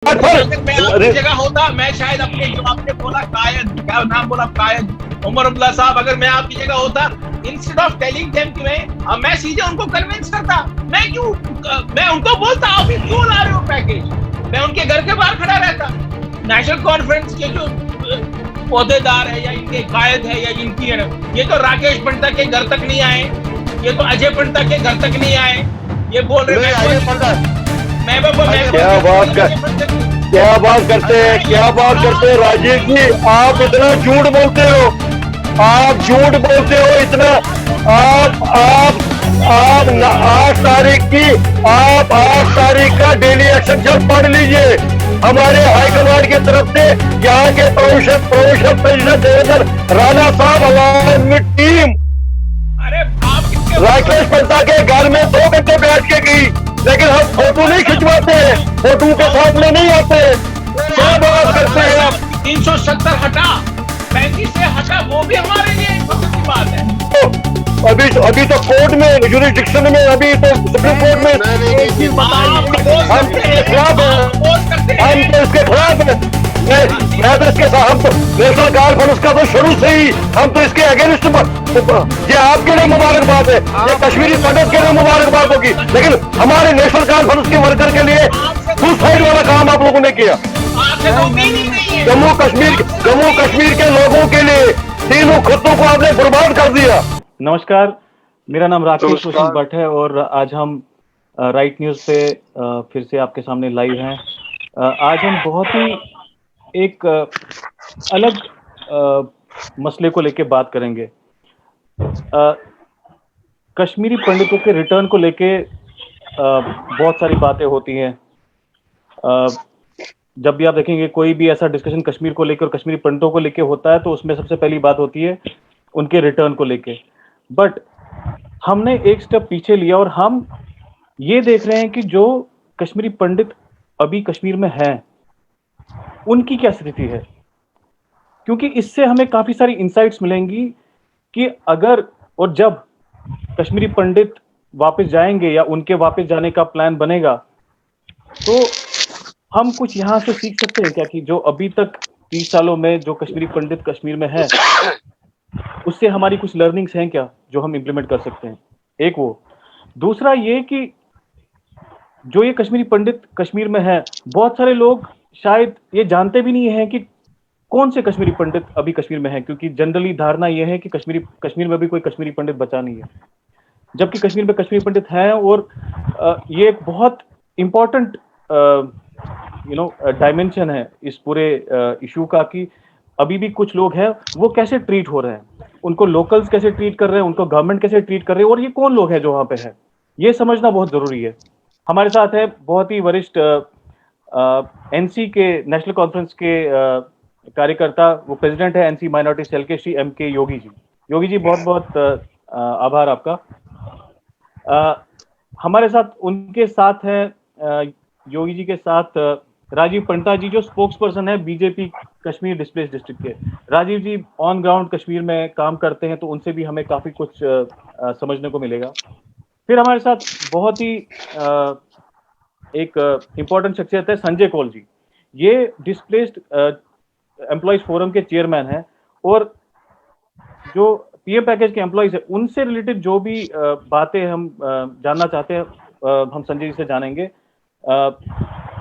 अगर मैं आपकी जगह होता, मैं शायद अपने जो आपने बोला कायद, क्या नाम बोला, कायद उमर अब्दुल्ला साहब, अगर मैं आपकी जगह होता, इंस्टेड ऑफ टेलिंग देम कि मैं सीधे उनको कन्विंस करता। मैं उनको बोलता आप क्यों ला रहे हो पैकेज, मैं उनके घर के बाहर खड़ा रहता। नेशनल कॉन्फ्रेंस के जो पौधेदार है या इनके कायद है या इनकी है, ये तो राकेश पंडा के घर तक नहीं आए, ये तो अजय पंडा के घर तक नहीं आए, ये बोल रहे क्या बात करते हैं, क्या बात करते हैं राजीव जी, आप इतना झूठ बोलते हो, आप झूठ बोलते हो इतना। आप 8 तारीख का डेली एक्शन पढ़ लीजिए हमारे हाईकमांड की तरफ से, यहाँ के प्रोविंशियल प्रेसिडेंट देवेंद्र राणा साहब अलॉन्ग विद टीम राकेश पंडा के घर में 2 घंटे बैठ के गई, लेकिन हम फोटो नहीं खिंचवाते हैं, फोटो के सामने नहीं आते। क्या बात करते हैं आप? 370 हटा, 35 से हटा, वो भी हमारे लिए की बात है। अभी तो कोर्ट में, जुरिडिक्शन में, अभी तो सुप्रीम कोर्ट में हम इसके खिलाफ हैं। मैं तो इसके साथ, हम तो नेशनल गार्ड फोर्स का तो शुरू से ही हम तो इसके अगेंस्ट। ये आपके लिए मुबारकबाद है, ये कश्मीरी पंडित के लिए मुबारकबाद होगी, लेकिन हमारे नेशनल गार्ड फोर्स के वर्कर के लिए सुसाइड वाला काम आप लोगों ने किया। जम्मू कश्मीर के लोगों के लिए 3 खत्तों को आपने बर्बाद कर दिया। नमस्कार, मेरा नाम राकेश रोशन भट्ट है और आज हम राइट न्यूज़ पे फिर से आपके सामने लाइव हैं। आज हम बहुत ही एक अलग मसले को लेके बात करेंगे। कश्मीरी पंडितों के रिटर्न को लेके बहुत सारी बातें होती हैं। जब भी आप देखेंगे कोई भी ऐसा डिस्कशन कश्मीर को लेकर और कश्मीरी पंडितों को लेके होता है तो उसमें सबसे पहली बात होती है उनके रिटर्न को लेके। बट हमने एक स्टेप पीछे लिया और हम ये देख रहे हैं कि जो कश्मीरी पंडित अभी कश्मीर में हैं उनकी क्या स्थिति है, क्योंकि इससे हमें काफी सारी इंसाइट्स मिलेंगी कि अगर और जब कश्मीरी पंडित वापस जाएंगे या उनके वापस जाने का प्लान बनेगा तो हम कुछ यहां से सीख सकते हैं क्या कि जो अभी तक 30 सालों में जो कश्मीरी पंडित कश्मीर में है उससे हमारी कुछ लर्निंग्स हैं क्या जो हम इंप्लीमेंट कर सकते हैं। एक वो, दूसरा ये कि जो ये कश्मीरी पंडित कश्मीर में है, बहुत सारे लोग शायद ये जानते भी नहीं है कि कौन से कश्मीरी पंडित अभी कश्मीर में है, क्योंकि जनरली धारणा ये है कि कश्मीर में अभी कोई कश्मीरी पंडित बचा नहीं है, जबकि कश्मीर में कश्मीरी पंडित हैं। और ये एक बहुत इंपॉर्टेंट डायमेंशन है इस पूरे इशू का कि अभी भी कुछ लोग हैं वो कैसे ट्रीट हो रहे हैं, उनको लोकल्स कैसे ट्रीट कर रहे हैं, उनको गवर्नमेंट कैसे ट्रीट कर रहे हैं, और ये कौन लोग हैं जो वहां पे है, ये समझना बहुत जरूरी है। हमारे साथ है बहुत ही वरिष्ठ एनसी के नेशनल कॉन्फ्रेंस के कार्यकर्ता, वो प्रेसिडेंट है एनसी माइनॉरिटी सेल के, श्री एम के योगी जी। योगी जी बहुत बहुत आभार आपका। हमारे साथ उनके साथ है योगी जी के साथ राजीव पंडा जी जो स्पोक्स पर्सन है बीजेपी कश्मीर डिस्प्लेस डिस्ट्रिक्ट के। राजीव जी ऑन ग्राउंड कश्मीर में काम करते हैं तो उनसे भी हमें काफी कुछ समझने को मिलेगा। फिर हमारे साथ बहुत ही एक इम्पोर्टेंट शख्सियत है संजय कौल जी, ये डिस्प्लेस्ड एम्प्लॉयज फोरम के चेयरमैन हैं और जो पीएम पैकेज के एम्प्लॉयज है उनसे रिलेटेड जो भी बातें हम जानना चाहते हैं हम संजय जी से जानेंगे।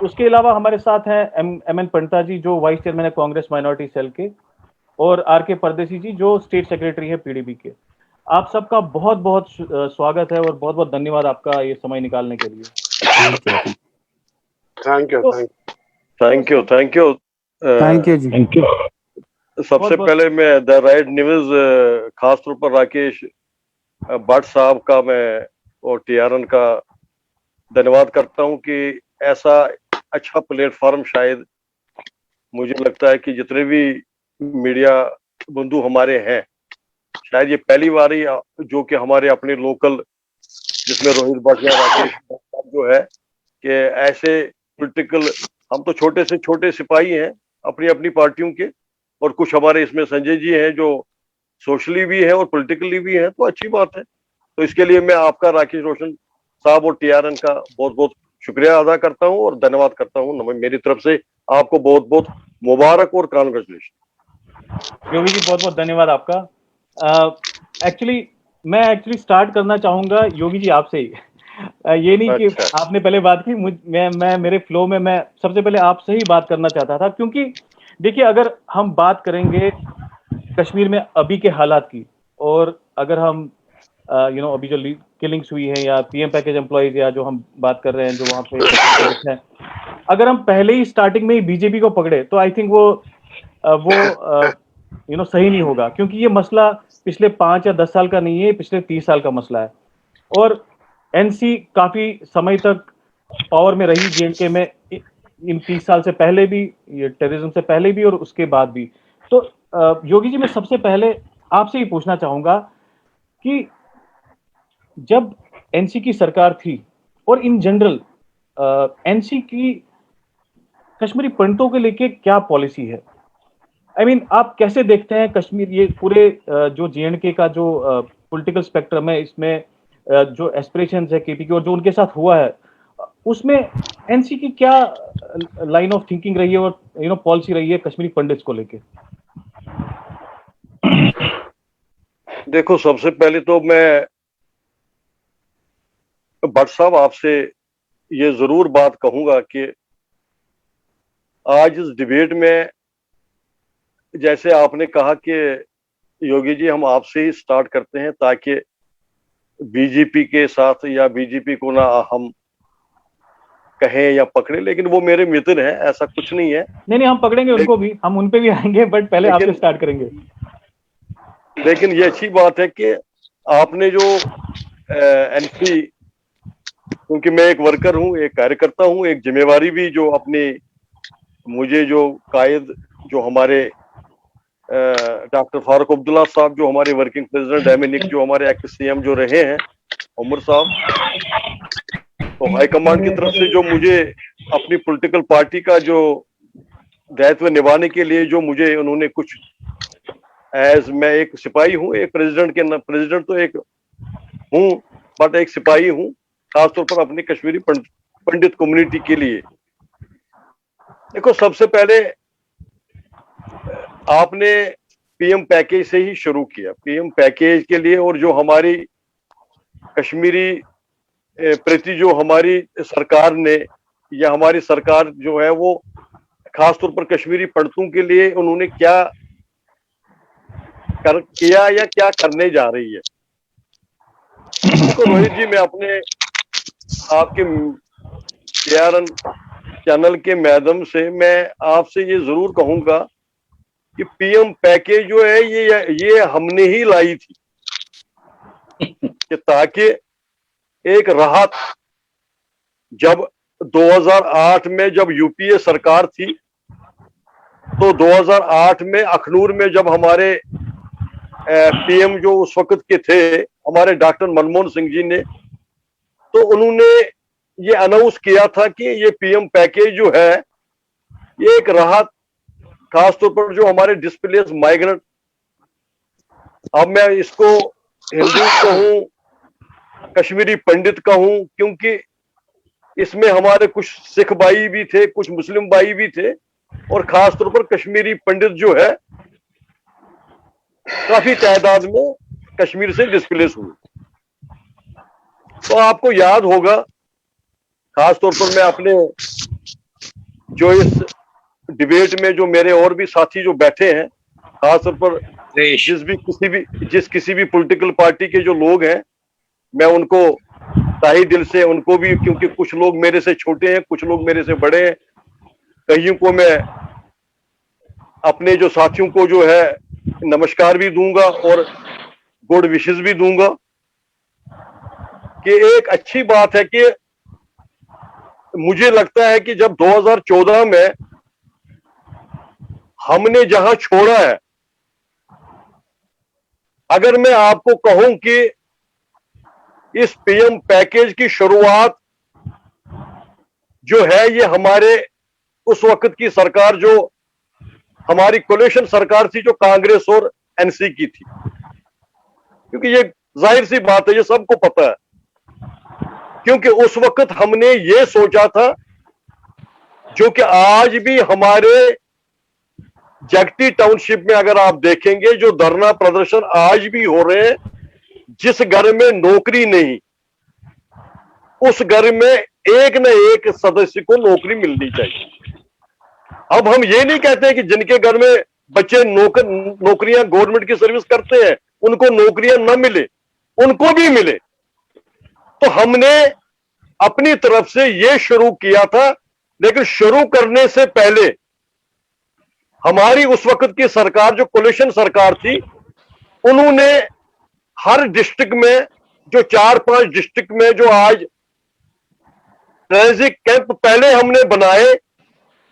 उसके अलावा हमारे साथ हैं एम एन पंडिता जी जो वाइस चेयरमैन है कांग्रेस माइनॉरिटी सेल के, और आर के परदेसी जी जो स्टेट सेक्रेटरी है पीडीपी के। आप सबका बहुत बहुत स्वागत है और बहुत बहुत धन्यवाद आपका ये समय निकालने के लिए। थैंक यू जी। सबसे पहले मैं द राइट न्यूज़ खास तौर पर राकेश भट्ट साहब का मैं और टीआरएन का धन्यवाद करता हूं कि ऐसा अच्छा प्लेटफॉर्म शायद मुझे लगता है कि जितने भी मीडिया बंधु हमारे हैं शायद ये पहली बार ही जो कि हमारे अपने लोकल जिसमें रोहित भाटिया राकेश जो है कि ऐसे पॉलिटिकल, हम तो छोटे से छोटे सिपाही हैं अपनी अपनी पार्टियों के, और कुछ हमारे इसमें संजय जी हैं जो सोशली भी हैं और पॉलिटिकली भी हैं, तो अच्छी बात है। तो इसके लिए मैं आपका राकेश रोशन साहब और टीआरएन का बहुत बहुत शुक्रिया अदा करता हूं और धन्यवाद करता हूं। मेरी तरफ से आपको बहुत बहुत मुबारक और कांग्रेचुलेशन। योगी जी बहुत बहुत धन्यवाद आपका। एक्चुअली मैं स्टार्ट करना चाहूंगा योगी जी आपसे ही। ये नहीं कि अच्छा। आपने पहले बात की, मैं मेरे फ्लो में मैं सबसे पहले आपसे ही बात करना चाहता था, क्योंकि देखिए अगर हम बात करेंगे कश्मीर में अभी के हालात की, और अगर हम अभी जो किलिंग्स हुई है या पीएम पैकेज एम्प्लॉयज या जो हम बात कर रहे हैं जो वहां पे है, अगर हम पहले ही स्टार्टिंग में ही बीजेपी को पकड़े तो आई थिंक वो सही नहीं होगा, क्योंकि ये मसला पिछले 5 या 10 साल का नहीं है, पिछले 30 साल का मसला है। और एनसी काफी समय तक पावर में रही जेएनके में, इन 30 साल से पहले भी, ये टेररिज्म से पहले भी और उसके बाद भी। तो योगी जी मैं सबसे पहले आपसे ही पूछना चाहूंगा कि जब एनसी की सरकार थी और इन जनरल एनसी की कश्मीरी पंडितों के लेके क्या पॉलिसी है? आई मीन आप कैसे देखते हैं कश्मीर, ये पूरे जो जेएंडके का जो पॉलिटिकल स्पेक्ट्रम है, इसमें जो एस्पिरेशंस है केपी की और जो उनके साथ हुआ है, उसमें एनसी की क्या लाइन ऑफ थिंकिंग रही है और पॉलिसी रही है कश्मीरी पंडित्स को लेके? देखो, सबसे पहले तो मैं भट्ट साहब आपसे ये जरूर बात कहूंगा कि आज इस डिबेट में जैसे आपने कहा कि योगी जी हम आपसे ही स्टार्ट करते हैं ताकि बीजेपी के साथ या बीजेपी को ना हम कहें या पकड़े, लेकिन वो मेरे मित्र हैं, ऐसा कुछ नहीं है। नहीं हम पकड़ेंगे उनको भी, हम उन पे भी आएंगे, बट पहले आपसे स्टार्ट करेंगे। लेकिन ये अच्छी बात है कि आपने जो एनसी, क्योंकि मैं एक वर्कर हूं, एक कार्यकर्ता हूं, एक जिम्मेवारी भी जो अपनी मुझे जो कायद जो हमारे डॉक्टर फारूक अब्दुल्ला साहब जो हमारे वर्किंग प्रेसिडेंट, डोमिनिक जो हमारे एक्स सीएम जो रहे हैं, उमर साहब, तो हाईकमांड की तरफ से जो मुझे अपनी पॉलिटिकल पार्टी का जो दायित्व निभाने के लिए जो मुझे उन्होंने कुछ मैं एक सिपाही हूं, एक प्रेसिडेंट तो एक हूं, बट एक सिपाही हूं, खासतौर पर अपनी कश्मीरी पंडित कम्युनिटी के लिए। देखो, सबसे पहले आपने पीएम पैकेज से ही शुरू किया, पीएम पैकेज के लिए, और जो हमारी कश्मीरी प्रति जो हमारी सरकार ने या हमारी सरकार जो है वो खासतौर पर कश्मीरी पंडितों के लिए उन्होंने क्या किया या क्या करने जा रही है। तो रोहित जी, मैं अपने आपके TRN चैनल के माध्यम से मैं आपसे ये जरूर कहूंगा कि पीएम पैकेज जो है ये हमने ही लाई थी कि ताकि एक राहत, जब 2008 में जब यूपीए सरकार थी, तो 2008 में अखनूर में जब हमारे पीएम जो उस वक्त के थे हमारे डॉक्टर मनमोहन सिंह जी ने, तो उन्होंने ये अनाउंस किया था कि ये पीएम पैकेज जो है ये एक राहत, खासतौर पर जो हमारे डिस्प्लेस माइग्रेंट, अब मैं इसको हिंदू कहूं, कश्मीरी पंडित कहूं, क्योंकि इसमें हमारे कुछ सिख भाई भी थे, कुछ मुस्लिम भाई भी थे, और खासतौर पर कश्मीरी पंडित जो है काफी तादाद में कश्मीर से डिस्प्लेस हुए। तो आपको याद होगा, खासतौर पर मैं अपने जो इस डिबेट में जो मेरे और भी साथी जो बैठे हैं, खासतौर पर जिस किसी भी पॉलिटिकल पार्टी के जो लोग हैं, मैं उनको ताही दिल से उनको भी, क्योंकि कुछ लोग मेरे से छोटे हैं, कुछ लोग मेरे से बड़े हैं, कईयों को मैं अपने जो साथियों को जो है नमस्कार भी दूंगा और गुड विशेस भी दूंगा कि एक अच्छी बात है कि मुझे लगता है कि जब 2014 में हमने जहां छोड़ा है, अगर मैं आपको कहूं कि इस पीएम पैकेज की शुरुआत जो है ये हमारे उस वक्त की सरकार, जो हमारी कोलिशन सरकार थी, जो कांग्रेस और एनसी की थी, क्योंकि ये जाहिर सी बात है, ये सबको पता है क्योंकि उस वक्त हमने ये सोचा था, जो कि आज भी हमारे जगती टाउनशिप में अगर आप देखेंगे जो धरना प्रदर्शन आज भी हो रहे हैं, जिस घर में नौकरी नहीं उस घर में एक न एक सदस्य को नौकरी मिलनी चाहिए। अब हम ये नहीं कहते कि जिनके घर में बच्चे नौकरियां गवर्नमेंट की सर्विस करते हैं उनको नौकरियां न मिले, उनको भी मिले। तो हमने अपनी तरफ से ये शुरू किया था, लेकिन शुरू करने से पहले हमारी उस वक्त की सरकार जो कोलिशन सरकार थी, उन्होंने हर डिस्ट्रिक्ट में जो 4-5 डिस्ट्रिक्ट में जो आज ट्रांजिट कैंप पहले हमने बनाए,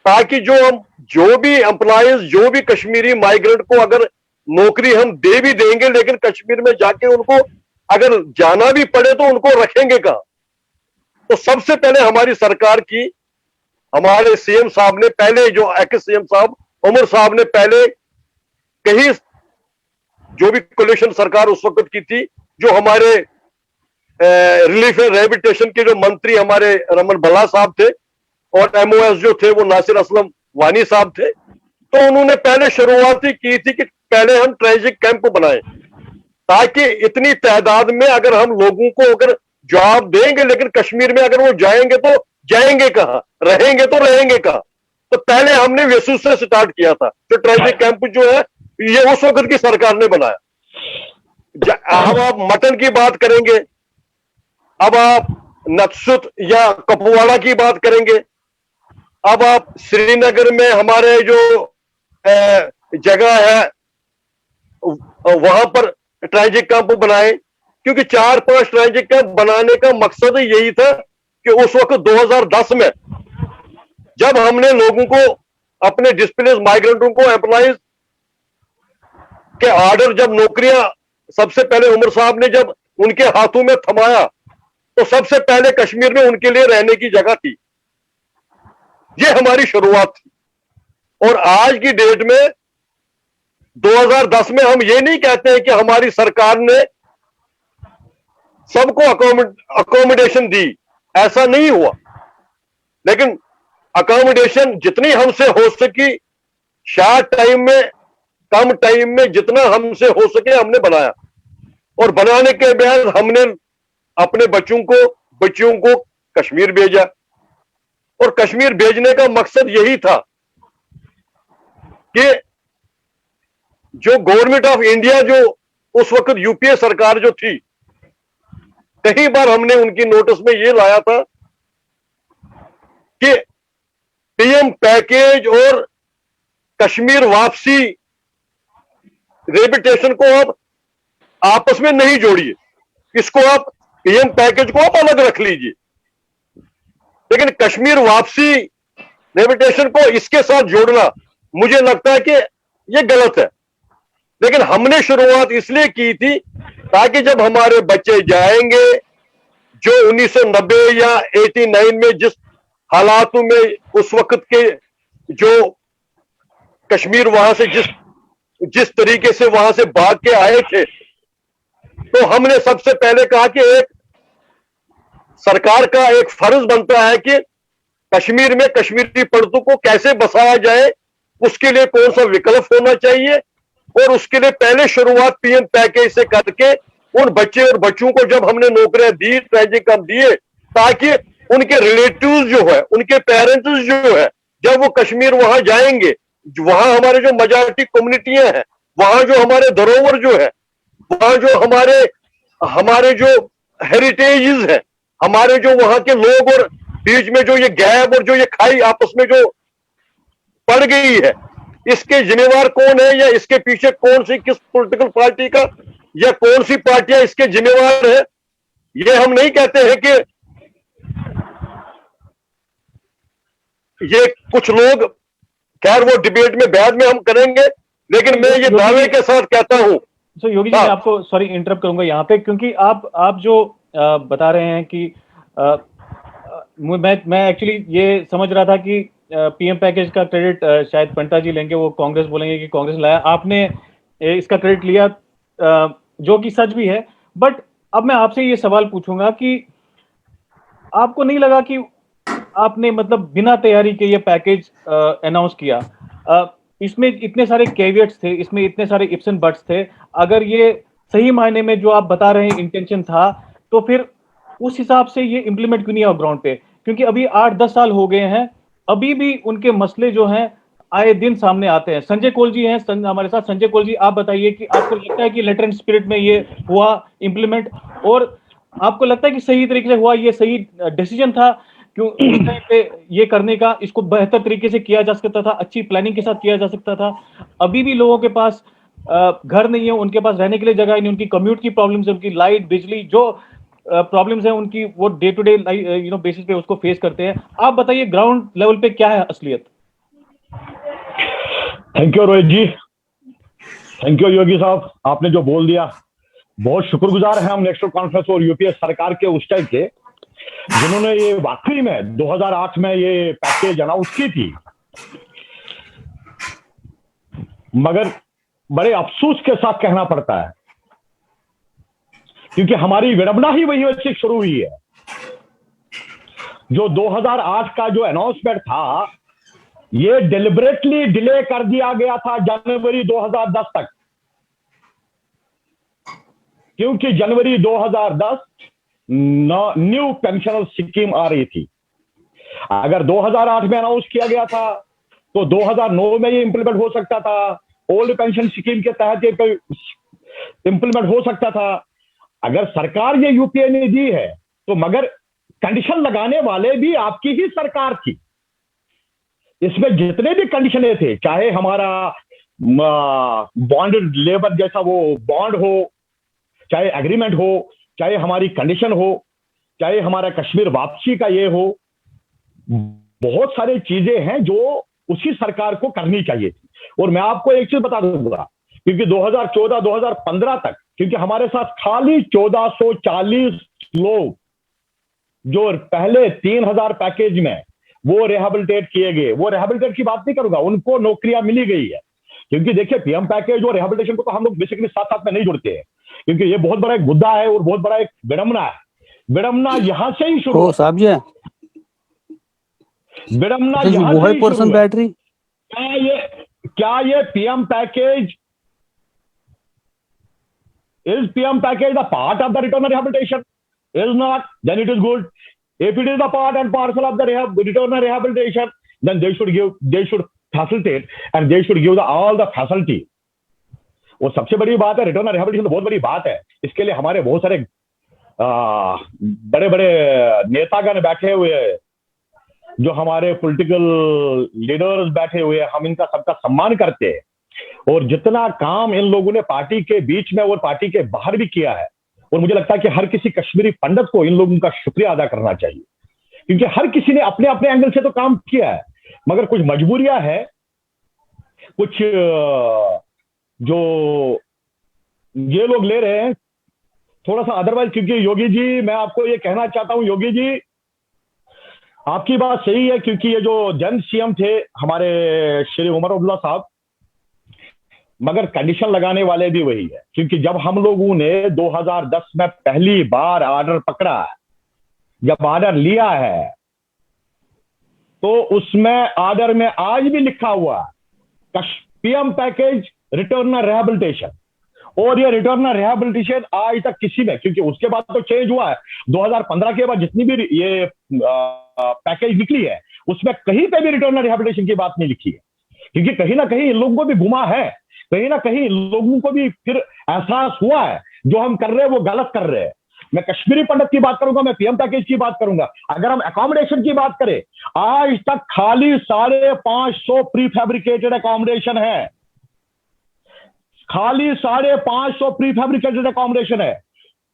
ताकि जो भी एम्प्लॉयज, जो भी कश्मीरी माइग्रेंट को अगर नौकरी हम दे भी देंगे, लेकिन कश्मीर में जाके उनको अगर जाना भी पड़े तो उनको रखेंगे कहां। तो सबसे पहले हमारी सरकार की, हमारे सीएम साहब ने पहले, जो एक्स सीएम साहब उमर साहब ने पहले कहीं, जो भी कोलिशन सरकार उस वक्त की थी, जो हमारे रिलीफ एंड रिहेबिलिटेशन के जो मंत्री हमारे रमन भल्ला साहब थे और एमओएस जो थे वो नासिर असलम वानी साहब थे, तो उन्होंने पहले शुरुआत ही की थी कि पहले हम ट्रांजिट कैंप बनाएं, ताकि इतनी तादाद में अगर हम लोगों को अगर जॉब देंगे, लेकिन कश्मीर में अगर वो जाएंगे तो जाएंगे कहां, रहेंगे तो रहेंगे कहां। तो पहले हमने वेसू से स्टार्ट किया था, जो ट्रांजिट कैंप जो है ये उस वक्त की सरकार ने बनाया। अब आप मटन की बात करेंगे, अब आप नक्सुत या कपवाड़ा की बात करेंगे, अब आप श्रीनगर में हमारे जो जगह है वहां पर ट्रांजिट कैंप बनाए, क्योंकि 4-5 ट्रांजिट कैंप बनाने का मकसद यही था कि उस वक्त 2010 में जब हमने लोगों को, अपने डिस्प्लेस माइग्रेंटों को एम्प्लॉइज के ऑर्डर, जब नौकरियां सबसे पहले उमर साहब ने जब उनके हाथों में थमाया, तो सबसे पहले कश्मीर में उनके लिए रहने की जगह थी। ये हमारी शुरुआत थी। और आज की डेट में 2010 में हम ये नहीं कहते हैं कि हमारी सरकार ने सबको अकोमोडेशन दी, ऐसा नहीं हुआ, लेकिन अकोमोडेशन जितनी हमसे हो सकी, शॉर्ट टाइम में, कम टाइम में, जितना हमसे हो सके हमने बनाया। और बनाने के बाद हमने अपने बच्चियों को कश्मीर भेजा। और कश्मीर भेजने का मकसद यही था कि जो गवर्नमेंट ऑफ इंडिया, जो उस वक्त यूपीए सरकार जो थी, कई बार हमने उनकी नोटिस में ये लाया था कि पीएम पैकेज और कश्मीर वापसी रिहेबिलिटेशन को आप आपस में नहीं जोड़िए, इसको आप पीएम पैकेज को आप अलग रख लीजिए, लेकिन कश्मीर वापसी रिहेबिलिटेशन को इसके साथ जोड़ना मुझे लगता है कि यह गलत है। लेकिन हमने शुरुआत इसलिए की थी ताकि जब हमारे बच्चे जाएंगे, जो 1990 या 89 में जिस हालातों में उस वक्त के जो कश्मीर वहां से जिस तरीके से वहां से भाग के आए थे, तो हमने सबसे पहले कहा कि एक सरकार का एक फर्ज बनता है कि कश्मीर में कश्मीरी पंडितों को कैसे बसाया जाए, उसके लिए कौन सा विकल्प होना चाहिए, और उसके लिए पहले शुरुआत पीएम पैकेज से करके उन बच्चे और बच्चों को जब हमने नौकरियां दी, ट्रांजिट कैंप दिए, ताकि उनके रिलेटिव्स जो है, उनके पेरेंट्स जो है, जब वो कश्मीर वहां जाएंगे, वहां हमारे जो मेजॉरिटी कम्युनिटियां हैं, वहां जो हमारे धरोहर जो है, वहां जो हमारे जो हेरिटेजेस है, हमारे जो वहां के लोग, और बीच में जो ये गैप और जो ये खाई आपस में जो पड़ गई है, इसके जिम्मेवार कौन है, या इसके पीछे कौन सी, किस पॉलिटिकल पार्टी का या कौन सी पार्टियां इसके जिम्मेवार है। ये हम नहीं कहते हैं कि ये कुछ लोग, खैर वो डिबेट में बाद में हम करेंगे, लेकिन मैं ये दावे के साथ कहता हूं। सो योगी जी, मैं आपको सॉरी इंटरप्ट करूंगा यहाँ पे, क्योंकि आप जो बता रहे हैं कि मैं एक्चुअली ये समझ रहा था कि पीएम पैकेज का क्रेडिट शायद पंटा जी लेंगे, वो कांग्रेस बोलेंगे कि कांग्रेस लाया, आपने इसका क्रेडिट लिया, जो कि सच भी है। बट अब मैं आपसे ये सवाल पूछूंगा कि आपको नहीं लगा कि आपने मतलब बिना तैयारी के ये पैकेज अनाउंस किया? इसमें इतने सारे कैवियट्स थे, इसमें इतने सारे इफ्स एंड बट्स थे। अगर ये सही मायने में जो आप बता रहे हैं इंटेंशन था, तो फिर उस हिसाब से ये इंप्लीमेंट क्यों नहीं हुआ ग्राउंड पे? क्योंकि अभी 8-10 साल हो गए हैं, अभी भी उनके मसले जो हैं आए दिन सामने आते हैं। संजय कौल जी हैं हमारे साथ। संजय कौल जी, आप बताइए कि आपको लगता है कि लेटर एंड स्पिरिट में ये हुआ इंप्लीमेंट, और आपको लगता है कि सही तरीके से हुआ, ये सही डिसीजन था? क्यों उस टाइम पे ये करने का, इसको बेहतर तरीके से किया जा सकता था, अच्छी प्लानिंग के साथ किया जा सकता था। अभी भी लोगों के पास घर नहीं है, उनके पास रहने के लिए जगह नहीं, उनकी कम्यूट की प्रॉब्लम्स है, उनकी लाइट बिजली जो प्रॉब्लम्स है उनकी, वो डे टू डे बेसिस पे उसको फेस करते हैं। आप बताइए ग्राउंड लेवल पे क्या है असलियत? Thank you Rohit ji, thank you Yogi साहब, आपने जो बोल दिया, बहुत शुक्रगुजार हैं हम नेशनल कॉन्फ्रेंस और यूपीए सरकार के उस टाइम के, जिन्होंने ये वाकई में 2008 में ये पैकेज अनाउंस की थी। मगर बड़े अफसोस के साथ कहना पड़ता है, क्योंकि हमारी विडंबना ही वही से शुरू हुई है। जो 2008 का जो अनाउंसमेंट था, ये डिलिबरेटली डिले कर दिया गया था जनवरी 2010 तक, क्योंकि जनवरी 2010 न्यू पेंशन स्कीम आ रही थी। अगर 2008 में अनाउंस किया गया था तो 2009 में ये इंप्लीमेंट हो सकता था, ओल्ड पेंशन स्कीम के तहत ये इंप्लीमेंट हो सकता था। अगर सरकार ये यूपीए ने दी है तो मगर कंडीशन लगाने वाले भी आपकी ही सरकार थी। इसमें जितने भी कंडीशनें थे, चाहे हमारा बॉन्ड लेबर जैसा वो बॉन्ड हो, चाहे एग्रीमेंट हो, चाहे हमारी कंडीशन हो, चाहे हमारा कश्मीर वापसी का ये हो, बहुत सारी चीजें हैं जो उसी सरकार को करनी चाहिए थी। और मैं आपको एक चीज बता दूंगा, क्योंकि 2014-2015 तक, क्योंकि हमारे साथ खाली 1440 लोग जो पहले 3000 पैकेज में वो रिहेबिलिटेट किए गए, वो रिहेबिलिटेट की बात नहीं करूंगा, उनको नौकरियां मिली गई है। क्योंकि देखिए, पीएम पैकेज और रिहेबिलिटेशन को तो हम लोग बेसिकली साथ साथ में नहीं जुड़ते हैं, क्योंकि ये बहुत बड़ा एक मुद्दा है और बहुत बड़ा एक विडंबना है। विडंबना यहां से ही शुरू साहब जी, विडंबना यहां से ही शुरू बैटरी। क्या ये PM package is PM package the part of the return and rehabilitation? Is not, then it is good. If it is the part and parcel of the return and rehabilitation, then they should facilitate and they should give all the facility. वो सबसे बड़ी बात है, return और rehabilitation तो बहुत बड़ी बात है। इसके लिए हमारे बहुत सारे बड़े बड़े नेतागण बैठे हुए हैं, जो हमारे पॉलिटिकल लीडर्स बैठे हुए हैं, हम इनका सबका सम्मान करते हैं। और जितना काम इन लोगों ने पार्टी के बीच में और पार्टी के बाहर भी किया है, और मुझे लगता है कि हर किसी कश्मीरी पंडित को इन लोगों का शुक्रिया अदा करना चाहिए, क्योंकि हर किसी ने अपने अपने एंगल से तो काम किया है, मगर कुछ मजबूरियां है, कुछ जो ये लोग ले रहे हैं थोड़ा सा अदरवाइज। क्योंकि योगी जी, मैं आपको ये कहना चाहता हूं, योगी जी आपकी बात सही है, क्योंकि ये जो जन सीएम थे हमारे श्री उमर अब्दुल्ला साहब, मगर कंडीशन लगाने वाले भी वही है। क्योंकि जब हम लोगों ने 2010 में पहली बार ऑर्डर पकड़ा, जब ऑर्डर लिया है, तो उसमें ऑर्डर में आज भी लिखा हुआ पीएम पैकेज रिटर्न और रिहैबिलिटेशन। और ये रिटर्न और रिहैबिलिटेशन आज तक किसी में, क्योंकि उसके बाद तो चेंज हुआ है, 2015 के बाद जितनी भी ये पैकेज निकली है उसमें कहीं पे भी रिटर्न और रिहैबिलिटेशन की बात नहीं लिखी है। क्योंकि कहीं ना कहीं इन लोगों को भी गुमा है, कहीं ना कहीं लोगों को भी फिर एहसास हुआ है जो हम कर रहे हैं वो गलत कर रहे हैं। मैं कश्मीरी पंडित की बात करूंगा, मैं पीएम पैकेज की बात करूंगा। अगर हम अकोमोडेशन की बात करें, आज तक खाली 550 प्री फैब्रिकेटेड अकोमोडेशन है, खाली 550 प्री फैब्रिकेटेड अकोमोडेशन है।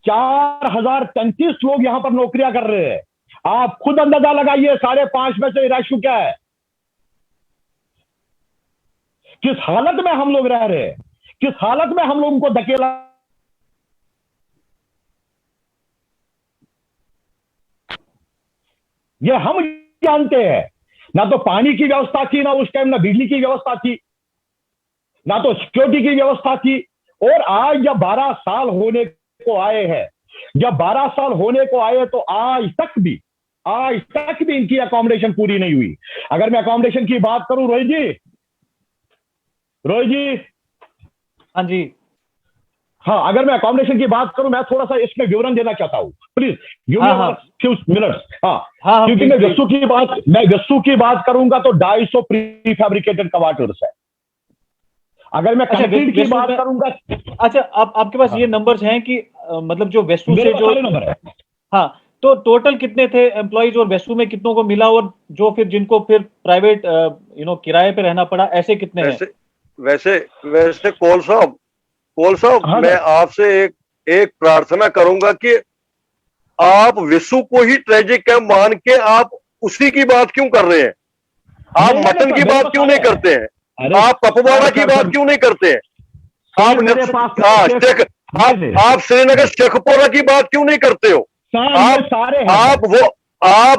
4033 लोग यहां पर नौकरियां कर रहे हैं। आप खुद अंदाजा लगाइए 5.5 में से रेशो क्या है, किस हालत में हम लोग रह रहे हैं, किस हालत में हम लोगों को धकेला। ये हम जानते हैं, ना तो पानी की व्यवस्था थी, ना उस टाइम ना बिजली की व्यवस्था थी, ना तो सिक्योरिटी की व्यवस्था थी। और आज जब 12 साल होने को आए हैं, जब 12 साल होने को आए, तो आज तक भी आज तक भी इनकी अकोमोडेशन पूरी नहीं हुई। अगर मैं अकोमोडेशन की बात करूं रोहित जी, हाँ जी, हाँ, अगर मैं अकोमोडेशन की बात करूं, मैं थोड़ा सा इसमें विवरण देना चाहता हूं, please give me few minutes. हाँ, क्योंकि मैं गस्सू की बात करूंगा तो 250 प्री फैब्रिकेटेड क्वार्टर्स है। अगर मैं कंक्रीट की बात करूंगा, अच्छा, आपके पास ये नंबर्स हैं कि मतलब जो वेस्टू से जो नंबर है, हाँ, तो टोटल कितने थे एम्प्लॉइज और वेस्टू में कितनों को मिला, और जो फिर जिनको फिर प्राइवेट किराए पे रहना पड़ा, ऐसे कितने हैं? वैसे कोल साहब, हाँ, मैं आपसे एक प्रार्थना करूंगा कि आप विशु को ही ट्रेजिक कैंप मान के आप उसी की बात क्यों कर रहे हैं? आप मटन की बात क्यों नहीं करते हैं? आप पपवाड़ा की बात क्यों नहीं करते हैं? आप श्रीनगर शेखपुरा की बात क्यों नहीं करते हो? आप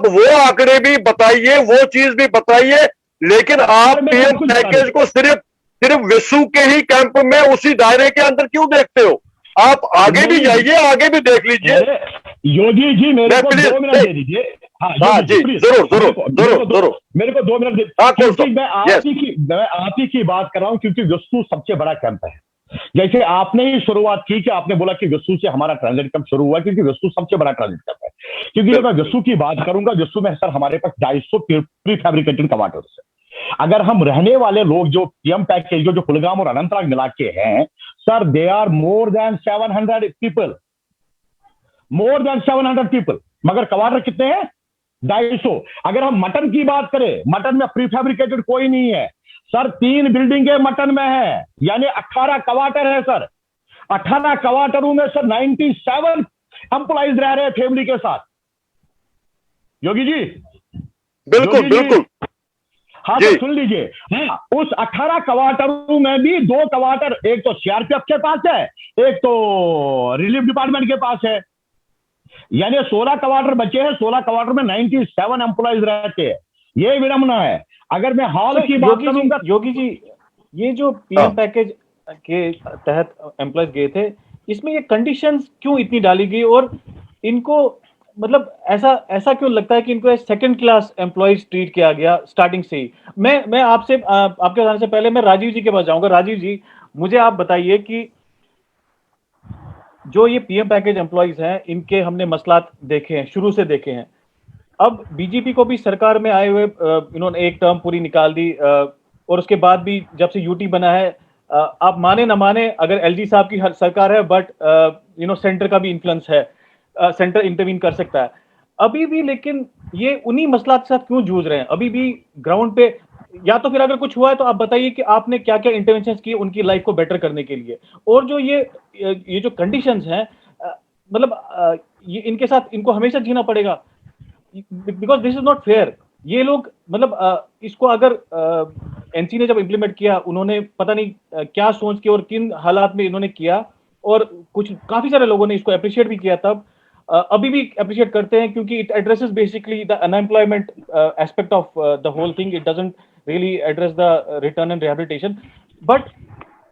वो आंकड़े भी बताइए, वो चीज भी बताइए, लेकिन आप पीएम पैकेज को सिर्फ विशु के ही कैंप में उसी दायरे के अंदर क्यों देखते हो? आप आगे भी जाइए, आगे भी देख लीजिए। योगी जी मेरे को 2 मिनट दे दीजिए। हाँ जी, जरूर मेरे को 2 मिनट दे। मैं आप ही की बात कर रहा हूं, क्योंकि विशु सबसे बड़ा कैंप है। जैसे आपने ही शुरुआत की कि आपने बोला कि विशु से हमारा ट्रांजिट कैंप शुरू हुआ, क्योंकि विशु सबसे बड़ा ट्रांजिट कैंप है। क्योंकि जब मैं विशु की बात करूंगा, विशु में सर हमारे पास 250 प्री फैब्रिकेटेड क्वार्टर्स है। अगर हम रहने वाले लोग जो पीएम पैकेज जो कुलगाम और अनंतनाग मिला के हैं sir, they are more than 700 people, मगर क्वार्टर कितने हैं? 250। अगर हम मटन की बात करें, मटन में प्री फैब्रिकेटेड कोई नहीं है सर, 3 बिल्डिंगें मटन में है, यानी 18 क्वार्टर है सर। 18 क्वार्टरों में सर 97 एम्प्लॉइज रह रहे हैं फैमिली के साथ। योगी जी, बिल्कुल। हाँ, तो सुन लीजिए। हाँ, उस 18 क्वार्टरों में भी 2 क्वार्टर, एक तो सीआरपीएफ के पास है, एक तो रिलीफ डिपार्टमेंट के पास है, यानी 16 क्वार्टर बचे हैं। 16 क्वार्टर में 97 एम्प्लॉइज रहते हैं। ये विडंबना है। अगर मैं हॉल की बात करूंगा, योगी जी, ये जो पीएम पैकेज के तहत एम्प्लॉइज गए थे, इसमें ये कंडीशंस क्यों इतनी डाली गई, और इनको मतलब ऐसा क्यों लगता है कि इनको सेकंड क्लास एम्प्लॉइज ट्रीट किया गया स्टार्टिंग से ही? मैं आपसे आपके बताने से पहले मैं राजीव जी के पास जाऊंगा। राजीव जी, मुझे आप बताइए कि जो ये पीएम पैकेज एम्प्लॉइज हैं, इनके हमने मसलात देखे हैं, शुरू से देखे हैं। अब बीजेपी को भी सरकार में आए हुए इन्होंने एक टर्म पूरी निकाल दी, और उसके बाद भी जब से यूटी बना है, आप माने ना माने, अगर एलजी साहब की सरकार है, बट सेंटर का भी इन्फ्लुएंस है, सेंटर इंटरवीन कर सकता है अभी भी। लेकिन ये उन्हीं मसला के साथ क्यों जूझ रहे हैं अभी भी ग्राउंड पे? या तो फिर अगर कुछ हुआ है तो आप बताइए कि आपने क्या क्या इंटरवेंशंस किए उनकी लाइफ को बेटर करने के लिए, और जो ये जो कंडीशंस हैं, मतलब ये इनके साथ इनको हमेशा जीना पड़ेगा, because this is not fair. ये लोग मतलब इसको अगर एनसी ने जब इंप्लीमेंट किया, उन्होंने पता नहीं क्या सोच के और किन हालात में इन्होंने किया, और कुछ काफी सारे लोगों ने इसको अप्रिशिएट भी किया तब, अभी भी अप्रिशिएट करते हैं, क्योंकि it addresses basically the unemployment aspect of the whole thing. It doesn't really address the return and rehabilitation. But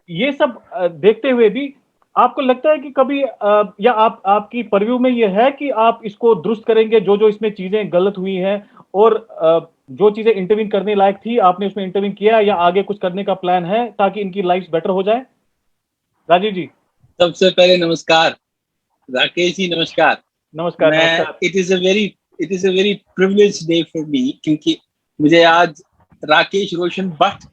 ये सब देखते हुए भी आपको लगता है कि कभी या आपकी परव्यू में ये है कि आप इसको दुरुस्त करेंगे, जो इसमें चीजें गलत हुई हैं, और जो चीजें इंटरवीन करने लायक थी आपने उसमें इंटरवीन किया, या आगे कुछ करने का प्लान है ताकि इनकी लाइफ बेटर हो जाए? राजीव जी, सबसे पहले नमस्कार। राकेश जी नमस्कार। It is a very privileged day for me, क्योंकि मुझे आज Rakesh Roshan Bhatt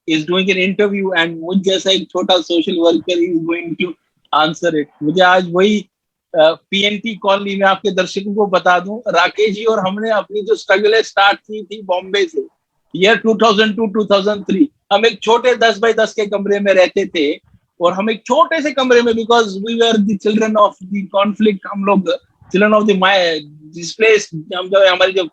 is doing an interview, and मुझ जैसा एक छोटा social worker is going to answer it. मुझे आज वही पीएनटी कॉलोनी में, आपके दर्शकों को बता दूं, राकेश जी और हमने अपनी जो स्ट्रगल स्टार्ट की थी बॉम्बे से, ईयर 2002-2003। हम एक छोटे 10 बाय 10 के कमरे में रहते थे, और हम एक छोटे से कमरे में, because we were the children of the conflict, हम लोग चिल्ड्रन ऑफ द डिस्प्लेस्ड, हम जो हमारी जो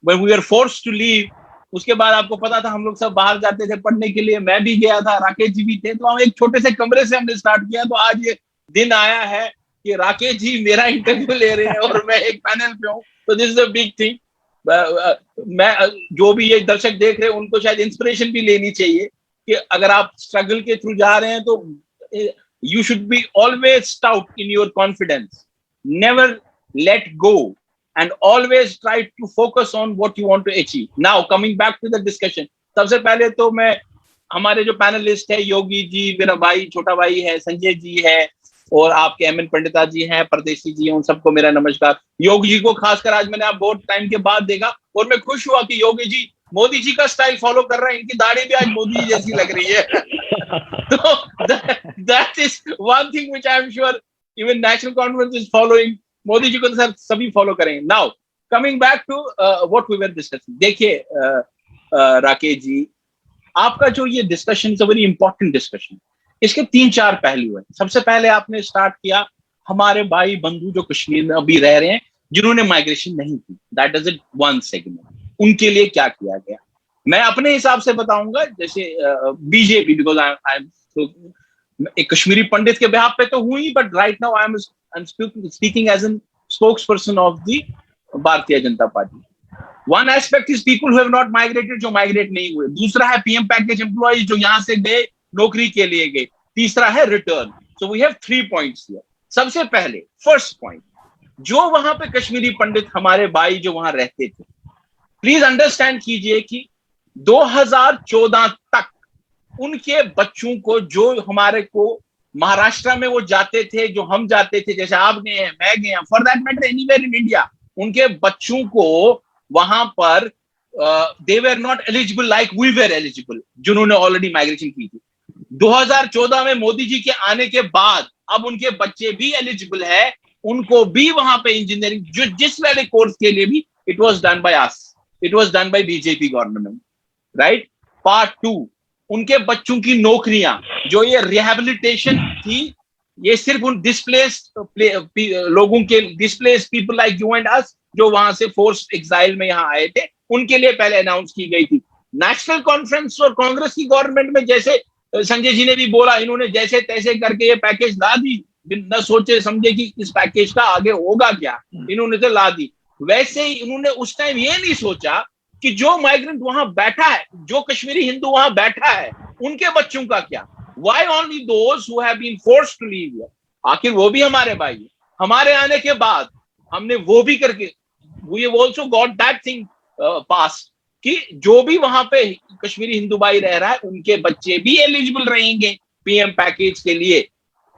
when we were forced to leave, उसके बाद आपको पता था हम लोग सब बाहर जाते थे पढ़ने के लिए, मैं भी गया था, राकेश जी भी थे, तो हम एक छोटे से कमरे से हमने स्टार्ट किया। तो आज ये दिन आया है कि राकेश जी मेरा इंटरव्यू ले रहे हैं और मैं एक पैनल पे हूँ, तो this is a big thing. मैं जो भी ये दर्शक देख रहे हैं उनको शायद इंस्पिरेशन भी लेनी चाहिए कि अगर आप स्ट्रगल के थ्रू जा रहे हैं तो you should be always stout in your confidence, never let go, and always try to focus on what you want to achieve. Now coming back to the discussion, सबसे पहले तो मैं हमारे जो पैनलिस्ट है, योगी जी, मेरा भाई छोटा भाई है, संजय जी है, और आपके एमएन पंडिता जी हैं, परदेशी जी हैं, उन सबको मेरा नमस्कार। योगी जी को खासकर आज मैंने आप बहुत टाइम के बाद देखा और मैं खुश हुआ कि योगी जी मोदी जी का स्टाइल फॉलो कर रहे हैं, इनकी दाढ़ी भी आज मोदी जी जैसी लग रही है। तो that is one thing which I am sure even National Conference is following. Modi ji को तो सर सभी फॉलो करेंगे। Now coming back to what we were discussing, देखिए राकेश जी, आपका जो ये discussion is a very important discussion. इसके 3-4 पहलू हैं। सबसे पहले आपने स्टार्ट किया हमारे भाई बंधु जो कश्मीर में अभी रह रहे हैं, जिन्होंने माइग्रेशन नहीं की, that is it one segment, उनके लिए क्या किया गया। मैं अपने हिसाब से बताऊंगा, जैसे बीजेपी, बिकॉज आई एम एक कश्मीरी पंडित के बिहाफ पे तो हुई, but right now I am speaking as an spokesperson of the Bharatiya Janata Party. One aspect is people who have not migrated, जो माइग्रेट नहीं हुए। दूसरा है पीएम पैकेज एम्प्लॉइज जो यहां से गए, नौकरी के लिए गए। तीसरा है return. So we have 3 points here. सबसे पहले फर्स्ट पॉइंट, जो वहां पे कश्मीरी पंडित हमारे भाई जो वहां रहते थे, प्लीज अंडरस्टैंड कीजिए कि 2014 तक उनके बच्चों को, जो हमारे को महाराष्ट्र में वो जाते थे, जो हम जाते थे, जैसे आप गए हैं, मैं गया, for that matter anywhere in India, उनके बच्चों को वहां पर they were not eligible like we were eligible, जिन्होंने ऑलरेडी माइग्रेशन की थी। 2014 में मोदी जी के आने के बाद अब उनके बच्चे भी एलिजिबल है, उनको भी वहां पे इंजीनियरिंग, जो जिस वाले कोर्स के लिए भी, it was done by us, it was done by BJP government, right. Part 2, उनके बच्चों की नौकरियां, जो ये रिहेबिलिटेशन थी, ये सिर्फ उन डिस्प्लेस्ड लोगों के, displaced people like you and us, जो वहां से फोर्स एग्जाइल में यहाँ आए थे, उनके लिए पहले अनाउंस की गई थी। नेशनल कॉन्फ्रेंस और कांग्रेस की गवर्नमेंट में, जैसे संजय जी ने भी बोला, इन्होंने जैसे तैसे करके ये पैकेज ला दी, न सोचे समझे कि इस पैकेज का आगे होगा क्या, इन्होंने तो ला दी। वैसे ही इन्होंने उस टाइम ये नहीं सोचा कि जो माइग्रेंट वहां बैठा है, जो कश्मीरी हिंदू वहां बैठा है, उनके बच्चों का क्या। Why only those who have been forced to leave here? आखिर वो भी हमारे भाई है। हमारे आने के बाद हमने वो भी करके, we have also got that thing passed कि जो भी वहां पे कश्मीरी हिंदू भाई रह रहा है, उनके बच्चे भी एलिजिबल रहेंगे पीएम पैकेज के लिए,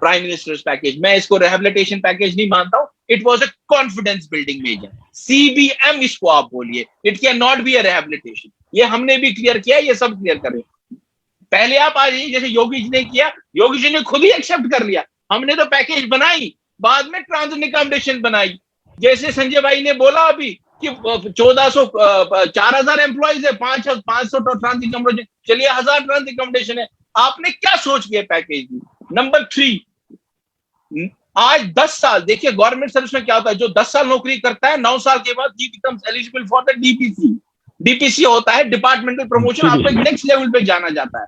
प्राइम मिनिस्टर्स पैकेज। मैं इसको रिहेबिलिटेशन पैकेज नहीं मानता हूं, it was a confidence building measure, CBM इसको आप बोलिए, it can not be a rehabilitation. ये हमने भी क्लियर किया, ये सब क्लियर करें। पहले आप आ जाइए, जैसे योगी जी ने किया, योगी जी ने खुद ही एक्सेप्ट कर लिया, हमने तो पैकेज बनाई, बाद में ट्रांजिट अकोमोडेशन बनाई। जैसे संजय भाई ने बोला अभी कि 4,000 एम्प्लॉइज है, 500 ट्रांजिट अकोमोडेशन, चलिए 1000 ट्रांजिट अकोमोडेशन है। आपने क्या सोच के पैकेज दी। नंबर 3, आज 10 साल, देखिए गवर्नमेंट सर्विस में क्या होता है, जो 10 साल नौकरी करता है, 9 साल के बाद ही becomes eligible for the DPC. DPC होता है डिपार्टमेंटल प्रमोशन, आपको नेक्स्ट लेवल पे जाना जाता है।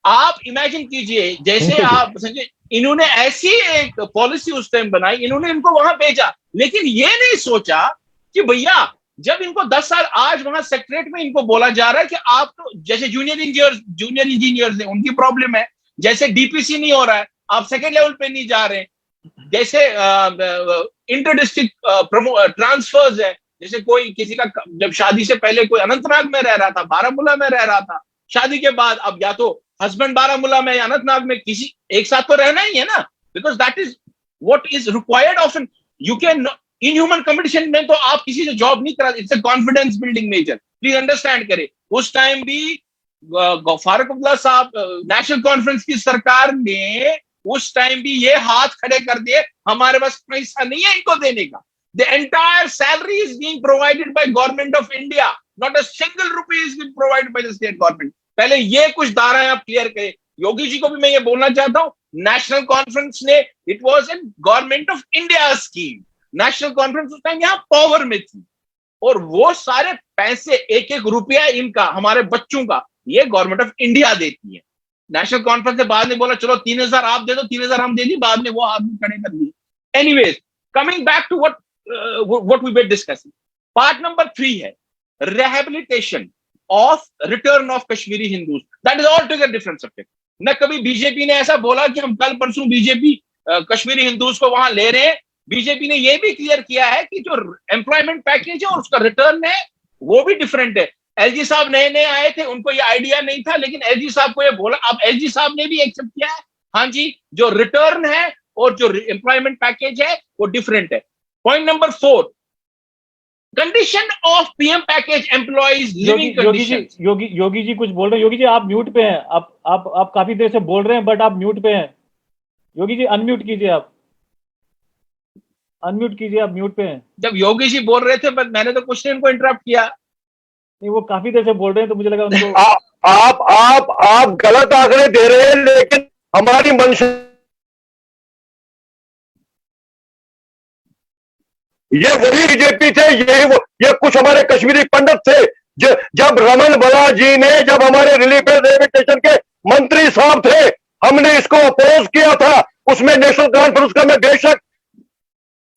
आप इमेजिन कीजिए, जैसे आप समझे, इन्होंने ऐसी एक पॉलिसी उस टाइम बनाई, इन्होंने इनको वहां भेजा, लेकिन ये नहीं सोचा कि भैया जब इनको 10 साल, आज वहां सेक्रेटरीट में इनको बोला जा रहा है कि आप तो, जैसे जूनियर इंजीनियर्स हैं, उनकी प्रॉब्लम है, जैसे डीपीसी नहीं हो रहा है, आप सेकेंड लेवल पे नहीं जा रहे, जैसे इंटर डिस्ट्रिक्ट ट्रांसफर्स है, जैसे कोई किसी का, जब शादी से पहले कोई अनंतनाग में रह रहा था, बारामूला में रह रहा था, शादी के बाद अब या तो हस्बैंड बारामूला में या अनंतनाग में, किसी एक साथ तो रहना ही है ना, because that is what is required of you can in human competition में, तो आप किसी से जॉब नहीं करा, it's a confidence building measure, please understand करें। उस टाइम भी फारूक अब्दुल्ला साहब, नेशनल कॉन्फ्रेंस की सरकार ने उस टाइम भी ये हाथ खड़े कर दिए, हमारे पास पैसा नहीं है इनको देने का। The entire salary is being provided by government of India, not a single rupee is being provided by the state government. पहले ये कुछ धाराएं आप क्लियर करें। योगी जी को भी मैं ये बोलना चाहता हूँ, नेशनल कॉन्फ्रेंस ने, it was a government of India scheme, national conference उस टाइम यहाँ पावर में थी, और वो सारे पैसे, एक एक रुपया इनका, हमारे बच्चों का, ये गवर्नमेंट ऑफ इंडिया देती है। नेशनल कॉन्फ्रेंस ने बाद में बोला चलो 3000 आप दे दो, 3000 हम दे दी, बाद में वो आदमी खड़े कर दिए। Anyways, coming back to what we were discussing, part number 3 है rehabilitation of return of Kashmiri Hindus. That is altogether different subject. न कभी बीजेपी ने ऐसा बोला कि हम कल परसों बीजेपी कश्मीरी हिंदूज को वहां ले रहे हैं, बीजेपी ने ये भी क्लियर किया है कि जो एम्प्लॉयमेंट पैकेज है और उसका रिटर्न है वो भी डिफरेंट है। एलजी साहब नए नए आए थे, उनको ये आइडिया नहीं था, लेकिन एलजी साहब को ये बोला, अब एलजी साहब ने भी एक्सेप्ट किया है, हाँ जी जो रिटर्न है और जो एम्प्लॉयमेंट पैकेज है वो डिफरेंट है। Point number 4, condition of PM package employees living condition. Yogi ji कुछ बोल रहे हैं। योगी जी आप म्यूट पे हैं, आप काफी देर से बोल रहे हैं बट आप म्यूट पे हैं। योगी जी अनम्यूट कीजिए, आप अनम्यूट कीजिए, आप म्यूट पे हैं। जब योगी जी बोल रहे थे बट मैंने तो कुछ नहीं उनको इंटरप्ट किया। नहीं वो काफी देर से बोल रहे हैं तो मुझे लगा उनको आप गलत आंकड़े दे रहे हैं, लेकिन हमारी मंशा ये वही बीजेपी थे, ये कुछ हमारे कश्मीरी पंडित थे। जब रमन बला जी ने, जब हमारे रिलीफ रेमिटेशन के मंत्री साहब थे, हमने इसको अपोज किया था। उसमें नेशनल कॉन्फ्रेंस का मैं बेशक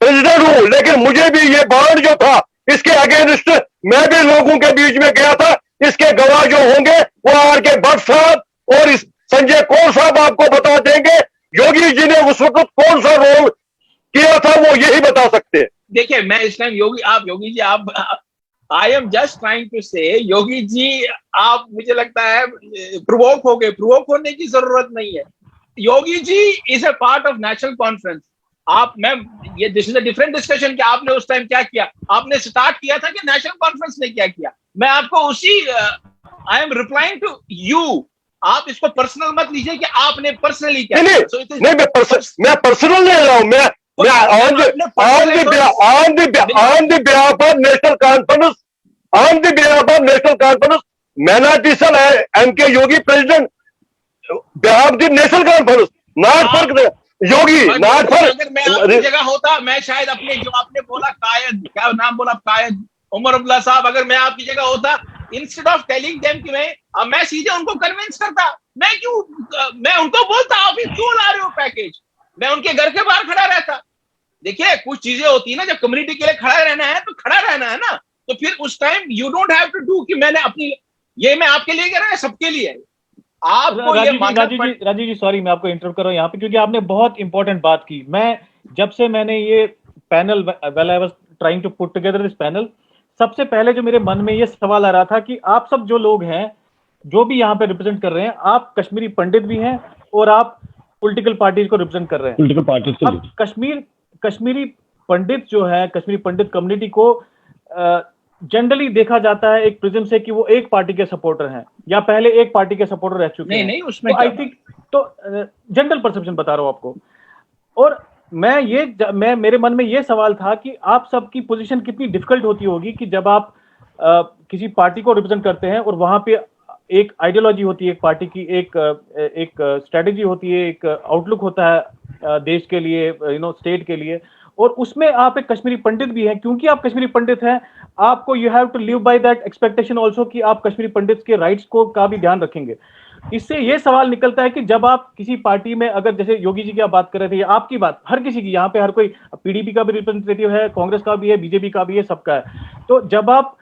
प्रेसिडेंट हूं, लेकिन मुझे भी ये बॉन्ड जो था इसके अगेंस्ट मैं भी लोगों के बीच में गया था। इसके गवाह जो होंगे वो आर के भट्ट साहब और इस संजय कौर साहब आपको बता देंगे योगी जी ने उस वक्त कौन सा रोल किया था, वो यही बता सकते हैं। देखिए मैं इस टाइम योगी जी आप I am just trying to say Yogi ji आप मुझे लगता है प्रोवोक हो गए। प्रोवोक होने की जरूरत नहीं है। Yogi ji is a part of National Conference. ये this is a different discussion कि आपने उस टाइम क्या किया। आपने स्टार्ट किया था कि नेशनल कॉन्फ्रेंस ने क्या किया। मैं आपको उसी I am replying to you. आप इसको पर्सनल मत लीजिए कि आपने पर्सनली क्या किया। नहीं मैं पर्सनल नहीं ले रहा हूं। मैं on the behalf of national conference, on the behalf of national conference, minority cell MK Yogi president behalf of the national conference, not for Yogi, not for। अगर मैं आपकी जगह होता मैं शायद अपने जो आपने बोला कायद, क्या नाम बोला, कायद उमर अब्दुल्ला साहब, अगर मैं आपकी जगह होता इंस्टेड ऑफ टेलिंग देम कि मैं सीधे उनको कन्विंस करता। मैं उनको बोलता आप क्यों ला रहे हो पैकेज, मैं उनके घर के बाहर खड़ा रहता। देखिए कुछ चीजें होती है ना, जब कम्युनिटी के लिए खड़ा रहना है तो खड़ा रहना है ना, तो फिर उस time you don't have to do कि मैंने अपनी ये मैं आपके लिए कह रहा है, सबके लिए है। आपको राजीव जी सॉरी मैं आपको इंटरप्ट कर रहा हूं यहाँ पे, क्योंकि आपने बहुत इंपॉर्टेंट बात की। मैं जब से मैंने ये panel when I was trying to put together this panel, सबसे पहले जो मेरे मन में ये सवाल आ रहा था कि आप सब जो लोग हैं जो भी यहाँ पे रिप्रेजेंट कर रहे हैं, आप कश्मीरी पंडित भी हैं और आप पॉलिटिकल पार्टीज को रिप्रेजेंट कर रहे हैं। पॉलिटिकल पार्टीज अब कश्मीरी पंडित जो है, कश्मीरी पंडित कम्युनिटी को जनरली देखा जाता है एक प्रिज्म से कि वो एक पार्टी के सपोर्टर हैं या पहले एक पार्टी के सपोर्टर रह चुके हैं। नहीं उसमें आई थिंक तो जनरल परसेप्शन बता रहा हूं आपको। और मैं मेरे मन में ये सवाल था कि आप सबकी पोजीशन कितनी डिफिकल्ट होती होगी कि जब आप किसी पार्टी को रिप्रेजेंट करते हैं और वहां पे एक आइडियोलॉजी होती है, एक पार्टी की एक स्ट्रेटेजी होती है, एक आउटलुक होता है देश के लिए, स्टेट के लिए, और उसमें आप एक कश्मीरी पंडित भी हैं। क्योंकि आप कश्मीरी पंडित हैं, आपको you have to live by that expectation also कि आप कश्मीरी पंडित के राइट्स को का भी ध्यान रखेंगे। इससे ये सवाल निकलता है कि जब आप किसी पार्टी में, अगर जैसे योगी जी की आप बात कर रहे थे, आपकी बात हर किसी की, यहाँ पे हर कोई पीडीपी का भी रिप्रेजेंटेटिव है, कांग्रेस का भी है, बीजेपी का भी है, सबका है। तो जब आप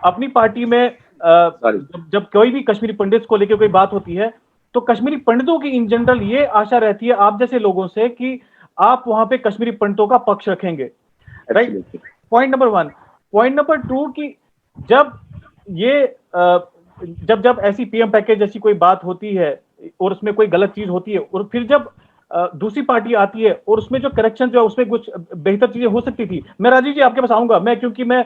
अपनी पार्टी में जब कोई भी कश्मीरी पंडित को लेकर कोई बात होती है, तो कश्मीरी पंडितों की इन जनरल ये आशा रहती है आप जैसे लोगों से कि आप वहां पे कश्मीरी पंडितों का पक्ष रखेंगे, right. Point number 1। Point number 2 कि जब ऐसी पीएम पैकेज जैसी कोई बात होती है और उसमें कोई गलत चीज होती है, और फिर जब दूसरी पार्टी आती है और उसमें जो करेक्शन जो है उसमें कुछ बेहतर चीजें हो सकती थी। मैं राजीव जी आपके पास आऊंगा, मैं क्योंकि मैं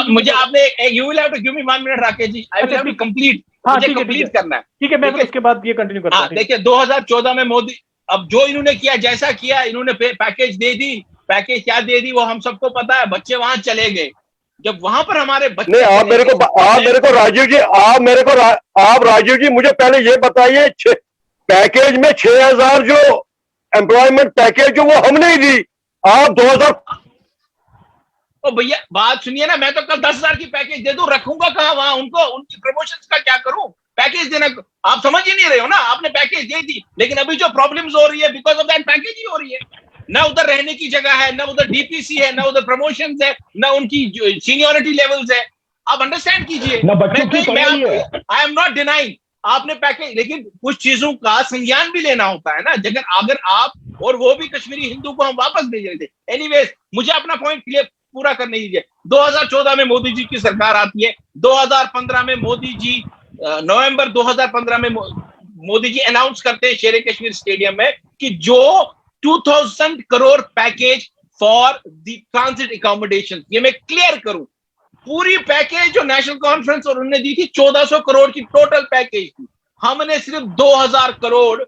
मुझे आपने you will have to give me 1 minute Rakesh ji, I will have to complete. हाँ कंप्लीट करना है, ठीक है, मैं उसके बाद ये कंटिन्यू करता हूं। देखिए 2014 में मोदी, अब जो इन्होंने किया, जैसा किया, इन्होंने पैकेज दे दी। पैकेज क्या दे दी वो हम सबको पता है। बच्चे वहां चले गए। जब वहां पर हमारे बच्चे नहीं, आप मेरे को राजीव जी मुझे पहले ये बताइए, पैकेज में 6000 जो एम्प्लॉयमेंट पैकेज जो वो हमने ही दी, आप 2000। ओ भैया बात सुनिए ना, मैं तो कल 10,000 की पैकेज दे दूं, रखूंगा कहां वहां उनको? उनकी प्रमोशंस का क्या करूं? पैकेज देना आप समझ ही नहीं रहे हो ना। आपने पैकेज दे दी, लेकिन अभी जो प्रॉब्लम्स हो रही है बिकॉज ऑफ दैट पैकेज ही हो रही है। ना उधर रहने की जगह है, ना उधर डीपीसी है, ना उधर प्रमोशंस है, ना उनकी सीनियरिटी लेवल्स है। आप अंडरस्टैंड कीजिए। आई एम नॉट डिनाइंग आपने पैकेज, लेकिन कुछ चीजों का संज्ञान भी लेना होता है ना। अगर आप और वो भी कश्मीरी हिंदू को हम वापस भेज रहे थे। एनीवेज, मुझे अपना पॉइंट क्लियर पूरा करने दीजिए। 2014 में मोदी जी की सरकार आती है, 2015 में मोदी जी, नवंबर 2015 में मोदी जी अनाउंस करते हैं शेर कश्मीर स्टेडियम में कि जो 2000 crore package for the transit accommodation, ये मैं क्लियर करूं, पूरी पैकेज जो नेशनल कॉन्फ्रेंस और उन्होंने दी थी 1400 करोड़ की टोटल पैकेज थी, हमने सिर्फ 2000 करोड़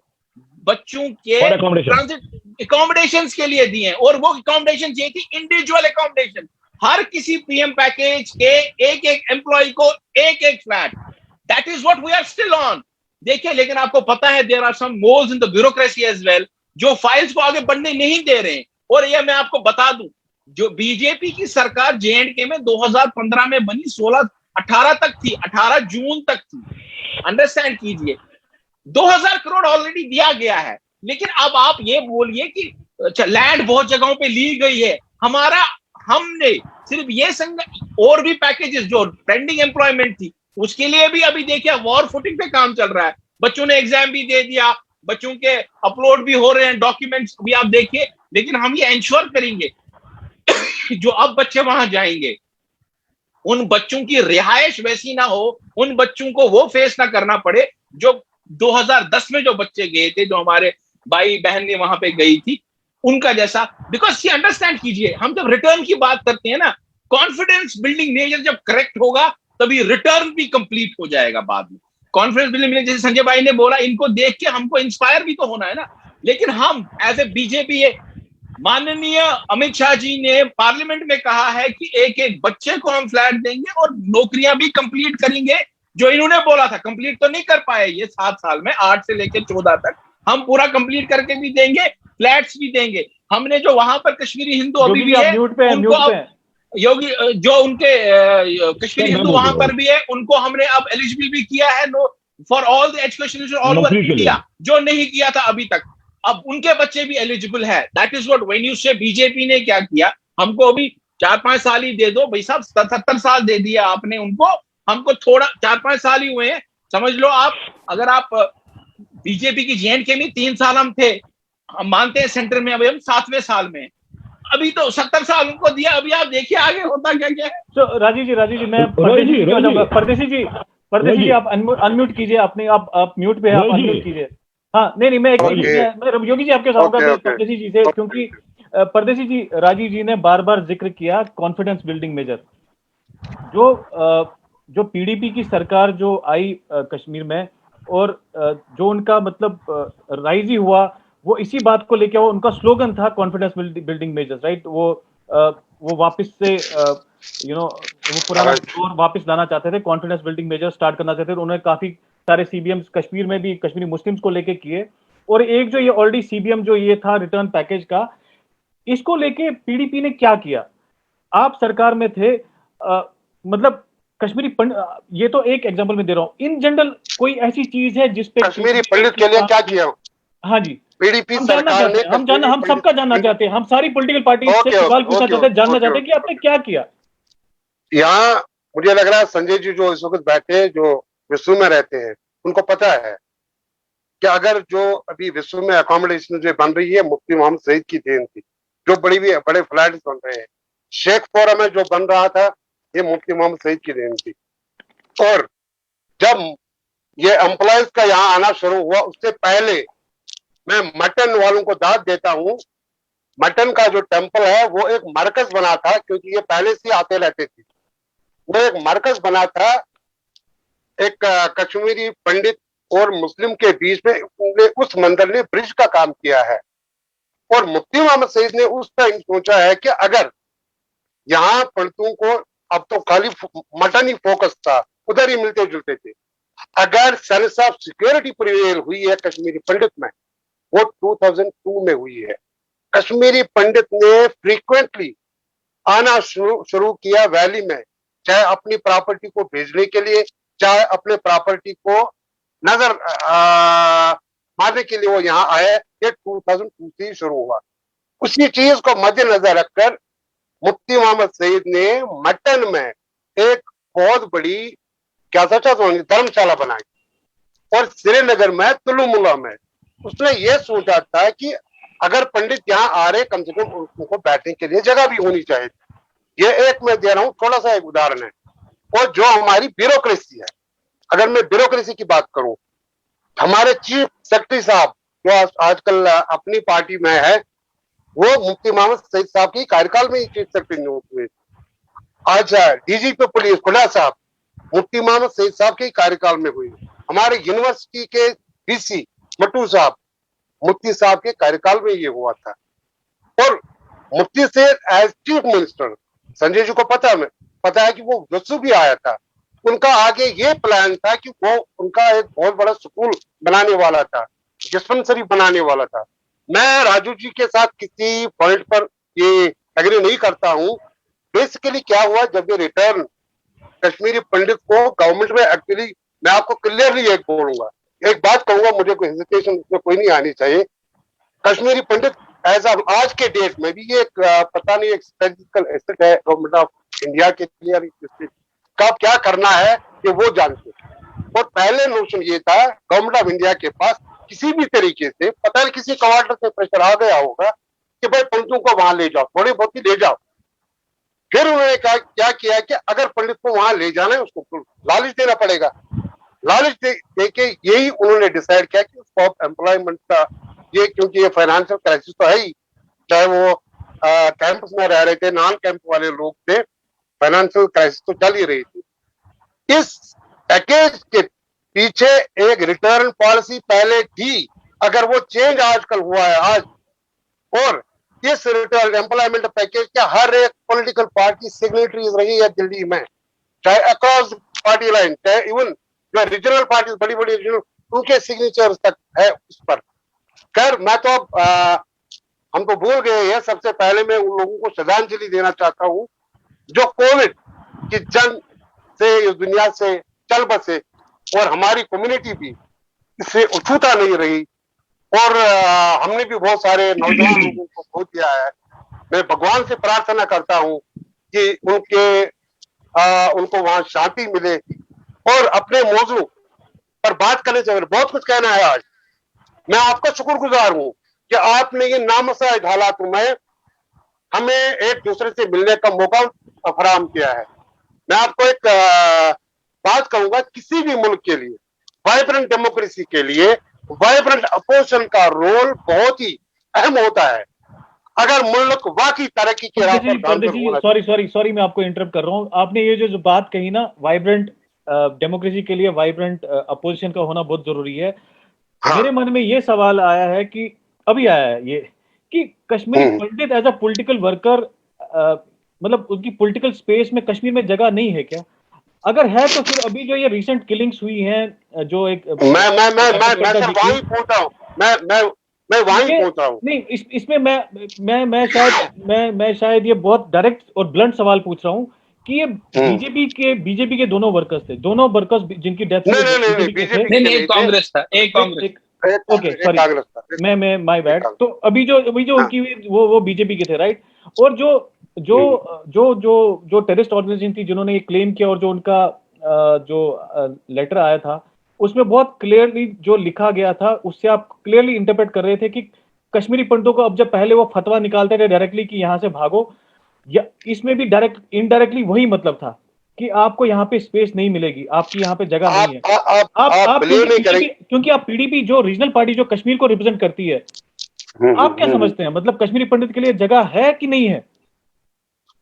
बच्चों के ट्रांजिट अकोमोडेशन के लिए दिए हैं। और वो अकोमोडेशन ये थी इंडिविजुअल अकोमोडेशन, हर किसी पीएम पैकेज के एक एक एम्प्लॉय को एक एक flat. That is what we are still on. देखिए, लेकिन आपको पता है there are some moles in the bureaucracy as well, जो फाइल्स को आगे बढ़ने नहीं दे रहे हैं। और ये मैं आपको बता दूं, जो बीजेपी की सरकार जेएंडके में 2015 में बनी, 18 तक थी, 18 जून तक थी, अंडरस्टैंड कीजिए। 2000 करोड़ ऑलरेडी दिया गया है। लेकिन अब आप ये बोलिए कि लैंड बहुत जगहों पे ली गई है, हमने सिर्फ ये और भी पैकेजेस जो पेंडिंग एम्प्लॉयमेंट थी उसके लिए भी अभी देखिए वॉर फुटिंग पे काम चल रहा है। बच्चों ने एग्जाम भी दे दिया, बच्चों के अपलोड भी हो रहे हैं, डॉक्यूमेंट्स भी आप देखिए। लेकिन हम ये इंश्योर करेंगे जो अब बच्चे वहां जाएंगे उन बच्चों की रिहाइश वैसी ना हो, उन बच्चों को वो फेस ना करना पड़े जो 2010 में जो बच्चे गए थे, जो हमारे भाई बहन ने वहां पे गई थी, उनका जैसा। बिकॉज ये अंडरस्टैंड कीजिए, हम जब रिटर्न की बात करते हैं ना, कॉन्फिडेंस बिल्डिंग मेजर जब करेक्ट होगा तभी रिटर्न भी कंप्लीट हो जाएगा बाद में। कॉन्फिडेंस बिल्डिंग मेजर, जैसे संजय भाई ने बोला, इनको देख के हमको इंस्पायर भी तो होना है ना। लेकिन हम एज ए बीजेपी, माननीय अमित शाह जी ने पार्लियामेंट में कहा है कि एक एक बच्चे को हम फ्लैट देंगे और नौकरियां भी कंप्लीट करेंगे। जो इन्होंने बोला था कंप्लीट तो नहीं कर पाए ये 7 साल में, 8 से लेकर 14 तक हम पूरा कंप्लीट करके भी देंगे, फ्लैट्स भी देंगे। हमने जो वहां पर कश्मीरी हिंदू अभी भी है उनको अब योगी, जो उनके कश्मीरी हिंदू वहां पर भी है, उनको हमने अब एलिजिबल भी किया है for all the education all over India, जो नहीं किया था अभी तक। अब उनके बच्चे भी एलिजिबल है। That is what when you से बीजेपी ने क्या किया, हमको अभी 4-5 साल ही दे दो भाई साहब, 77 साल दे दिया आपने उनको, हमको थोड़ा 4-5 साल ही हुए हैं, समझ लो आप। अगर आप बीजेपी की जेएंडके में 3 साल हम थे, हम मानते हैं सेंटर में, अभी हम 7वें साल में, अभी तो 70 साल उनको दिया। अभी आप देखिए आगे होता क्या क्या है। तो राजीव जी मैं परदेसी जी आप अनम्यूट कीजिए अपने, आप म्यूट पे, आप अनम्यूट कीजिए। हाँ, नहीं मैं योगी जी आपके साथ परदेसी जी से, क्योंकि परदेसी जी, राजीव जी ने बार बार जिक्र किया कॉन्फिडेंस बिल्डिंग मेजर, जो पीडीपी की सरकार जो आई कश्मीर में, और जो उनका मतलब राइज ही हुआ, वो इसी बात को लेकर, वो उनका स्लोगन था कॉन्फिडेंस बिल्डिंग मेजर्स, राइट। वो वापस से वो पुराना दौर वापस लाना चाहते थे, कॉन्फिडेंस बिल्डिंग मेजर स्टार्ट करना चाहते थे। उन्होंने काफी सारे सीबीएम कश्मीर में भी कश्मीरी मुस्लिम्स को लेके किए। और एक जो ये ऑलरेडी सीबीएम जो ये था रिटर्न पैकेज का, इसको लेके पीडीपी ने क्या किया? आप सरकार में थे, मतलब कश्मीरी ये तो एक एग्जांपल में दे रहा हूं, इन जनरल कोई ऐसी चीज है जिसपे कश्मीरी पंडित के लिए क्या किया? हाँ जी, पीडीपी सरकार ने, हम सबका जानना चाहते हैं, हम सारी पॉलिटिकल पार्टी से सवाल पूछना चाहते हैं, जानना चाहते हैं कि आपने क्या किया। यहाँ मुझे लग रहा है संजय जी जो इस वक्त बैठे, जो विश्व में रहते हैं, उनको पता है कि अगर जो अभी विश्व में अकोमोडेशन जो बन रही है, मुफ्ती मोहम्मद सईद की देन थी। जो बड़े फ्लैट बन रहे हैं, शेखपुरा में जो बन रहा था, ये मुफ्ती मोहम्मद सईद की देन थी। और जब ये एम्प्लॉयज का यहाँ आना शुरू हुआ, उससे पहले मैं मटन वालों को दाद देता हूँ। मटन का जो टेम्पल है वो एक मरकज बना था, क्योंकि ये पहले से आते रहते थे। वो एक मरकज बना था, एक कश्मीरी पंडित और मुस्लिम के बीच में उस मंदिर ने ब्रिज का काम किया है। और मुफ्ती मोहम्मद सईद ने उस टाइम सोचा है कि अगर यहाँ पंडितों को, अब तो खाली मटन ही फोकस था, उधर ही मिलते जुलते थे, अगर सेंस ऑफ सिक्योरिटी प्रिवेल हुई है कश्मीरी पंडित में, वो 2002 में हुई है। कश्मीरी पंडित ने फ्रीक्वेंटली आना शुरू किया वैली में, चाहे अपनी प्रॉपर्टी को भेजने के लिए, चाहे अपने प्रॉपर्टी को नजर मारने के लिए वो यहाँ आए। ये 2002 से शुरू हुआ। उसी चीज को मद्देनजर रखकर मुफ्ती मोहम्मद सईद ने मटन में एक बहुत बड़ी धर्मशाला बनाई, और श्रीनगर में तुलुमुला में उसने ये सोचा था कि अगर पंडित यहाँ आ रहे, कम से कम उनको बैठने के लिए जगह भी होनी चाहिए। ये एक मैं दे रहा हूँ, थोड़ा सा एक उदाहरण है। और जो हमारी ब्यूरोक्रेसी है, अगर मैं ब्यूरोक्रेसी की बात करूं, हमारे चीफ सेक्रेटरी साहब जो आजकल अपनी पार्टी में है, वो मुफ्ती मोहम्मद सईद साहब की कार्यकाल में ही चीफ सेक्रेटरी नियुक्त हुए। आज डीजीपी पुलिस खुला साहब मुफ्ती मोहम्मद सईद साहब के कार्यकाल में हुई। हमारे यूनिवर्सिटी के वीसी मट्टू साहब मुफ्ती साहब के कार्यकाल में ये हुआ था। और मुफ्ती से as chief minister Sanjay ji को पता है कि वो वसु भी आया था। उनका आगे ये प्लान था कि वो उनका एक बहुत बड़ा स्कूल बनाने वाला था, डिस्पेंसरी बनाने वाला था। मैं राजू जी के साथ किसी पॉइंट पर ये एग्री नहीं करता हूं। बेसिकली क्या हुआ, जब ये रिटर्न कश्मीरी पंडित को गवर्नमेंट में, एक्चुअली मैं आपको क्लियरली एक बोलूंगा, एक बात कहूंगा, मुझे कोई हेजिटेशन इसमें कोई नहीं आनी चाहिए। कश्मीरी पंडित एज आज के डेट में भी ये पता नहीं एक स्ट्रेटेजिकल एसेट है गवर्नमेंट ऑफ इंडिया के लिए, कब क्या करना है ये वो जानते। और पहले नोशन ये था गवर्नमेंट ऑफ इंडिया के पास किसी भी तरीके से, पता नहीं किसी कमांडर से प्रेशर आ गया होगा कि भाई पंडितों को वहां ले जाओ, थोड़ी बहुत ही ले जाओ। फिर उन्होंने कहा, क्या किया कि अगर पंडित को वहां ले जाना है उसको लालच देना पड़ेगा। लालच दे के यही उन्होंने डिसाइड किया कि उसको एम्प्लॉयमेंट का ये, क्योंकि ये फाइनेंशियल क्राइसिस तो है ही, चाहे वो कैंपस में रह रहे थे, नॉन कैंप वाले लोग थे, फाइनेंशियल क्राइसिस तो चल ही रही थी। इस पैकेज के पीछे एक रिटर्न पॉलिसी पहले थी, अगर वो चेंज आजकल हुआ है आज, और इस रिटर्न एम्प्लॉयमेंट पैकेज के हर एक पॉलिटिकल पार्टी सिग्नेटरीज रही है दिल्ली में, चाहे अक्रॉस पार्टी लाइन, चाहे इवन जो रीजनल पार्टी बड़ी बड़ी रीजनल, उनके सिग्नेचर्स तक है उस पर। खैर मैं तो अब हम तो भूल गए हैं। सबसे पहले मैं उन लोगों को श्रद्धांजलि देना चाहता हूँ जो कोविड की जंग से इस दुनिया से चल बसे, और हमारी कम्युनिटी भी इससे उछूता नहीं रही, और हमने भी बहुत सारे नौजवान लोगों को खो दिया है। मैं भगवान से प्रार्थना करता हूँ कि उनको वहां शांति मिले। और अपने मौजू पर बात करने से बहुत कुछ कहना है आज। मैं आपका शुक्रगुजार हूँ कि आपने ये नामसाइद हालातों में हमें एक दूसरे से मिलने का मौका फराहम किया है। मैं आपको एक बात कहूंगा, किसी भी मुल्क के लिए, वाइब्रेंट डेमोक्रेसी के लिए वाइब्रेंट अपोजिशन का रोल बहुत ही अहम होता है। अगर मुल्क वाकई तरक्की के राह पर, सॉरी मैं आपको इंटरप्ट कर रहा हूँ। आपने ये जो बात कही ना, वाइब्रेंट डेमोक्रेसी के लिए वाइब्रेंट अपोजिशन का होना बहुत जरूरी है। हाँ। मेरे मन में ये सवाल आया है कि अभी आया है ये कि कश्मीरी पंडित एज अ पॉलिटिकल वर्कर, मतलब उनकी पॉलिटिकल स्पेस में कश्मीर में जगह नहीं है क्या? अगर है तो फिर अभी जो ये रिसेंट किलिंग्स हुई हैं, जो एक मैं वहीं पहुंचा हूं, मैं वहीं पहुंचा हूं। नहीं, इसमें मैं शायद ये बहुत डायरेक्ट और ब्लंट सवाल पूछ रहा हूँ कि ये बीजेपी के दोनों वर्कर्स जिनकी डेथ नहीं, कांग्रेस था, एक कांग्रेस, ओके सॉरी, मैं माय बैड। तो अभी जो उनकी वो बीजेपी के थे, राइट? और जो टेररिस्ट ऑर्गेनाइजेशन थी जिन्होंने ये क्लेम किया, और जो उनका जो लेटर आया था उसमें बहुत क्लियरली जो लिखा गया था, उससे आप क्लियरली इंटरप्रेट कर रहे थे कि कश्मीरी पंडितों को अब जब पहले वो फतवा निकालते थे डायरेक्टली कि यहाँ से भागो, या इसमें भी डायरेक्ट इनडायरेक्टली वही मतलब था कि आपको यहाँ पे स्पेस नहीं मिलेगी, आपकी यहाँ पे जगह नहीं है। आप क्योंकि आप पीडीपी जो रीजनल पार्टी जो कश्मीर को रिप्रेजेंट करती है, आप क्या समझते हैं, मतलब कश्मीरी पंडित के लिए जगह है कि नहीं है?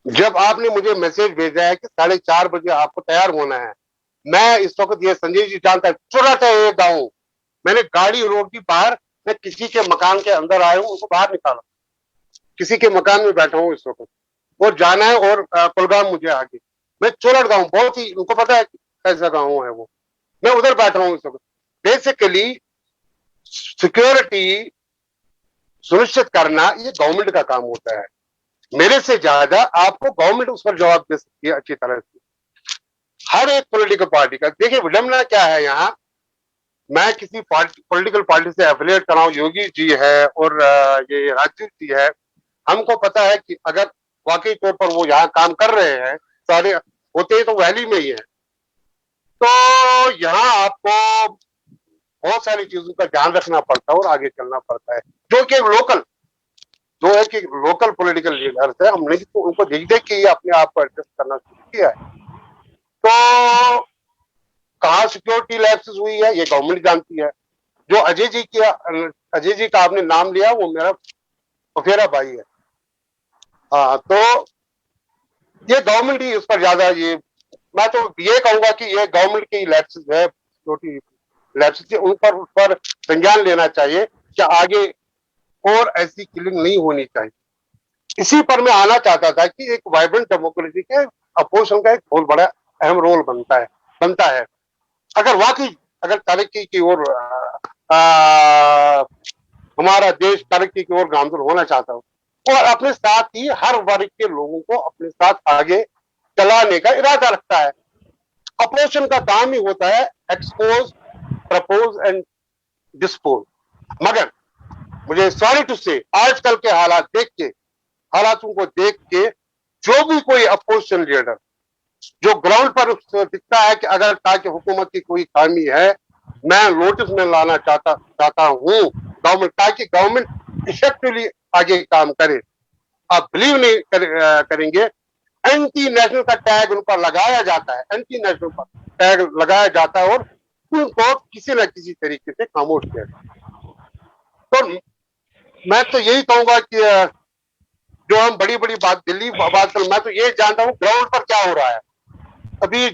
जब आपने मुझे मैसेज भेजा है कि 4:30 बजे आपको तैयार होना है, मैं इस वक्त, ये संजय जी जानता है, चुराता है ये गाँव, मैंने गाड़ी रोक दी बाहर, मैं किसी के मकान के अंदर आया हूँ, उनको बाहर निकाला, किसी के मकान में बैठा हूँ इस वक्त, और जाना है, और कुलगाम मुझे आगे, मैं चोरट गाँव, बहुत ही उनको पता है कैसा गाँव है वो, मैं उधर बैठा हूँ इस वक्त। बेसिकली सिक्योरिटी सुनिश्चित करना ये गवर्नमेंट का काम होता है। मेरे से ज्यादा आपको गवर्नमेंट उस पर जवाब दे सकती है अच्छी तरह से, हर एक पॉलिटिकल पार्टी का। देखिए विडम्बना क्या है, यहाँ मैं किसी पॉलिटिकल पार्टी से एफिलिएट कर रहा हूँ, योगी जी है और ये राजीव जी है, हमको पता है कि अगर वाकई तौर पर वो यहाँ काम कर रहे हैं, सारे होते तो वैली में ही है, तो यहाँ आपको बहुत सारी चीजों का ध्यान रखना पड़ता है और आगे चलना पड़ता है, जो कि लोकल जो है कि लोकल पॉलिटिकल लीडर्स है, हमने तो उनको देख देख के ये अपने आप को एडजस्ट करना शुरू किया है। तो कहाँ सिक्योरिटी लैप्सेस हुई है ये गवर्नमेंट जानती है। जो अजय जी का आपने नाम लिया वो मेरा फफेरा भाई है। हाँ, तो ये गवर्नमेंट ही उस पर ज्यादा, ये मैं तो ये कहूंगा कि ये गवर्नमेंट की लैप्सेस है, सिक्योरिटी लैप्सेस, उन पर संज्ञान लेना चाहिए कि आगे और ऐसी किलिंग नहीं होनी चाहिए। इसी पर मैं आना चाहता था कि एक वाइब्रेंट डेमोक्रेसी के अपोजिशन का एक बहुत बड़ा अहम रोल बनता है। अगर वाकई अगर तरक्की की ओर हमारा देश तरक्की की ओर गामजन होना चाहता हो और अपने साथ ही हर वर्ग के लोगों को अपने साथ आगे चलाने का इरादा रखता है। अपोजिशन का काम ही होता है एक्सपोज, प्रपोज एंड डिस्पोज। मगर मुझे सॉरी टू से आजकल के हालातों को देख के जो भी कोई अपोजिशन लीडर जो ग्राउंड पर दिखता है कि अगर ताकि हुकूमत की कोई खामी है, मैं नोटिस में लाना चाहता हूं गवर्नमेंट, ताकि गवर्नमेंट इफेक्टिवली आगे काम करे। आप बिलीव नहीं करेंगे, एंटी नेशनल का टैग उन पर लगाया जाता है, एंटी नेशनल पर टैग लगाया जाता है और उनको किसी न किसी तरीके से खामोश किया जाता है। तो मैं तो यही कहूंगा कि जो हम बड़ी बड़ी बात दिल्ली बात कर, मैं तो ये जानता हूँ ग्राउंड पर क्या हो रहा है। अभी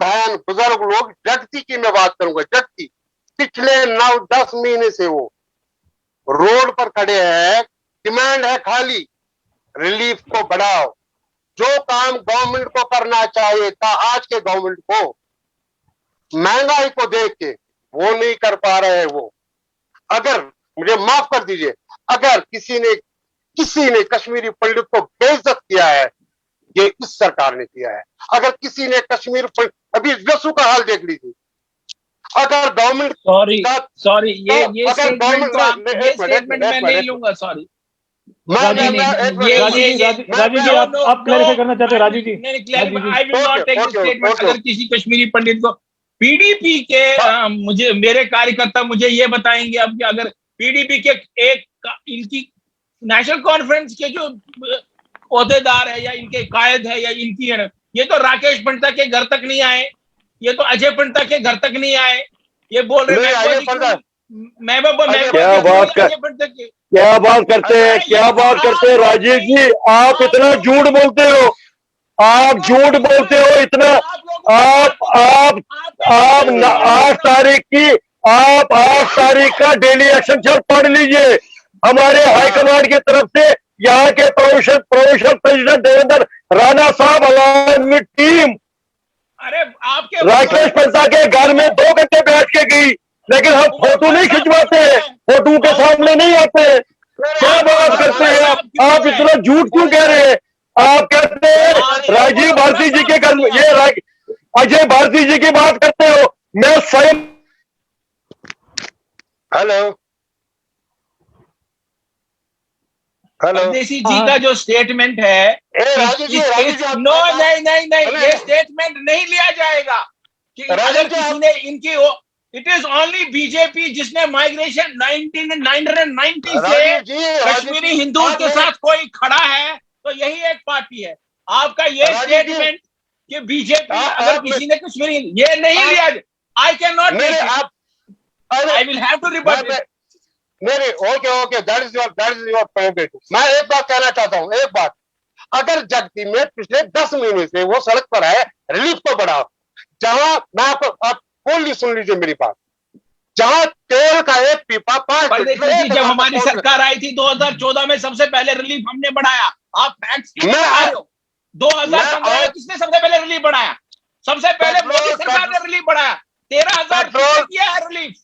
बहन बुजुर्ग लोग जगती की मैं बात करूंगा, जगती पिछले 9-10 महीने से वो रोड पर खड़े हैं। डिमांड है खाली रिलीफ को बढ़ाओ। जो काम गवर्नमेंट को करना चाहिए था आज के गवर्नमेंट को, महंगाई को देख के वो नहीं कर पा रहे। वो अगर मुझे माफ कर दीजिए, अगर किसी ने कश्मीरी पंडित को बेइज्जत किया है ये इस सरकार ने किया है। अगर किसी ने कश्मीर पंडित, अभी गसू का हाल देख लीजिए। अगर गवर्नमेंट सॉरी ये स्टेटमेंट मैं नहीं लूंगा। सॉरी राजीव जी आप क्लैरिफाई करना चाहते हैं? Rajiv ji I will not take this statement. अगर किसी कश्मीरी पंडित को पीडीपी के मुझे मेरे कार्यकर्ता मुझे ये बताएंगे अब कि अगर पीडीपी के एक इनकी नेशनल कॉन्फ्रेंस के जो ओहदेदार है या इनके कायद है या इनकी है, ये तो राकेश पंडित के घर तक नहीं आए, ये तो अजय पंडित के घर तक नहीं आए। ये बोल रहे क्या बात करते हैं राजीव जी, आप इतना झूठ बोलते हो, आप झूठ बोलते हो इतना। आप 8 तारीख का डेली एक्शन चार्ट पढ़ लीजिए। हमारे हाईकमांड की तरफ से यहाँ के प्रोविंशियल प्रेसिडेंट देवेंद्र राणा साहब अलॉन्ग विद टीम राकेश पंडित के घर में 2 घंटे बैठ के गई, लेकिन हम फोटो नहीं खिंचवाते हैं, फोटो के सामने नहीं आते। क्या बात करते हैं आप इतना झूठ क्यों कह रहे हैं? आप कहते हैं राजीव भारती जी के घर में, ये अजय भारती जी की बात करते हो। मैं स्वयं हेलो परदेसी जी का जो स्टेटमेंट है नो नहीं ये स्टेटमेंट नहीं लिया जाएगा कि अगर किसी ने इनकी इट इज ओनली बीजेपी जिसने माइग्रेशन 1990 से कश्मीरी हिंदुओं के साथ कोई खड़ा है, तो यही एक पार्टी है। आपका ये स्टेटमेंट कि बीजेपी अगर किसी ने कश्मीरी ये नहीं लिया, I can not I will have to rebut it. मेरे okay that is your point. मैं एक बात कहना चाहता हूँ, एक बात, अगर जगती में पिछले 10 महीने से वो सड़क पर है, रिलीफ को बढ़ाओ। जहां मैं आपको फुल्ली सुन लीजिए मेरी बात, जहां तेल का एक पीपा 5 जब हमारी सरकार आई थी 2014 में सबसे पहले रिलीफ हमने बढ़ाया। आप फैक्ट्स क्यों बता रहे हो? 2015 में किसने सबसे पहले रिलीफ बढ़ाया? सबसे पहले मोदी सरकार ने रिलीफ बढ़ाया। 13,000 किया है रिलीफ,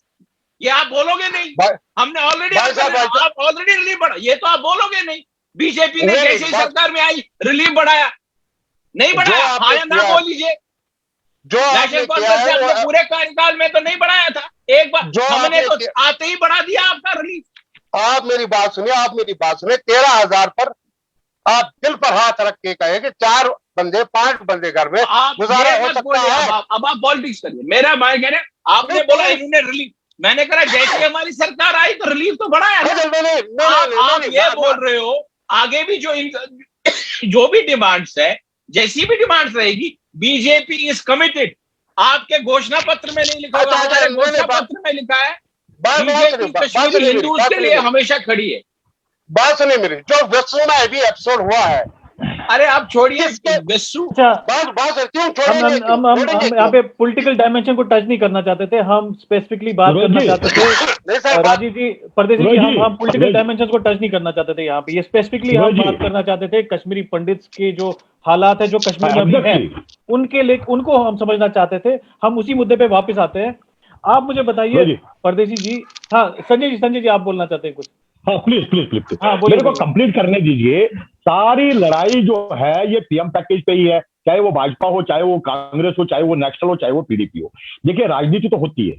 ये आप बोलोगे नहीं? हमने ऑलरेडी आप ऑलरेडी रिलीफ बढ़ा, ये तो आप बोलोगे नहीं। बीजेपी ने जैसे ही सरकार में आई रिलीफ बढ़ाया, नहीं बढ़ाया? हाँ या ना बोल लीजिए। जो नेशनल कॉन्फ्रेंस से पूरे कार्यकाल में तो नहीं बढ़ाया था, एक बार हमने तो आते ही बढ़ा दिया आपका रिलीफ। आप मेरी बात सुनिए, 13,000 पर आप दिल पर हाथ रख के कहे कि 4 बंदे 5 बंदे घर में गुजारा हो सकता है। अब आप पॉलिटिक्स करिए। मेरा भाई कह रहे आपने बोला इन्होंने रिलीफ, मैंने कहा जैसे हमारी सरकार आई तो रिलीफ तो बढ़ा है ना। आप ये बोल रहे हो आगे भी जो भी डिमांड्स है, जैसी भी डिमांड्स रहेगी, बीजेपी इज कमिटेड। आपके घोषणा पत्र में नहीं लिखा हुआ, हमारे घोषणा पत्र में लिखा है बीजेपी कश्मीरी हिंदूज के लिए हमेशा खड़ी है। बात सुनिए मेरी, जो विश्व में अभी एपिसोड हुआ है, अरे आप छोड़िए विश्व, हम यहाँ पे पॉलिटिकल डायमेंशन को टच नहीं करना चाहते थे, हम स्पेसिफिकली बात करना चाहते थे। राजीव जी, परदेशी जी, हम पॉलिटिकल डायमेंशन को टच नहीं करना चाहते थे यहाँ पे। ये स्पेसिफिकली हम बात करना चाहते थे कश्मीरी पंडित्स के जो हालात है, जो कश्मीर में अभी है, उनको हम समझना चाहते थे। हम उसी मुद्दे पे वापस आते हैं। आप मुझे बताइए परदेशी जी। हाँ संजय जी आप बोलना चाहते हैं कुछ? हाँ प्लीज हाँ, मेरे को कंप्लीट करने दीजिए। सारी लड़ाई जो है ये पीएम पैकेज पे ही है, चाहे वो भाजपा हो, चाहे वो कांग्रेस हो, चाहे वो नेशनल हो, चाहे वो पीडीपी हो। देखिए राजनीति तो होती है,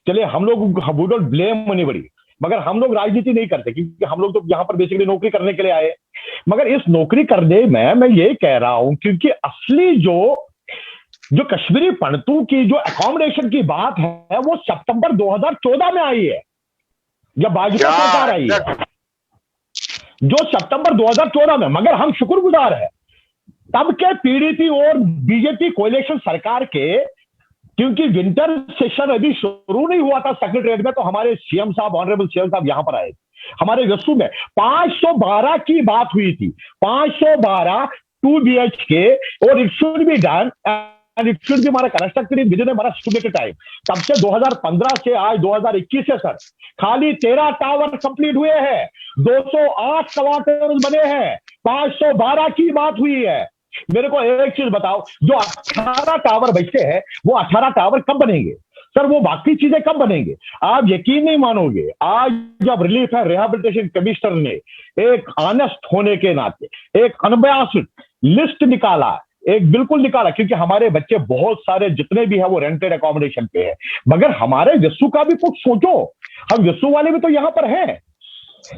चलिए हम लोग वी डोंट ब्लेम एनीबॉडी, मगर हम लोग राजनीति नहीं करते क्योंकि हम लोग तो यहाँ पर बेसिकली नौकरी करने के लिए आए। मगर इस नौकरी करने में मैं ये कह रहा हूं क्योंकि असली जो कश्मीरी पंडितों की जो अकोमोडेशन की बात है वो सितंबर 2014 में आई है, जब भाजपा सरकार आई है, जो सितंबर 2014 में। मगर हम शुक्रगुजार हैं तब के पीडीपी और बीजेपी कोalition सरकार के, क्योंकि विंटर सेशन अभी शुरू नहीं हुआ था सेक्रेटरीट में, तो हमारे सीएम साहब, ऑनरेबल सीएम साहब यहां पर आए। हमारे विश्व में 512 की बात हुई थी, 512 2 BHK, और it should be done and it should be हमारा कंस्ट्रक्टेड विद इन हमारा स्टूडेंट टाइम। तब से 2015 से आज 2021 से सर खाली 13 टावर कंप्लीट हुए हैं, 208 क्वार्टर बने हैं, 512 की बात हुई है। मेरे को एक चीज बताओ, जो 18 टावर बचते हैं वो 18 टावर कब बनेंगे सर? वो बाकी चीजें कब बनेंगे? आप यकीन नहीं मानोगे, आज जब रिलीफ है रिहेबिलिटेशन कमिश्नर ने एक ऑनेस्ट होने के नाते एक अनबयास्ड लिस्ट निकाला, एक बिल्कुल निकाला, क्योंकि हमारे बच्चे बहुत सारे जितने भी है वो रेंटेड अकोमोडेशन पे है। मगर हमारे विश्व का भी कुछ सोचो, हम विश्व वाले भी तो यहां पर हैं।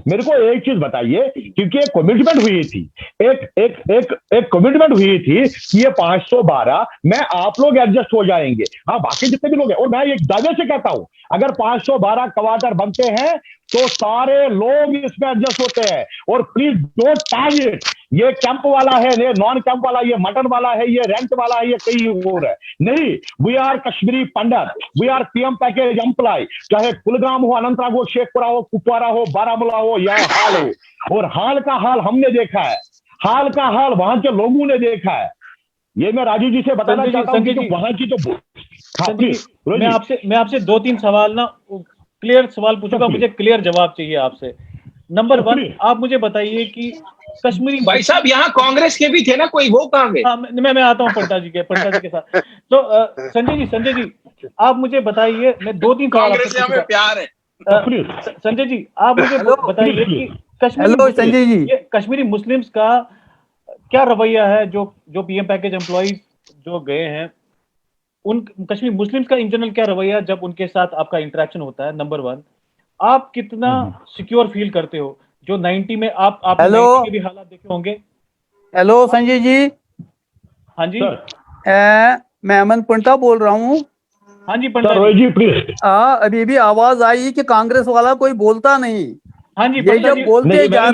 मेरे को एक चीज बताइए, क्योंकि एक कमिटमेंट हुई थी, एक कमिटमेंट हुई थी कि ये 512 में आप लोग एडजस्ट हो जाएंगे, हाँ बाकी जितने भी लोग हैं। और मैं एक दावे से कहता हूं, अगर 512 क्वार्टर बनते हैं तो सारे लोग इसमें एडजस्ट होते हैं। और प्लीज डोंट टैग इट, ये कैंप वाला है, ये नॉन कैंप वाला, ये मटन वाला है, ये रेंट वाला है, ये कहीं और है। नहीं, we are Kashmiri Pandit, we are PM package employ, चाहे कुलगाम हो, अनंतनाग हो, शेखपुरा हो, कुपवारा हो, बारामूला हो या हाल हो। और हाल का हाल हमने देखा है, हाल का हाल वहां के लोगों ने देखा है। ये मैं राजीव जी से बताना चाहता हूं कि वहां की तो मैं आपसे 2-3 सवाल ना क्लियर सवाल पूछूंगा, मुझे क्लियर जवाब चाहिए आपसे। नंबर 1, आप मुझे बताइए कि कश्मीरी भाई साहब यहाँ कांग्रेस के भी थे ना कोई, वो कहां गए? हाँ, मैं आता हूँ पंडित जी के साथ। तो संजय जी आप मुझे बताइए, मैं 2-3 सवाल कांग्रेस से हमें प्यार है। संजय जी आप मुझे बताइए कि कश्मीरी मुस्लिम्स का क्या रवैया है, जो पीएम पैकेज एम्प्लॉइज जो गए हैं, उन कश्मीर मुस्लिम्स का इन जनरल क्या रवैया जब उनके साथ आपका इंटरेक्शन होता है? नंबर 1, आप कितना सिक्योर फील करते हो? जो 90 में आप 90 के भी हालात देखे होंगे। हेलो संजय जी। हाँ जी, मैं अमन पंटा बोल रहा हूँ। हाँ जी पंटा जी प्लीज। अभी भी आवाज आई कि कांग्रेस वाला कोई बोलता नहीं। हाँ जी, ये जब बोलते जा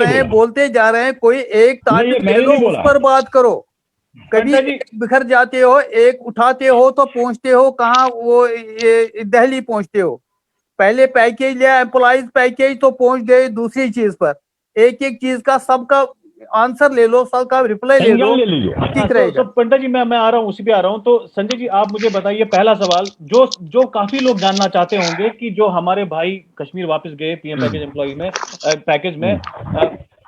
रहे हैं, कोई एक टॉपिक ले लो, उस पर बात करो। कभी बिखर जाते हो, एक उठाते हो तो पहुंचते हो कहाँ, वो दिल्ली पहुंचते हो। पहले पैकेज लिया, एम्प्लॉइज पैकेज, तो पहुंच गए दूसरी चीज पर। एक एक चीज का सबका आंसर ले लो, सबका रिप्लाई ले लो, ठीक रहेगा। तो पंडित जी मैं आ रहा हूँ, उसी पे आ रहा हूँ। तो संजय जी आप मुझे बताइए, पहला सवाल जो काफी लोग जानना चाहते होंगे कि जो हमारे भाई कश्मीर वापस गए पीएम पैकेज एम्प्लॉय में, पैकेज में,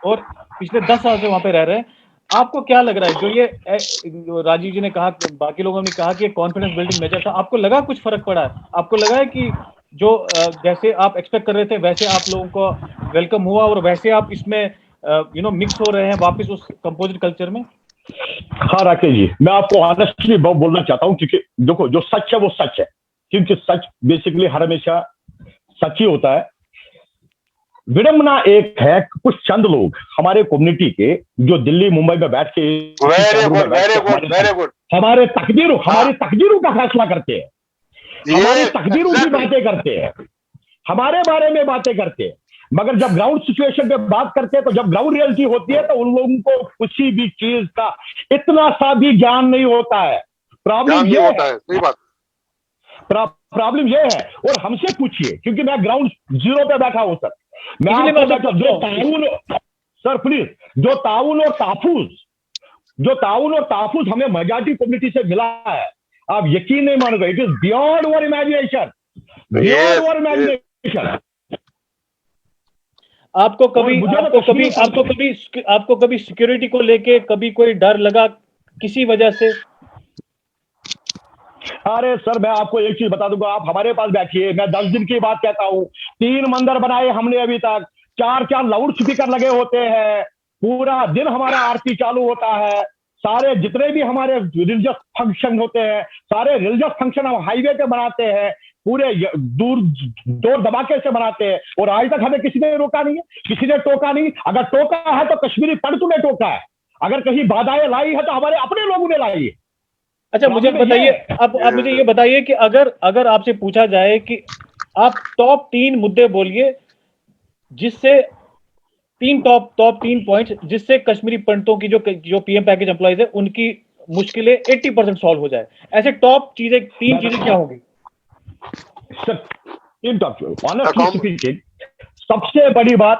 और पिछले 10 साल से वहां पे रह रहे हैं, आपको क्या लग रहा है? जो ये राजीव जी ने कहा, बाकी लोगों ने कहा कि कॉन्फिडेंस बिल्डिंग मेजर था, आपको लगा कुछ फर्क पड़ा है? आपको लगा है कि जो जैसे आप एक्सपेक्ट कर रहे थे वैसे आप लोगों को वेलकम हुआ, और वैसे आप इसमें मिक्स हो रहे हैं वापस उस कंपोजिट कल्चर में? हाँ राकेश जी, मैं आपको ऑनेस्टली बोलना चाहता हूँ, क्योंकि देखो जो सच है वो सच है, क्योंकि सच बेसिकली हर हमेशा सच ही होता है। विडंबना एक है, कुछ चंद लोग हमारे कम्युनिटी के जो दिल्ली मुंबई में बैठ के हमारी तकदीरों का फैसला करते हैं, हमारी तकदीरों की बातें करते हैं। हमारे बारे में बातें करते हैं, मगर जब ग्राउंड सिचुएशन पे बात करते हैं, तो जब ग्राउंड रियलिटी होती है, तो उन लोगों को किसी भी चीज का इतना सा भी ज्ञान नहीं होता है। प्रॉब्लम ये होता है, सही बात। प्रॉब्लम ये है, और हमसे पूछिए, क्योंकि मैं ग्राउंड जीरो पे बैठा हूं सर। मैं आपको बैठा जो ताउन, सर प्लीज, जो ताउन और ताफूज हमें मेजॉरिटी कम्युनिटी से मिला है, आप यकीन नहीं मानोगे, it is beyond our imagination, beyond our imagination. आपको कभी सिक्योरिटी को लेके कभी कोई डर लगा किसी वजह से? अरे सर, मैं आपको एक चीज बता दूंगा, आप हमारे पास बैठिए, मैं 10 दिन की बात कहता हूं, 3 मंदिर बनाए हमने अभी तक, 4 लाउड स्पीकर लगे होते हैं, पूरा दिन हमारा आरती चालू होता है, सारे जितने भी हमारे रिलीजियस फंक्शन होते हैं, सारे रिलीजियस फंक्शन हम हाईवे पे बनाते हैं, पूरे जोर धमाके से बनाते हैं, और आज तक हमें किसी ने रोका नहीं है, किसी ने टोका नहीं। अगर टोका है तो कश्मीरी पंडितों ने टोका है, अगर कहीं बाधाएं लाई है तो हमारे अपने लोगों ने लाई है। अच्छा, मुझे बताइए, आप मुझे ये बताइए कि अगर आपसे पूछा जाए कि आप टॉप 3 मुद्दे बोलिए, जिससे टॉप 3 पॉइंट्स जिससे कश्मीरी पंडितों की जो पीएम पैकेज एम्प्लॉइज है उनकी मुश्किलें 80% सॉल्व हो जाए, ऐसे टॉप 3 चीजें क्या होंगी? इन टॉप, ऑनेस्टली स्पीकिंग, सबसे बड़ी बात,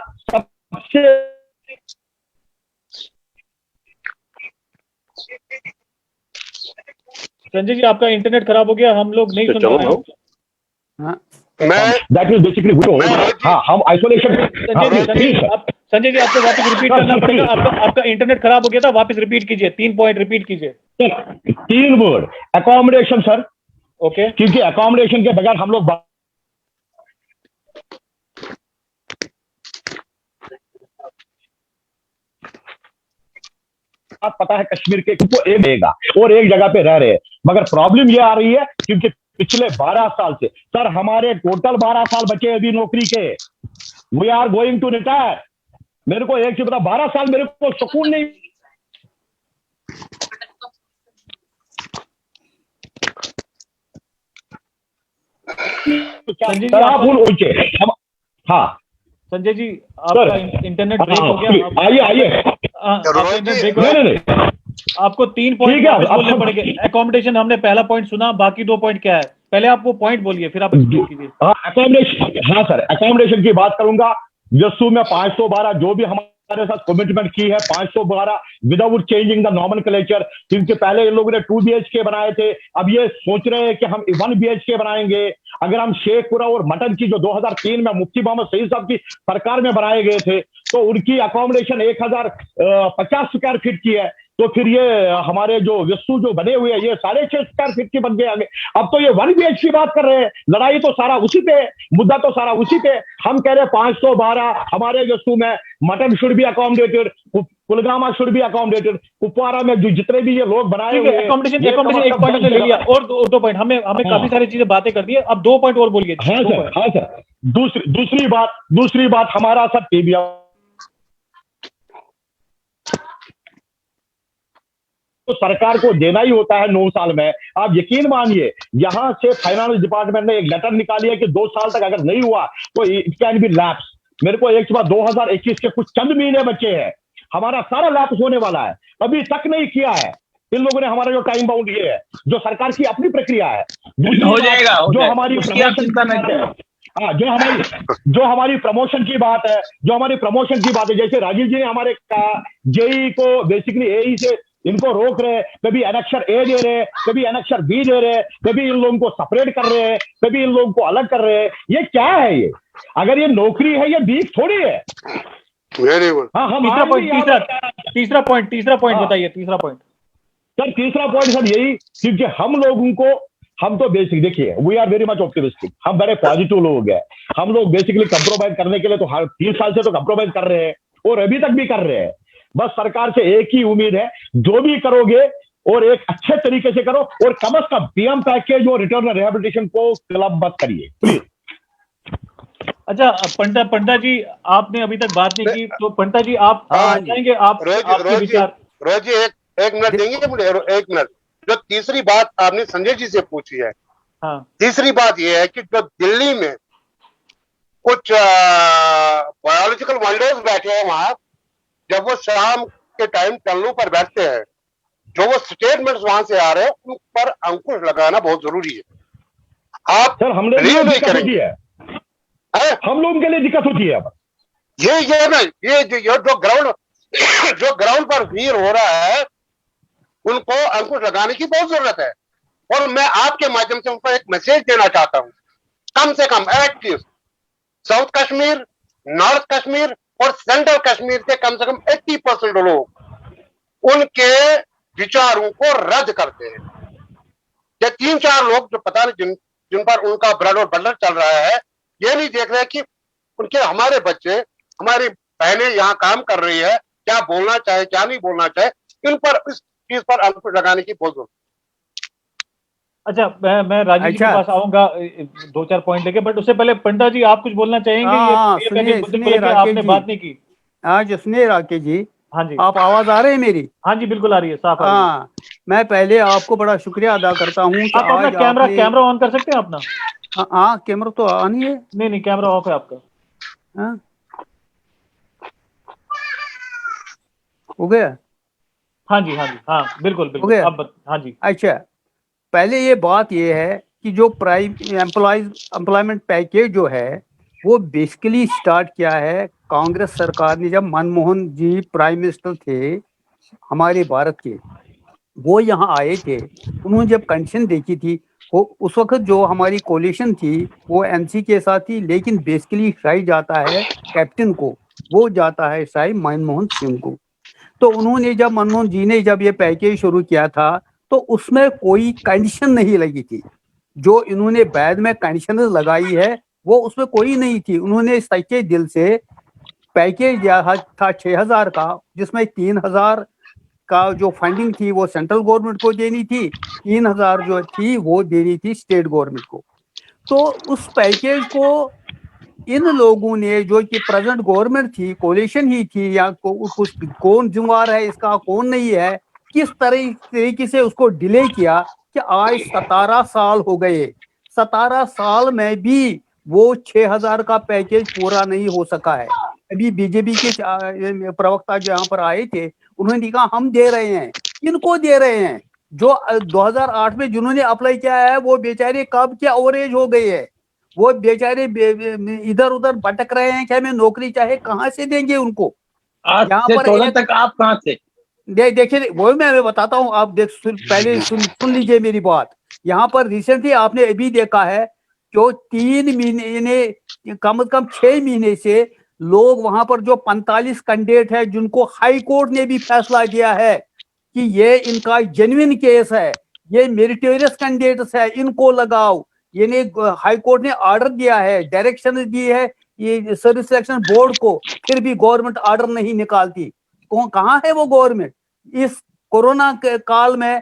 संजय जी, आपका इंटरनेट खराब हो गया, हम लोग नहीं सुन पा रहे हैं। दैट इज बेसिकली हम आइसोलेशन। संजय जी, आपको वापस रिपीट करना पड़ेगा, आपका इंटरनेट खराब हो गया था, वापस रिपीट कीजिए, 3 पॉइंट रिपीट कीजिए। 3 वर्ड, अकोमोडेशन सर। ओके, क्योंकि अकोमोडेशन के बगैर हम लोग पता है कश्मीर के को एक देगा और एक जगह पे रह रहे हैं, मगर प्रॉब्लम ये आ रही है क्योंकि पिछले 12 साल से सर, हमारे टोटल 12 साल बचे अभी नौकरी के, we are going to retire. मेरे को एक चीज बता, 12 साल मेरे को सुकून नहीं, हाँ संजय जी, आपका इंटरनेट ब्रेक हो गया। आइए आपको 3 पॉइंट बोलने पड़ेंगे। अकोमोडेशन हमने पहला पॉइंट सुना, बाकी 2 पॉइंट क्या है? पहले आप वो पॉइंट बोलिए, फिर आप एक्सप्लेन कीजिए। हाँ सर, अकोमोडेशन की बात करूंगा। यस्सू में 512 जो भी हमारे साथ कमिटमेंट की है, 512 विदाउट चेंजिंग द नॉमेनक्लेचर, क्योंकि पहले इन लोगों ने 2 BHK बनाए थे, अब ये सोच रहे हैं कि हम 1 BHK बनाएंगे। अगर हम शेखपुरा और मटन की जो 2003 में मुफ्ती मोहम्मद सईद साहब की सरकार में बनाए गए थे, तो उनकी अकोमोडेशन 1050 स्क्वायर फीट की है, तो फिर ये हमारे जो यस्सू जो बने हुए हैं ये 6.5 स्क्वायर फीट के बन गए आगे। अब तो ये 1 BHK की बात कर रहे हैं, लड़ाई तो सारा उसी पे, मुद्दा तो सारा उसी पे। हम कह रहे हैं 512 हमारे यस्सू में, Mattan should be accommodated, Kulgam should be accommodated, Kupwara में जो जितने भी ये लोग बनाए हुए अकोमोडेशन एक पॉइंट ले लिया, और 2 पॉइंट हमें काफी सारी चीजें बातें कर दी है, अब 2 पॉइंट और बोलिए। हाँ सर, दूसरी बात हमारा सर TBM तो सरकार को देना ही होता है 9 साल में। आप यकीन मानिए, यहां से फाइनेंस डिपार्टमेंट ने एक लेटर निकाली है कि 2 साल तक अगर नहीं हुआ तो इट कैन बी लैप्स। मेरे को एक बात, 2021 के कुछ चंद महीने बचे हैं, हमारा सारा लैप्स होने वाला है, अभी तक नहीं किया है इन लोगों ने। हमारा जो टाइम बाउंड ये है, जो सरकार की अपनी प्रक्रिया है, हो जाएगा, जो हमारी जो हमारी प्रमोशन की बात है, जैसे राजीव जी ने हमारे कहा, जेई को बेसिकली एई से इनको रोक रहे, कभी एनेक्सर ए दे रहे, कभी एनेक्सर बी दे रहे, कभी इन लोगों को सेपरेट कर रहे हैं, कभी इन लोगों को अलग कर रहे हैं। ये क्या है? ये अगर ये नौकरी है, ये बीफ थोड़ी है। हाँ, हम तीसरा पॉइंट बताइए। तीसरा पॉइंट सर यही, क्योंकि हम तो बेसिक देखिए, we are very much optimistic, हम बड़े पॉजिटिव लोग हैं। हम लोग बेसिकली कंप्रोमाइज करने के लिए तो हर 3 साल से तो कंप्रोमाइज कर रहे हैं और अभी तक भी कर रहे हैं। बस सरकार से एक ही उम्मीद है, जो भी करोगे और एक अच्छे तरीके से करो, और कम से कम पीएम पैकेज और रिटर्न रिहेबिलिटेशन को क्लब मत करिए प्लीज। अच्छा, पंडिता जी, आपने अभी तक बात नहीं की, तो पंडिता जी आप बताएंगे आपके विचार। रोज एक मिनट देंगे मुझे? 1 मिनट। जो तीसरी बात आपने संजय जी से पूछी है, हाँ, तीसरी बात यह है कि जो दिल्ली में कुछ बायोलॉजिकल वंडर्स बैठे हैं वहां, जब वो शाम के टाइम टल्लों पर बैठते हैं, जो वो स्टेटमेंट्स वहां से आ रहे हैं उन पर अंकुश लगाना बहुत जरूरी है। आप सर हमने बिलीव नहीं दिक्कत होती करेंगे, है, हम लोगों के लिए दिक्कत होती है। ये ना ये जो ग्राउंड पर वीर हो रहा है उनको अंकुश लगाने की बहुत जरूरत है। और मैं आपके माध्यम से उनको एक मैसेज देना चाहता हूं, कम से कम at least south Kashmir, north Kashmir और सेंट्रल कश्मीर के कम से कम 80% लोग उनके विचारों को रद्द करते हैं। ये 3-4 लोग जो पता नहीं जिन पर उनका ब्रेड और बटर चल रहा है, ये नहीं देख रहे कि उनके हमारे बच्चे, हमारी बहनें यहाँ काम कर रही है, क्या बोलना चाहे क्या नहीं बोलना चाहे, इन पर इस चीज पर अंकुश लगाने की बहुत जरूरत। अच्छा, मैं राजीव जी के पास आऊंगा 2-4 पॉइंट लेके, बट उससे पहले पंडित जी आप कुछ बोलना चाहेंगे? सुनिए आपने बात नहीं की। हाँ जो सुनिए राकेश जी, हाँ जी, आप आवाज आ रही है मेरी? हाँ जी बिल्कुल आ रही है, साफ आ रही है। हाँ, मैं पहले आपको बड़ा शुक्रिया अदा करता हूँ कि आप अपना कैमरा ऑन कर सकते हैं अपना? हाँ कैमरा तो ऑन ही है। नहीं कैमरा ऑफ है आपका। हाँ हो गया? हाँ जी हाँ बिल्कुल हो गया? अब हाँ जी। अच्छा, पहले ये बात ये है कि जो एम्प्लॉयमेंट पैकेज जो है वो बेसिकली स्टार्ट किया है कांग्रेस सरकार ने, जब मनमोहन जी प्राइम मिनिस्टर थे हमारे भारत के, वो यहाँ आए थे। उन्होंने जब कंडीशन देखी थी, वो उस वक्त जो हमारी कोलिशन थी वो एनसी के साथ थी, लेकिन बेसिकली श्राई जाता है कैप्टन को, वो जाता है श्राई मनमोहन सिंह को। तो उन्होंने जब मनमोहन जी ने जब ये पैकेज शुरू किया था तो उसमें कोई कंडीशन नहीं लगी थी। जो इन्होंने बाद में कंडीशन लगाई है वो उसमें कोई नहीं थी। उन्होंने सच्चे दिल से पैकेज दिया था 6,000 का, जिसमें 3,000 का जो फंडिंग थी वो सेंट्रल गवर्नमेंट को देनी थी, 3,000 जो थी वो देनी थी स्टेट गवर्नमेंट को। तो उस पैकेज को इन लोगों ने, जो कि प्रेजेंट गवर्नमेंट थी, कोलिशन ही थी, या कुछ कौन जिम्मेवार है इसका कौन नहीं है, किस तरीके से उसको डिले किया कि आज 17 साल हो गए। 17 साल में भी वो 6,000 का पैकेज पूरा नहीं हो सका है। अभी बीजेपी के प्रवक्ता जो यहाँ पर आए थे उन्होंने कहा हम दे रहे हैं। किनको दे रहे हैं? जो 2008 में जिन्होंने अप्लाई किया है वो बेचारे कब के ओवरेज हो गए हैं, वो बेचारे इधर उधर भटक रहे हैं कि हमें नौकरी चाहे, कहाँ से देंगे उनको? यहाँ पर तक आप कहाँ थे? देखिए वो मैं बताता हूँ, आप पहले सुन लीजिए मेरी बात। यहाँ पर रिसेंटली आपने अभी देखा है जो 3 महीने, कम से कम 6 महीने से लोग वहां पर जो 45 कैंडिडेट है जिनको हाई कोर्ट ने भी फैसला दिया है कि ये इनका जेन्युइन केस है, ये मेरिटोरियस कैंडिडेट्स है, इनको लगाओ। ये हाई कोर्ट ने ऑर्डर दिया है, डायरेक्शन दी है ये सर्विस सिलेक्शन बोर्ड को, फिर भी गवर्नमेंट ऑर्डर नहीं निकालती। कहाँ है वो गवर्नमेंट? इस कोरोना के काल में,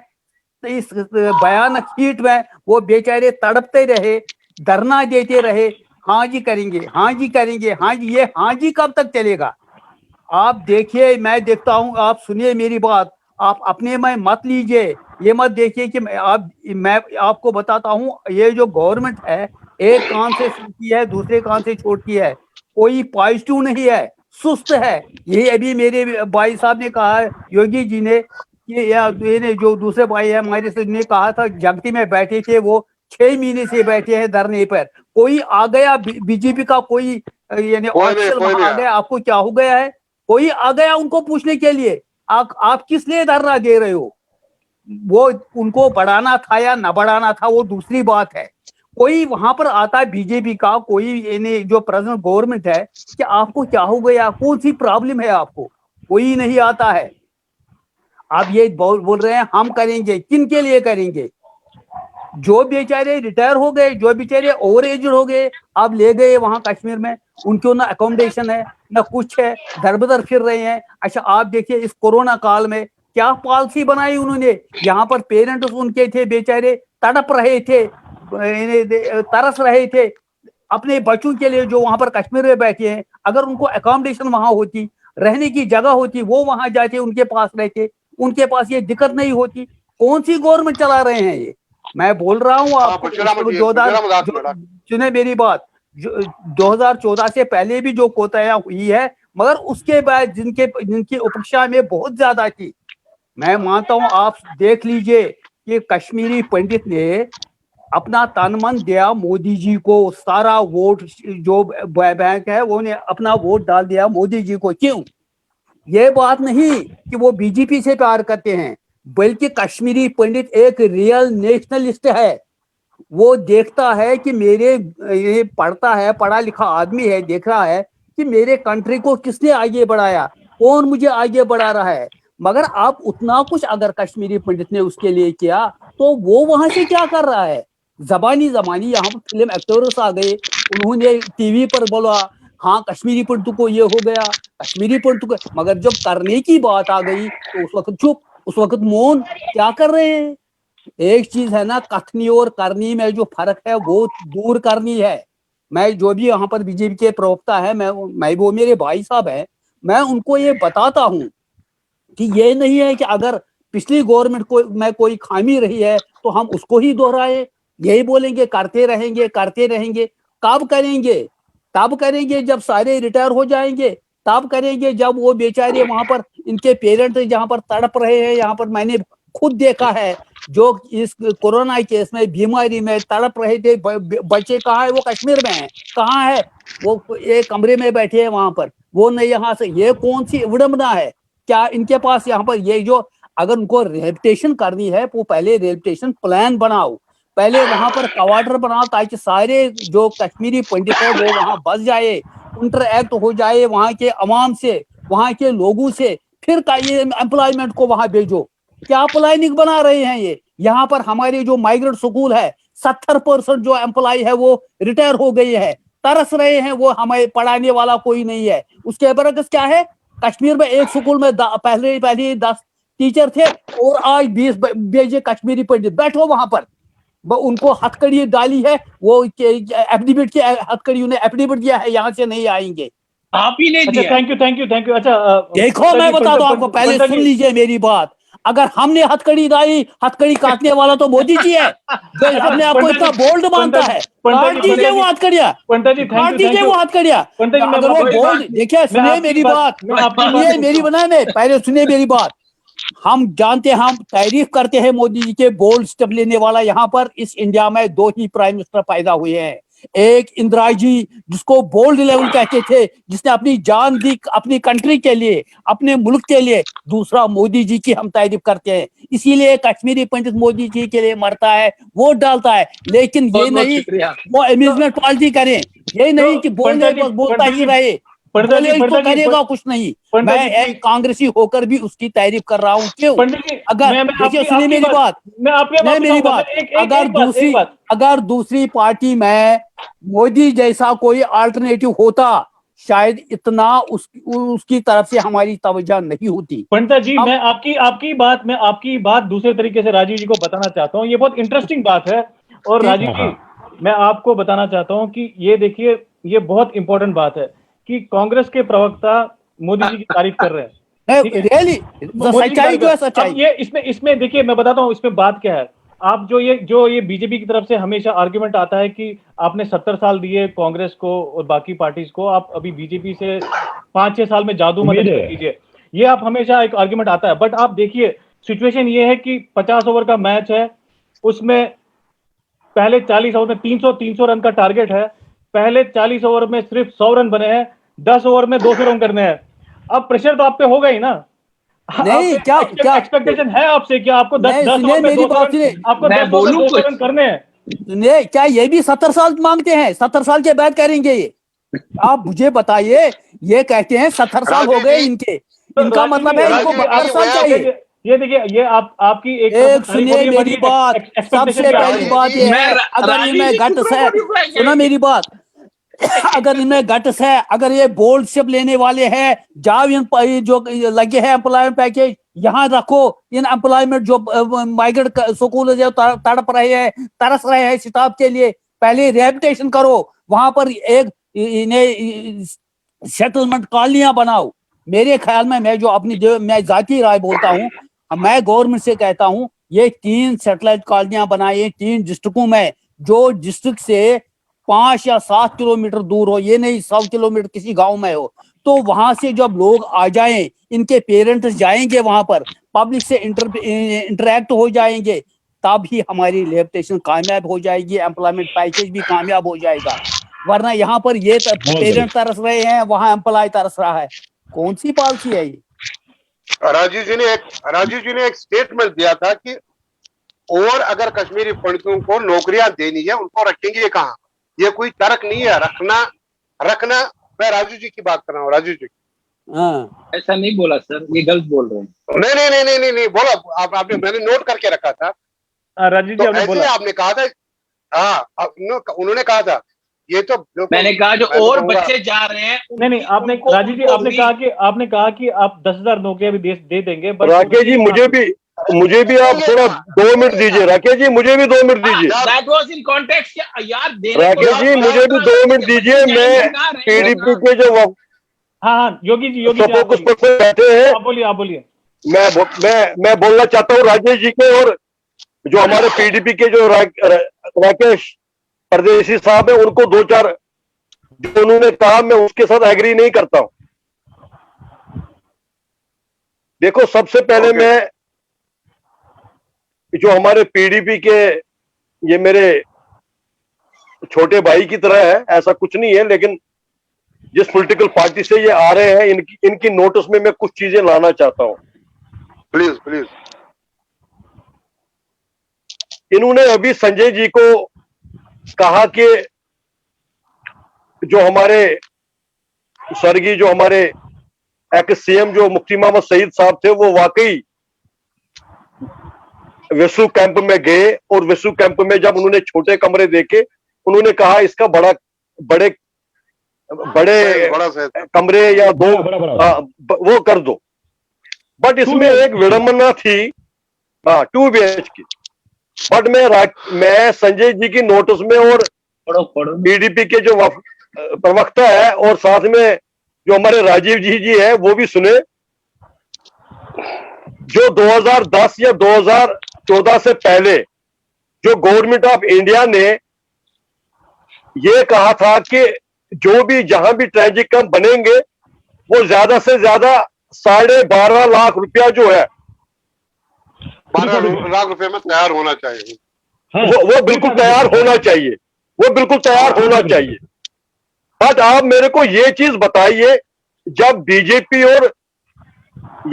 इस भयानक हीट में वो बेचारे तड़पते रहे, धरना देते रहे, हाँ जी करेंगे, हाँ जी करेंगे, हाँ जी। ये हाँ जी कब तक चलेगा? आप देखिए, मैं देखता हूं, आप सुनिए मेरी बात, आप अपने में मत लीजिए। ये मत देखिए कि मैं आपको बताता हूं, ये जो गवर्नमेंट है एक कान से सुनती है दूसरे कान से छोड़ती है, कोई पॉजिटिव नहीं है, सुस्त है। यही अभी मेरे भाई साहब ने कहा है, योगी जी ने, कि ये जो दूसरे भाई है हमारे से, ने कहा था जगती में बैठे थे, वो 6 महीने से बैठे हैं धरने पर। कोई आ गया बीजेपी का, कोई यानी ऑफिसर आ गया, आपको क्या हो गया है? कोई आ गया उनको पूछने के लिए आप किस लिए धरना दे रहे हो? वो उनको बढ़ाना था या ना बढ़ाना था वो दूसरी बात है। कोई वहां पर आता है बीजेपी का, कोई जो प्रेजेंट गवर्नमेंट है, कि आपको क्या हो गया, कौन सी प्रॉब्लम है आपको? कोई नहीं आता है। आप ये बोल रहे हैं हम करेंगे, किन के लिए करेंगे? जो बेचारे रिटायर हो गए, जो बेचारे ओवर एज हो गए, आप ले गए वहां कश्मीर में, उनको ना अकोमोडेशन है ना कुछ है, दर बदर फिर रहे हैं। अच्छा आप देखिए इस कोरोना काल में क्या पॉलिसी बनाई उन्होंने। यहाँ पर पेरेंट्स उनके थे बेचारे, तड़प रहे थे, तरस रहे थे अपने बच्चों के लिए जो वहां पर कश्मीर में बैठे हैं। अगर उनको अकोमोडेशन वहां होती, रहने की जगह होती, वो वहां जाके उनके पास रहते, उनके पास ये दिक्कत नहीं होती। कौन सी गवर्नमेंट चला रहे हैं ये? मैं बोल रहा हूँ आपको, सुने मेरी बात, 2014 से पहले भी जो कोताहियां हुई है, मगर उसके बाद जिनकी अपेक्षा में बहुत ज्यादा थी। मैं मानता हूं, आप देख लीजिए कि कश्मीरी पंडित ने अपना तन मन दिया मोदी जी को, सारा वोट जो बैंक है वो ने अपना वोट डाल दिया मोदी जी को। क्यों? ये बात नहीं कि वो बीजेपी से प्यार करते हैं, बल्कि कश्मीरी पंडित एक रियल नेशनलिस्ट है। वो देखता है कि ये पढ़ता है, पढ़ा लिखा आदमी है, देख रहा है कि मेरे कंट्री को किसने आगे बढ़ाया, कौन मुझे आगे बढ़ा रहा है। मगर आप उतना कुछ अगर कश्मीरी पंडित ने उसके लिए किया तो वो वहां से क्या कर रहा है? जबानी यहाँ पर फिल्म एक्टर्स आ गए, उन्होंने टीवी पर बोला हाँ कश्मीरी पंडित को ये हो गया, कश्मीरी पंडित को, मगर जब करने की बात आ गई तो उस वक्त चुप, उस वक्त मौन। क्या कर रहे हैं? एक चीज है ना, कथनी और करनी में जो फर्क है वो दूर करनी है। मैं जो भी यहाँ पर बीजेपी के प्रवक्ता है, मैं वो मेरे भाई साहब है, मैं उनको ये बताता हूँ कि ये नहीं है कि अगर पिछली गवर्नमेंट को में कोई खामी रही है तो हम उसको ही दोहराए, यही बोलेंगे करते रहेंगे करते रहेंगे। कब करेंगे? तब करेंगे जब सारे रिटायर हो जाएंगे, तब करेंगे जब वो बेचारे वहां पर इनके पेरेंट्स जहां पर तड़प रहे हैं। यहाँ पर मैंने खुद देखा है, जो इस कोरोना केस में बीमारी में तड़प रहे थे बच्चे, कहाँ है वो? कश्मीर में है। कहाँ है वो? एक कमरे में बैठे हैं वहां पर, वो नहीं यहाँ से। ये कौन सी विडंबना है? क्या इनके पास यहाँ पर ये जो, अगर उनको रिहेबिलिटेशन करनी है वो पहले रिहेबिलिटेशन प्लान बनाओ, पहले वहां पर क्वार्टर बनाओ, ताकि सारे जो कश्मीरी पंडित है वो वहां बस जाए, इंटरएक्ट हो जाए वहां के अवाम से, वहां के लोगों से, फिर ये एम्प्लॉयमेंट को वहां भेजो। क्या प्लानिंग बना रहे हैं ये? यहाँ पर हमारे जो माइग्रेंट स्कूल है 70% जो एम्प्लॉय है वो रिटायर हो गई है, तरस रहे हैं, वो हमें पढ़ाने वाला कोई नहीं है। उसके बरक्स क्या है? कश्मीर में एक स्कूल में पहले 10 टीचर थे और आज 20 भेजे कश्मीरी पंडित। बैठो वहां पर, उनको हथकड़ी डाली है, वो एफिडेविट की हथकड़ियों ने एफिडेविट दिया है, यहाँ से नहीं आएंगे। आप ही ने दिया। Thank you. अच्छा देखो, मैं बता दूं आपको, पहले सुन लीजिए मेरी बात। अगर हमने हथकड़ी डाली, हथकड़ी काटने वाला तो मोदी जी है, जो अपने आप को इतना बोल्ड मानता है। काट दीजिए वो हथकड़ियां, काट दीजिए वो हथकड़ियां। अगर वो बोल्ड, देखिए सुनिए मेरी बात, सुनिए मेरी बनाने, पहले सुनिए मेरी बात। हम जानते हैं, हम तारीफ करते हैं मोदी जी के बोल्ड स्टेप लेने वाला। यहाँ पर इस इंडिया में 2 ही प्राइम मिनिस्टर पैदा हुए हैं, एक इंदिरा जी जिसको बोल्ड लेवल कहते थे, जिसने अपनी जान दी अपनी कंट्री के लिए, अपने मुल्क के लिए। दूसरा मोदी जी की हम तारीफ करते हैं, इसीलिए कश्मीरी पंडित मोदी जी के लिए मरता है, वोट डालता है। लेकिन ये नहीं वो अम्यूजमेंट पार्टी करें, ये नहीं कि बोलता ही रहे, करेगा कुछ नहीं। मैं एक कांग्रेसी होकर भी उसकी तारीफ कर रहा हूँ। क्यों? अगर देखिए, सुनिए मेरी बात, मेरी बात, अगर दूसरी पार्टी में मोदी जैसा कोई अल्टरनेटिव होता, शायद इतना उसकी तरफ से हमारी तवज्जो नहीं होती। पंडित जी, मैं आपकी बात दूसरे तरीके से राजीव जी को बताना चाहता हूँ। ये बहुत इंटरेस्टिंग बात है। और राजीव जी, मैं आपको बताना चाहता हूँ कि ये देखिए, ये बहुत इंपॉर्टेंट बात है कि कांग्रेस के प्रवक्ता मोदी जी की तारीफ कर रहे हैं। रियली सच्चाई जो है सच्चाई। ये इसमें देखिए, मैं बताता हूँ इसमें बात क्या है। आप जो ये बीजेपी की तरफ से हमेशा आर्गुमेंट आता है कि आपने 70 साल दिए कांग्रेस को और बाकी पार्टीज को, आप अभी बीजेपी से 5-6 साल में जादू मत कीजिए, ये आप हमेशा एक आर्गुमेंट आता है। बट आप देखिए, सिचुएशन ये है कि 50 ओवर का मैच है, उसमें पहले 40 ओवर में 300 रन का टारगेट है। पहले 40 ओवर में सिर्फ 100 रन बने हैं, 10 ओवर में 200 रन करने हैं। अब प्रेशर तो आप पे होगा ही ना। नहीं, क्या एक्सपेक्टेशन है आपसे कि आपको 10 मेरी बात सुनिए, आपको 200 रन करने हैं। क्या ये भी 70 साल मांगते हैं? 70 साल के बाद करेंगे ये? आप मुझे बताइए, ये कहते हैं 70 साल हो गए इनके, इनका मतलब है इनको 72 साल चाहिए। ये देखिए, ये आपकी एक सुनिए मेरी बात, सबसे पहली बात ये है, अगर इनमें गट्स है, सुनो मेरी बात, अगर इनमें गट्स है, अगर ये बोल्ड स्टेप लेने वाले हैं, जाओ इन जो लगे हैं एम्प्लॉयमेंट पैकेज यहाँ रखो। इन एम्प्लॉयमेंट जो माइग्रेंट स्कूल जो तड़प रहे हैं, तरस रहे हैं स्टाफ के लिए, पहले रिहेबिलिटेशन करो, वहां पर एक इन्हें सेटलमेंट कॉलोनियां बनाओ। मेरे ख्याल में, मैं जाती राय बोलता हूँ, मैं गवर्नमेंट से कहता हूँ ये 3 सैटेलाइट कॉलोनियां बनाए 3 डिस्ट्रिक्टों में, जो डिस्ट्रिक्ट से 5 या 7 किलोमीटर दूर हो, ये नहीं 100 किलोमीटर किसी गांव में हो, तो वहां से जब लोग आ जाएं, इनके पेरेंट्स जाएंगे वहां पर, पब्लिक से इंटरेक्ट हो जाएंगे, तब ही हमारी रिहैबिलिटेशन कामयाब हो जाएगी, एम्प्लॉयमेंट पैकेज भी कामयाब हो जाएगा। वरना यहाँ पर ये पेरेंट तरस रहे हैं, वहां एम्प्लॉय तरस रहा है, कौन सी पॉलिसी है ये? राजीव जी ने एक स्टेटमेंट दिया था कि और अगर कश्मीरी पंडितों को नौकरियां देनी है, उनको रखेंगे कहाँ? ये कोई तर्क नहीं है, रखना। मैं राजू जी की बात कर रहा हूँ, राजू जी। हाँ, ऐसा नहीं बोला सर, ये गलत बोल रहे हैं। नहीं बोला आपने, मैंने नोट करके रखा था। राजीव जी तो आपने ऐसे बोला, आपने कहा था, हाँ उन्होंने कहा था, ये तो मैंने कहा जो और बच्चे जा रहे हैं। नहीं आपने राजीव जी आपने कहा कि आप 10,000 नौकरियां भी दे देंगे। राकेश जी मुझे भी आप थोड़ा 2 मिनट दीजिए। राकेश जी मुझे भी 2 मिनट दीजिए। That was in context यार। राकेश जी मुझे भी 2 मिनट दीजिए। मैं पीडीपी के जो हाँ योगी जी फोकस पर्सन बैठे हैं, आप बोलिए। मैं बोलना चाहता हूँ राजेश जी को, और जो हमारे पीडीपी के जो राकेश परदेसी साहब है, उनको 2-4 जो उन्होंने कहा, मैं उसके साथ एग्री नहीं करता हूं। देखो, सबसे पहले मैं जो हमारे पीडीपी के, ये मेरे छोटे भाई की तरह है, ऐसा कुछ नहीं है, लेकिन जिस पॉलिटिकल पार्टी से ये आ रहे हैं, इनकी नोटिस में मैं कुछ चीजें लाना चाहता हूं। प्लीज। इन्होंने अभी संजय जी को कहा कि जो हमारे स्वर्गीय, जो हमारे एक्स सीएम जो मुफ्ती मोहम्मद सईद साहब थे, वो वाकई विसु कैंप में गए, और विसु कैंप में जब उन्होंने छोटे कमरे देखे, उन्होंने कहा इसका बड़े कमरे या 2 वो कर दो। बट इसमें एक विडंबना थी, 2 BH की। बट मैं संजय जी की नोटिस में, और पीडीपी के जो प्रवक्ता है, और साथ में जो हमारे राजीव जी है, वो भी सुने। जो 2010 या 2014 से पहले जो गवर्नमेंट ऑफ इंडिया ने ये कहा था कि जो भी जहां भी ट्रैजिक कैंप बनेंगे, वो ज्यादा से ज्यादा 12.5 लाख रुपया जो है, 12 लाख रुपए में तैयार होना चाहिए। वो बिल्कुल तैयार होना चाहिए, वो बिल्कुल तैयार होना चाहिए। बट आप मेरे को ये चीज बताइए, जब बीजेपी और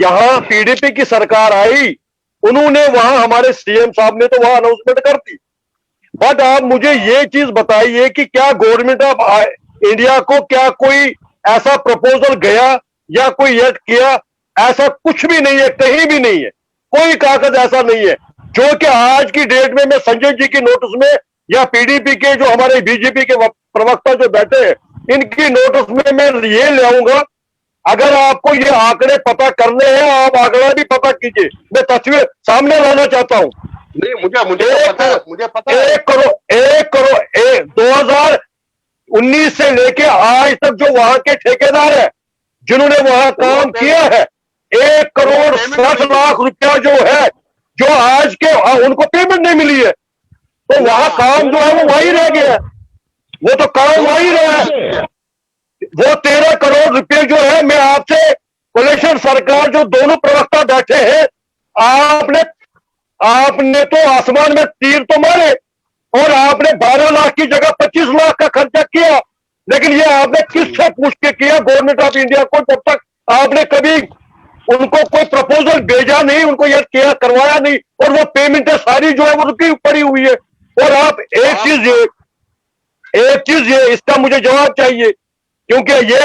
यहां पीडीपी की सरकार आई, उन्होंने वहां, हमारे सीएम साहब ने तो वहां अनाउंसमेंट कर दी। बट आप मुझे ये चीज बताइए कि क्या गवर्नमेंट ऑफ इंडिया को क्या कोई ऐसा प्रपोजल गया या कोई एक्ट किया? ऐसा कुछ भी नहीं है, कहीं भी नहीं है, कोई कागज ऐसा नहीं है। जो कि आज की डेट में मैं संजय जी की नोटिस में, या पीडीपी के जो हमारे बीजेपी के प्रवक्ता जो बैठे हैं, इनकी नोटिस में मैं ये ले आऊंगा। अगर आपको ये आंकड़े पता करने हैं, आप आंकड़ा भी पता कीजिए, मैं तस्वीर सामने लाना चाहता हूं। नहीं, मुझे पता है। 1 करोड़ 2019 से लेके आज तक जो वहां के ठेकेदार है, जिन्होंने वहां काम किया है, 1 करोड़ 60 लाख रुपया जो है, जो आज के उनको पेमेंट नहीं मिली है, तो वहां काम जो है वो वही रह गया है, वो तो काम वही रहा है। वो 13 करोड़ रुपए जो है, मैं आपसे कोलेशन सरकार जो दोनों प्रवक्ता बैठे हैं, आपने तो आसमान में तीर तो मारे, और आपने 12 लाख की जगह 25 लाख का खर्चा किया। लेकिन ये आपने किससे पूछ के किया? गवर्नमेंट ऑफ इंडिया को जब तक आपने कभी उनको कोई प्रपोजल भेजा नहीं, उनको ये किया करवाया नहीं, और वो पेमेंटें सारी जो है वो रुकी पड़ी हुई है। और आप एक चीज ये इसका मुझे जवाब चाहिए, क्योंकि ये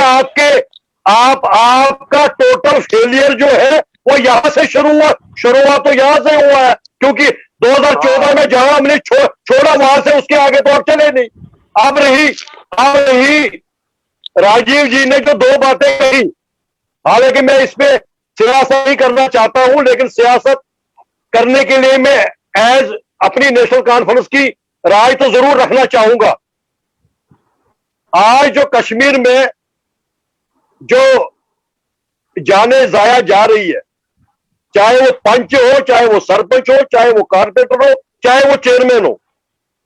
आपका टोटल फेलियर जो है वो यहां से शुरुआत तो यहां से हुआ है, क्योंकि 2014 में जहां हमने छोड़ा वहां से उसके आगे तो आप चले नहीं। अब रही राजीव जी ने जो 2 बातें कही, हालांकि मैं इसमें सियासत नहीं करना चाहता हूं, लेकिन सियासत करने के लिए मैं एज अपनी नेशनल कॉन्फ्रेंस की राय तो जरूर रखना चाहूंगा। आज जो कश्मीर में जो जाने जाया जा रही है, चाहे वो पंच हो, चाहे वो सरपंच हो, चाहे वो कारपोरेटर हो, चाहे वो चेयरमैन हो,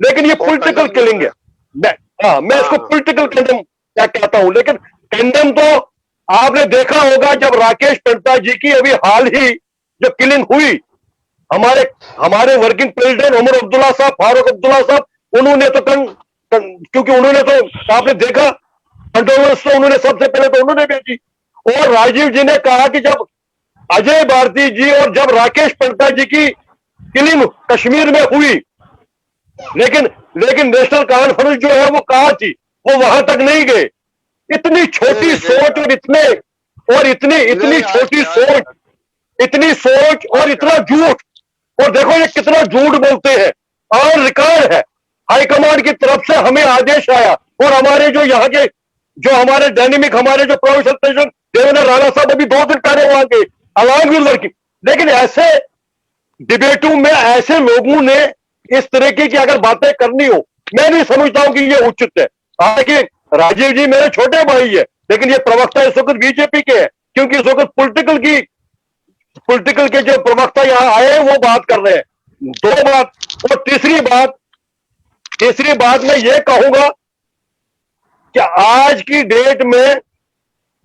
लेकिन ये पॉलिटिकल किलिंग है। हाँ, मैं इसको पॉलिटिकल कंडेम क्या कहता हूं, लेकिन कंडेम तो आपने देखा होगा जब राकेश पंडा जी की अभी हाल ही जो किलिंग हुई, हमारे वर्किंग प्रेसिडेंट उमर अब्दुल्ला साहब, फारूक अब्दुल्ला साहब, उन्होंने तो क्योंकि उन्होंने तो आपने देखा कंट्रोवर्स तो उन्होंने सबसे पहले तो उन्होंने भेजी। और राजीव जी ने कहा कि जब अजय भारती जी और जब राकेश पंडा जी की किलिंग कश्मीर में हुई, लेकिन नेशनल कॉन्फ्रेंस जो है वो कहाँ थी, वो वहां तक नहीं गए। इतनी छोटी सोच और इतनी छोटी सोच, इतनी सोच और इतना झूठ। और देखो ये कितना झूठ बोलते हैं, और रिकॉर्ड है, हाईकमांड की तरफ से हमें आदेश आया, और हमारे जो यहाँ के जो हमारे डायनेमिक हमारे जो प्रोफेसर प्रेसिडेंट देवेंद्र राणा साहब अभी 2 दिन पहले वहां गए अलॉन्ग विद वर्किंग। लेकिन ऐसे डिबेटों में ऐसे लोगों ने इस तरीके की अगर बातें करनी हो, मैं नहीं समझता हूं कि ये उचित है। हालांकि राजीव जी मेरे छोटे भाई है, लेकिन ये प्रवक्ता इस वक्त बीजेपी के हैं, क्योंकि इस वक्त पॉलिटिकल के जो प्रवक्ता यहाँ आए हैं वो बात कर रहे हैं। 2 बात। और तीसरी बात मैं ये कहूंगा कि आज की डेट में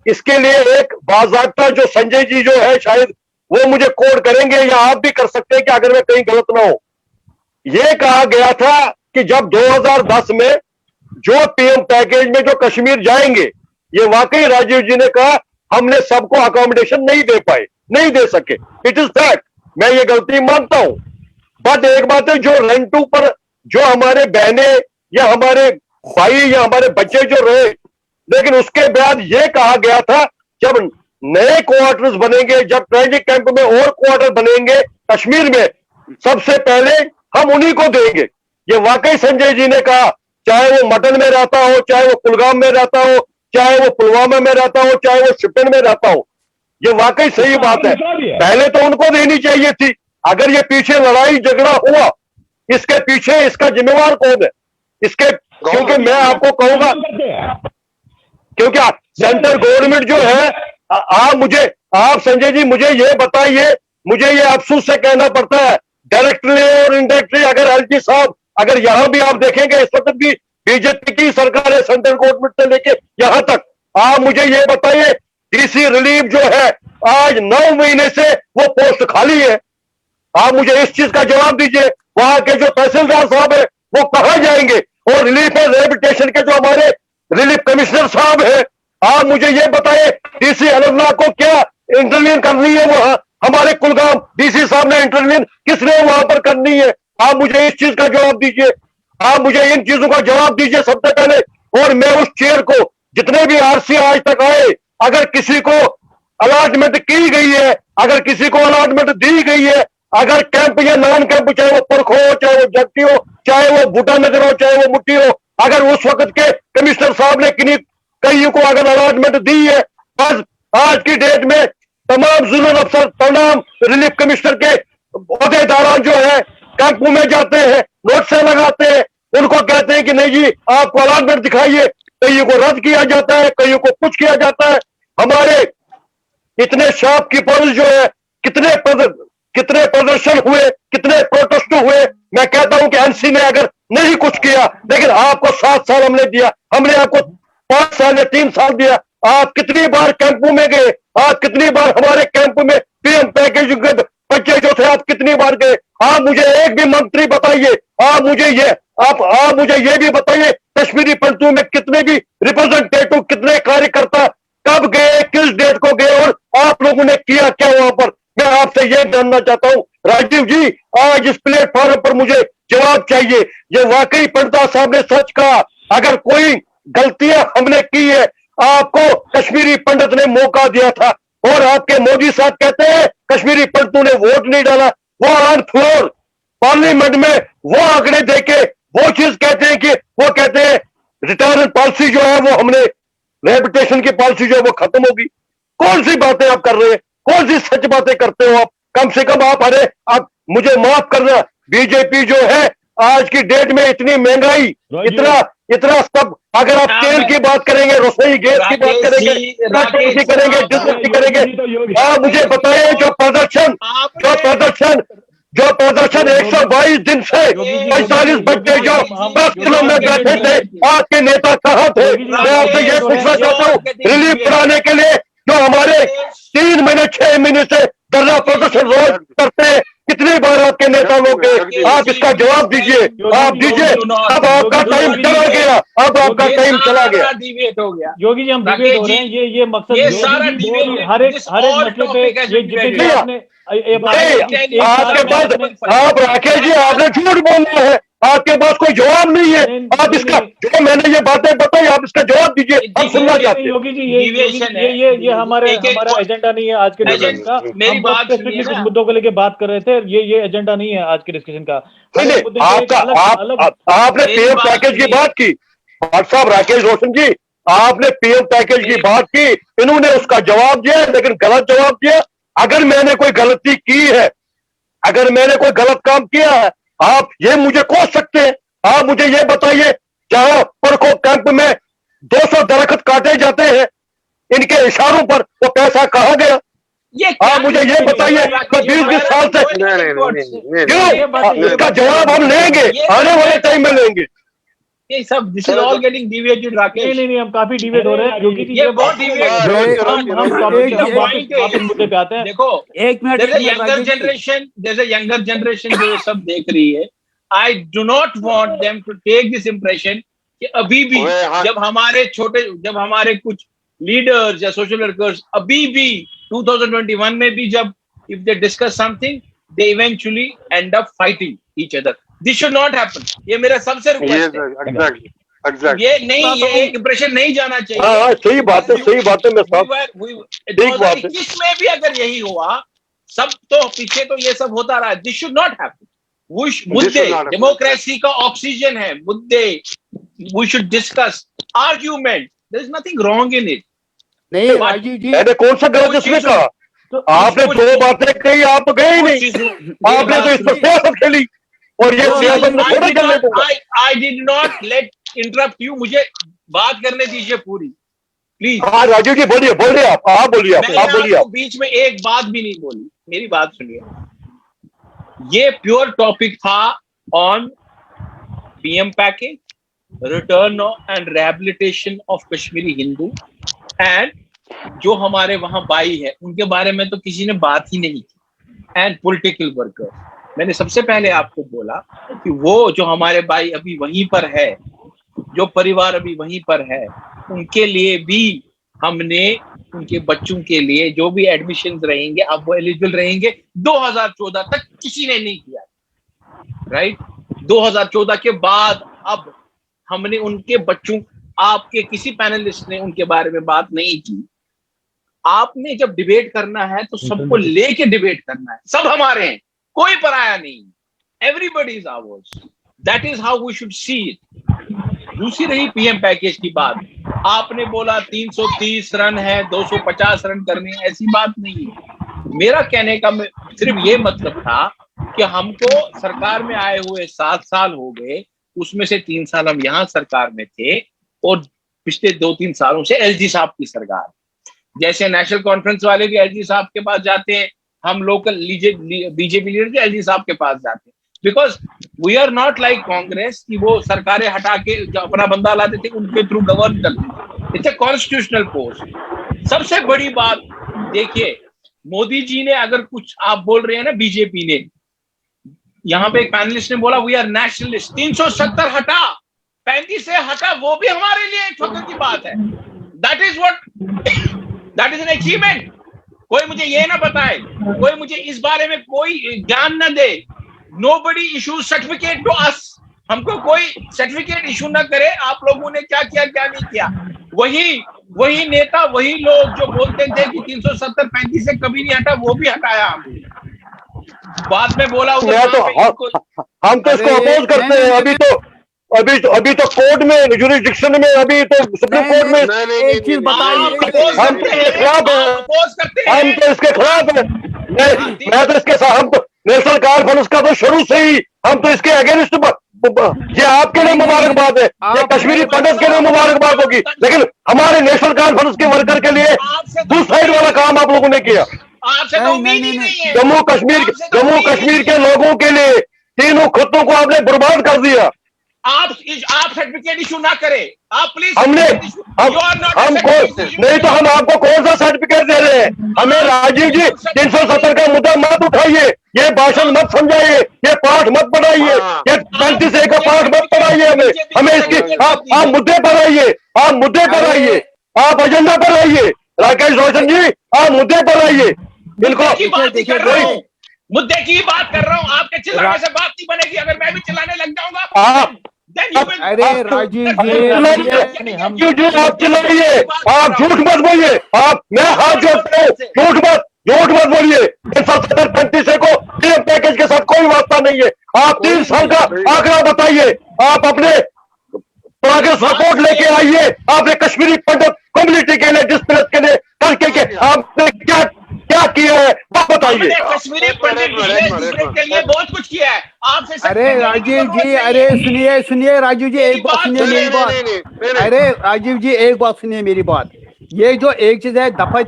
इसके लिए एक बाज़ाब्ता जो संजय जी जो है, शायद वो मुझे कोड करेंगे या आप भी कर सकते हैं कि अगर मैं कहीं गलत ना हो, ये कहा गया था कि जब 2010 में जो पीएम पैकेज में जो कश्मीर जाएंगे, ये वाकई राजीव जी ने कहा हमने सबको अकोमोडेशन नहीं दे पाए, नहीं दे सके। इट इज फैक्ट, मैं ये गलती मानता हूं। बट एक बात है, जो रेंटू पर जो हमारे बहने या हमारे भाई या हमारे बच्चे जो रहे, लेकिन उसके बाद ये कहा गया था जब नए क्वार्टर्स बनेंगे, जब ट्रेनिंग कैंप में और क्वार्टर बनेंगे कश्मीर में, सबसे पहले हम उन्हीं को देंगे। ये वाकई संजय जी ने कहा, चाहे वो मटन में रहता हो, चाहे वो कुलगाम में रहता हो, चाहे वो पुलवामा में रहता हो, चाहे वो शिपिन में रहता हो। ये वाकई सही बात है, पहले तो उनको देनी चाहिए थी। अगर ये पीछे लड़ाई झगड़ा हुआ, इसके पीछे इसका जिम्मेवार कौन है? इसके क्योंकि मैं आपको कहूंगा, क्योंकि सेंट्रल गवर्नमेंट जो है, आप संजय जी मुझे ये बताइए, मुझे ये अफसोस से कहना पड़ता है, डायरेक्टली और इनडायरेक्टली, अगर एलजी साहब, अगर यहां भी आप देखेंगे इस वक्त भी बीजेपी की सरकार है, सेंट्रल गवर्नमेंट से लेके यहां तक। आप मुझे ये बताइए, डीसी रिलीफ जो है आज 9 महीने से वो पोस्ट खाली है। आप मुझे इस चीज का जवाब दीजिए, वहां के जो तहसीलदार साहब है वो कहां जाएंगे? और रिलीफ एंड रिहेबिलिटेशन के जो हमारे रिलीफ कमिश्नर साहब है, आप मुझे ये बताइए, डीसी अनंतनाग को क्या इंटरव्यून करनी है वहां? हमारे कुलगाम डीसी साहब ने इंटरव्यून किसने वहां पर करनी है? आप मुझे इस चीज का जवाब दीजिए, आप मुझे इन चीजों का जवाब दीजिए सबसे पहले। और मैं उस चेयर को, जितने भी आरसी आज तक आए, अगर किसी को अलॉटमेंट की गई है, अगर किसी को अलॉटमेंट दी गई है, अगर कैंप या नॉन कैंप, चाहे वो पुरख हो, चाहे वो जगती हो, चाहे वो बूटा नगर हो, चाहे वो मुट्ठी हो, अगर उस वक्त के कमिश्नर साहब ने कईयों को अगर अलॉटमेंट दी है, बस आज की डेट में तमाम जोनल अफसर, तमाम रिलीफ कमिश्नर के अहदेदार जो है कैंपों में जाते हैं, नोटिस लगाते हैं, उनको कहते हैं कि नहीं जी आपको अलॉटमेंट दिखाइए, कईयों को रद्द किया जाता है, कईयों को कुछ किया जाता है। हमारे इतने शॉपकीपर्स जो है, कितने प्रदर्शन हुए, कितने प्रोटेस्ट हुए। मैं कहता हूं कि एनसी ने अगर नहीं कुछ किया, लेकिन आपको 7 साल हमने दिया, हमने आपको 5 साल या 3 साल दिया। आप कितनी बार कैंपों में गए? आप कितनी बार हमारे कैंप में पीएम पैकेज के बच्चे जो थे, आप कितनी बार गए? आप मुझे एक भी मंत्री बताइए, आप मुझे ये भी बताइए, कश्मीरी पंतों में कितने भी रिप्रेजेंटेटिव, कितने कार्यकर्ता कब गए, किस डेट को गए, और आप लोगों ने किया क्या वहां पर? मैं आपसे ये जानना चाहता हूं राजीव जी, आज इस प्लेटफॉर्म पर मुझे जवाब चाहिए। ये वाकई पंडा साहब ने सच कहा, अगर कोई गलतियां हमने की है, आपको कश्मीरी पंडित ने मौका दिया था, और आपके मोदी साहब कहते हैं कश्मीरी पंडितों ने वोट नहीं डाला। वो ऑन फ्लोर पार्लियामेंट में वो आंकड़े देके वो चीज कहते हैं कि वो कहते हैं रिटर्न पॉलिसी जो है वो हमने, रिहेबिलिटेशन की पॉलिसी जो है वो खत्म होगी। कौन सी बातें आप कर रहे हैं? कौन सी सच बातें करते हो आप? कम से कम आप मुझे माफ करना, बीजेपी जो है आज की डेट में इतनी महंगाई, इतना सब, अगर आप तेल की बात करेंगे, रसोई गैस की बात करेंगे, डीजल की करेंगे, आप मुझे बताएं जो प्रदर्शन जो प्रदर्शन 122 दिन से 45 बच्चे जो 10 किलो में बैठे थे, आपके नेता कहाँ थे? मैं आपसे ये पूछना चाहता हूँ, रिलीफ बढ़ाने के लिए जो हमारे 3 महीने 6 महीने से धरना प्रदर्शन रोज करते हैं, कितनी बार आपके नेता लोग गए? आप इसका जवाब दीजिए, आप दीजिए। अब आपका टाइम चला गया, अब आपका टाइम चला गया। डिबेट हो गया योगी जी, हम डिबेट हो रहे हैं, ये मकसद ये सारा डिबेट हर एक मसले पे ये जितने आपने आपके पास, आप राकेश जी, आपने झूठ बोलना है, आपके पास कोई जवाब नहीं है। आप इसका, जो मैंने ये बातें बताई, आप इसका जवाब दीजिए, हम सुनना चाहते हैं। योगी जी, ये हमारा एजेंडा नहीं है आज के डिस्कशन का। मेरी बात सुनिए कुछ मुद्दों को लेके बात कर रहे थे, ये एजेंडा नहीं है आज के डिस्कशन का। आपने पीएम पैकेज की बात की, डॉक्टर साहब राकेश रोशन जी, आपने पीएम पैकेज की बात की, इन्होंने उसका जवाब दिया, लेकिन गलत जवाब दिया। अगर मैंने कोई गलती की है, अगर मैंने कोई गलत काम किया है, आप ये मुझे कोस सकते हैं। आप मुझे ये बताइए, जहां परखो कैंप में 200 दरख्त काटे जाते हैं, इनके इशारों पर वो पैसा कहाँ गया? आप मुझे ये बताइए, 20 साल से क्यों? इसका जवाब हम लेंगे, आने वाले टाइम में लेंगे। ये सब this is all getting deviated Rakesh. नहीं, हम काफी डिबेट हो रहे हैं क्योंकि ये बहुत डिवेट मुद्दे पे आते हैं। देखो, एक मिनट, यंगर जनरेशन जो ये सब देख रही है, I do not want them to take this impression कि अभी भी जब हमारे कुछ लीडर्स या सोशल वर्कर्स अभी भी 2021 में भी जब if they discuss something they eventually and up fighting each other. This should not happen. ये मेरा सबसे रिक्वेस्ट है। ये नहीं, ये एक इंप्रेशन नहीं जाना चाहिए। सही बात है, सही बात है। मैं 2021 में भी अगर यही हुआ, सब तो पीछे तो ये सब होता रहा। This should not happen. मुद्दे डेमोक्रेसी का ऑक्सीजन है, मुद्दे we should discuss argument, there is nothing wrong in it. नहीं राजीव जी, मैंने कौन सा गलत इसमें कहा? आपने 2 बातें कही, आप गए ही नहीं। आपने तो इस पर सियासत खेली, और ये सियासत में थोड़ा चलने दूंगा। I did not let interrupt you। मुझे बात करने दीजिए पूरी, प्लीज। हाँ राजीव जी, बोलिए आप बोलिए, आप बोलिए। बीच में एक बात भी नहीं बोली, मेरी बात सुनिए। ये प्योर टॉपिक था on PM package, return and rehabilitation of Kashmiri Hindu, and जो हमारे वहां भाई है उनके बारे में तो किसी ने बात ही नहीं की, एंड पॉलिटिकल वर्कर। मैंने सबसे पहले आपको बोला कि वो जो हमारे भाई अभी वहीं पर है, जो परिवार अभी वहीं पर है, उनके लिए भी हमने, उनके बच्चों के लिए जो भी एडमिशंस रहेंगे, अब वो एलिजिबल रहेंगे। 2014 तक किसी ने नहीं किया, राइट? 2014 के बाद अब हमने उनके बच्चों, आपके किसी पैनलिस्ट ने उनके बारे में बात नहीं की। आपने जब डिबेट करना है तो सबको लेके डिबेट करना है। सब हमारे हैं, कोई पराया नहीं। Everybody is ours. That is how we should see it. दूसरी रही पीएम पैकेज की बात, आपने बोला 330 रन है, 250 रन करने, ऐसी बात नहीं है। मेरा कहने का सिर्फ ये मतलब था कि हमको सरकार में आए हुए 7 साल हो गए, उसमें से 3 साल हम यहाँ सरकार में थे, और पिछले 2-3 सालों से एलजी साहब की सरकार। जैसे नेशनल कॉन्फ्रेंस वाले भी एलजी साहब के पास जाते हैं, हम लोकल बीजेपी लीडर भी एलजी साहब के पास जाते हैं, because we are not like Congress कि वो सरकारें हटा के जो अपना बंदा लाते थे उनके थ्रू गवर्न करते। It's a constitutional post. सबसे बड़ी बात देखिए, मोदी जी ने अगर कुछ आप बोल रहे हैं ना, बीजेपी ने, यहाँ पे एक पैनलिस्ट ने बोला वी आर नेशनलिस्ट, 370 हटा, 35 से हटा, वो भी हमारे लिए एक फख्र की बात है। That is that is an achievement. कोई मुझे ये ना बताए, कोई मुझे इस बारे में कोई ज्ञान ना दे। Nobody issue certificate to us. हमको कोई सर्टिफिकेट इशू ना करे आप लोगों ने क्या किया क्या नहीं किया। वही नेता, वही लोग जो बोलते थे कि 370 35 से कभी नहीं हटा, वो भी हटाया हमने। बाद में बोला हम तो इसको अपोज करते हैं। अभी तो कोर्ट में, जुरिडिक्शन में, अभी तो सुप्रीम कोर्ट में एक चीज बताइए, हम तो इसके खिलाफ है। हम तो इसके खिलाफ है। मैं तो इसके साथ, हम तो नेशनल कॉन्फ्रेंस का तो शुरू से ही हम तो इसके अगेंस्ट। ये आपके लिए मुबारकबाद है, ये कश्मीरी पंडित के लिए मुबारकबाद होगी, लेकिन हमारे नेशनल कॉन्फ्रेंस के वर्कर के लिए सुसाइड वाला काम आप लोगों ने किया। आपसे तो उम्मीद ही नहीं है। जम्मू कश्मीर के लोगों के लिए तीनों खत्तों को आपने बर्बाद कर दिया। आप सर्टिफिकेट इशू ना करें, आप प्लीज। हमने नहीं तो हम आपको कौन सा सर्टिफिकेट दे रहे हैं? हमें राजीव जी 370 का मुद्दा मत उठाइए, ये भाषण मत समझाइए, ये पाठ मत पढ़ाइए, ये 35A का पाठ मत पढ़ाइए हमें इसकी। आप मुद्दे पर आइए, आप मुद्दे पर आइए, आप एजेंडा पर आइए। राकेश रोशन जी आप मुद्दे पर आइए। इनको मुद्दे की बात कर रहा हूँ, आपके चिल्लाने से बात नहीं बनेगी। अगर मैं भी चिल्लाने लग जाऊंगा अरे राजीव जी आप चिल्लाइए, आप झूठ मत बोलिए। आप मैं हाथ जोड़ता हूँ, झूठ मत बोलिए। 35A को पीएम पैकेज के साथ कोई वास्ता नहीं है। आप 3 साल का आंकड़ा बताइए, आप अपने प्रोग्रेस रिपोर्ट लेके आइए। आपने कश्मीरी पंडित कम्युनिटी के लिए डिस्प्लेस के लिए करके आपने क्या किया है वो बताइए। कश्मीरी पंडित के लिए बहुत कुछ किया है आपसे। अरे राजीव जी, अरे सुनिए राजीव जी, एक बात सुनिए मेरी बात। अरे राजीव जी एक बात सुनिए मेरी बात। ये जो एक चीज है दफा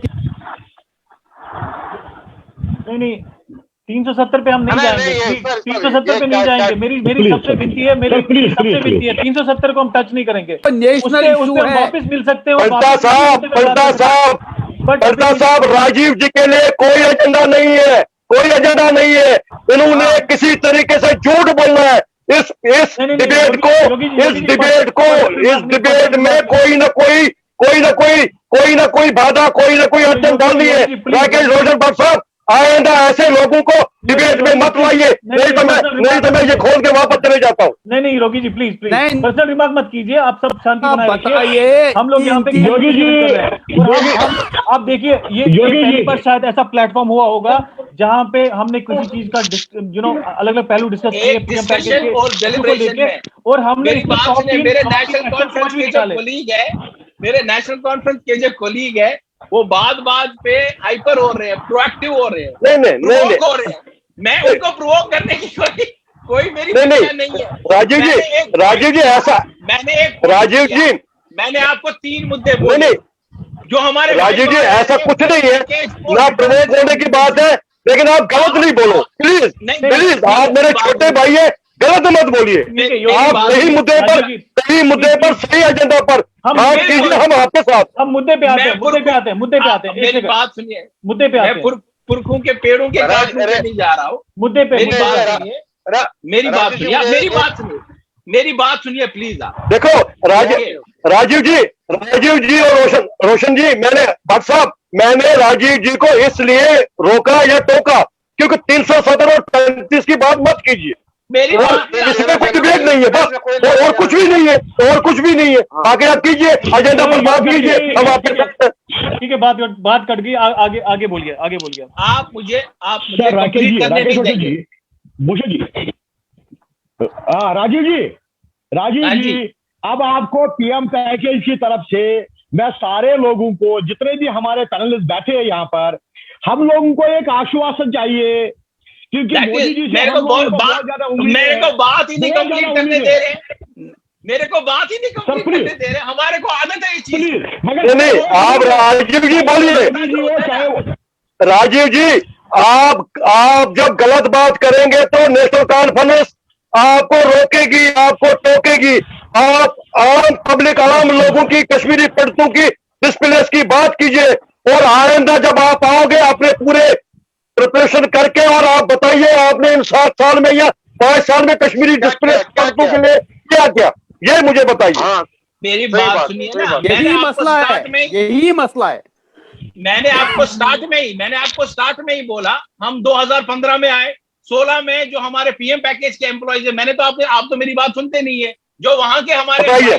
नहीं 370 पे हम नहीं जाएंगे, 370 पे नहीं जाएंगे। मेरी सबसे विनती है, मेरी सबसे विनती है, 370 को हम टच नहीं करेंगे। नेशनल इशू है, वापस मिल सकते हो। पंडिता साहब राजीव जी के लिए कोई एजेंडा नहीं है, कोई एजेंडा नहीं है। इन्होंने किसी तरीके से झूठ बोलना है। इस डिबेट में कोई ना कोई बाधा, कोई ना कोई अड़चन डालनी है। राकेश रोशन भट्ट साहब आइंदा ऐसे लोगों को डिबेट में मत लाइए, नहीं तो मैं ये खोल के वापस चले जाता हूँ। नहीं Yogi ji please personal remark मत कीजिए। आप सब शांति बनाए रखिए। हम लोग यहाँ पे योगी जी आप देखिए, ये पहली बार शायद ऐसा प्लेटफॉर्म हुआ होगा जहाँ पे हमने किसी चीज का अलग अलग पहलू डिस्कस किए और हमने मेरे नेशनल कॉन्फ्रेंस के जो कोलीग है वो बात पे हाइपर हो रहे हैं, प्रोएक्टिव हो रहे हैं, नहीं हो रहे हैं। मैं उनको प्रोवोक करने की कोई मेरी नहीं है। राजीव जी ऐसा मैंने आपको 3 मुद्दे बोले जो हमारे। राजीव जी ऐसा कुछ नहीं है, ना प्रोवोक होने की बात है, लेकिन आप गलत नहीं बोलो प्लीज। आप मेरे छोटे भाई है, गलत मत बोलिए। आप सही मुद्दे पर सही एजेंडा पर बात कीजिए, हम आपके साथ। हम मुद्दे पे आते हैं। मेरी बात सुनिए, मुद्दे पे आते हैं। पुरखों के पेड़ों के गाछ नहीं जा रहा हूँ, मुद्दे पे मेरी बात सुनिए प्लीज। आप देखो राजीव जी और रोशन जी, मैंने राजीव जी को इसलिए रोका या टोका क्योंकि 370 और 35 की बात मत कीजिए। इसमें कोई डिबेट नहीं है, बस और कुछ भी नहीं है। आगे आप कीजिए, एजेंडा पर बात कीजिए, हम आपके साथ। ठीक है, बात कट गई। आगे बोलिए आप मुझे राजीव जी अब आपको पीएम पैकेज की तरफ से मैं सारे लोगों को, जितने भी हमारे पैनलिस्ट बैठे हैं यहाँ पर, हम लोगों को एक आश्वासन चाहिए क्योंकि मोदी जी मेरे को बात ही नहीं कंप्लीट करने दे रहे। हमारे को आदत है इस चीज। नहीं आप राजीव जी बोलिए। राजीव जी आप जब गलत बात करेंगे तो नेशनल कॉन्फ्रेंस आपको रोकेगी, आपको टोकेगी। आप आम पब्लिक, आम लोगों की, कश्मीरी पंडितों की डिस्प्लेस की बात कीजिए। और आइंदा जब आप आओगे अपने पूरे प्रिपरेशन करके और आप बताइए आपने इन 7 साल में या 5 साल में कश्मीरी डिस्प्लेस पंडितों के लिए क्या, ये मुझे बताइए। मेरी बात सुनिए ना, यही मसला है। मैंने आपको स्टार्ट में ही बोला, हम 2015 में आए, 16 में जो हमारे पीएम पैकेज के एम्प्लॉइज है, मैंने तो आप तो मेरी बात सुनते नहीं है। जो वहां के हमारे बताइए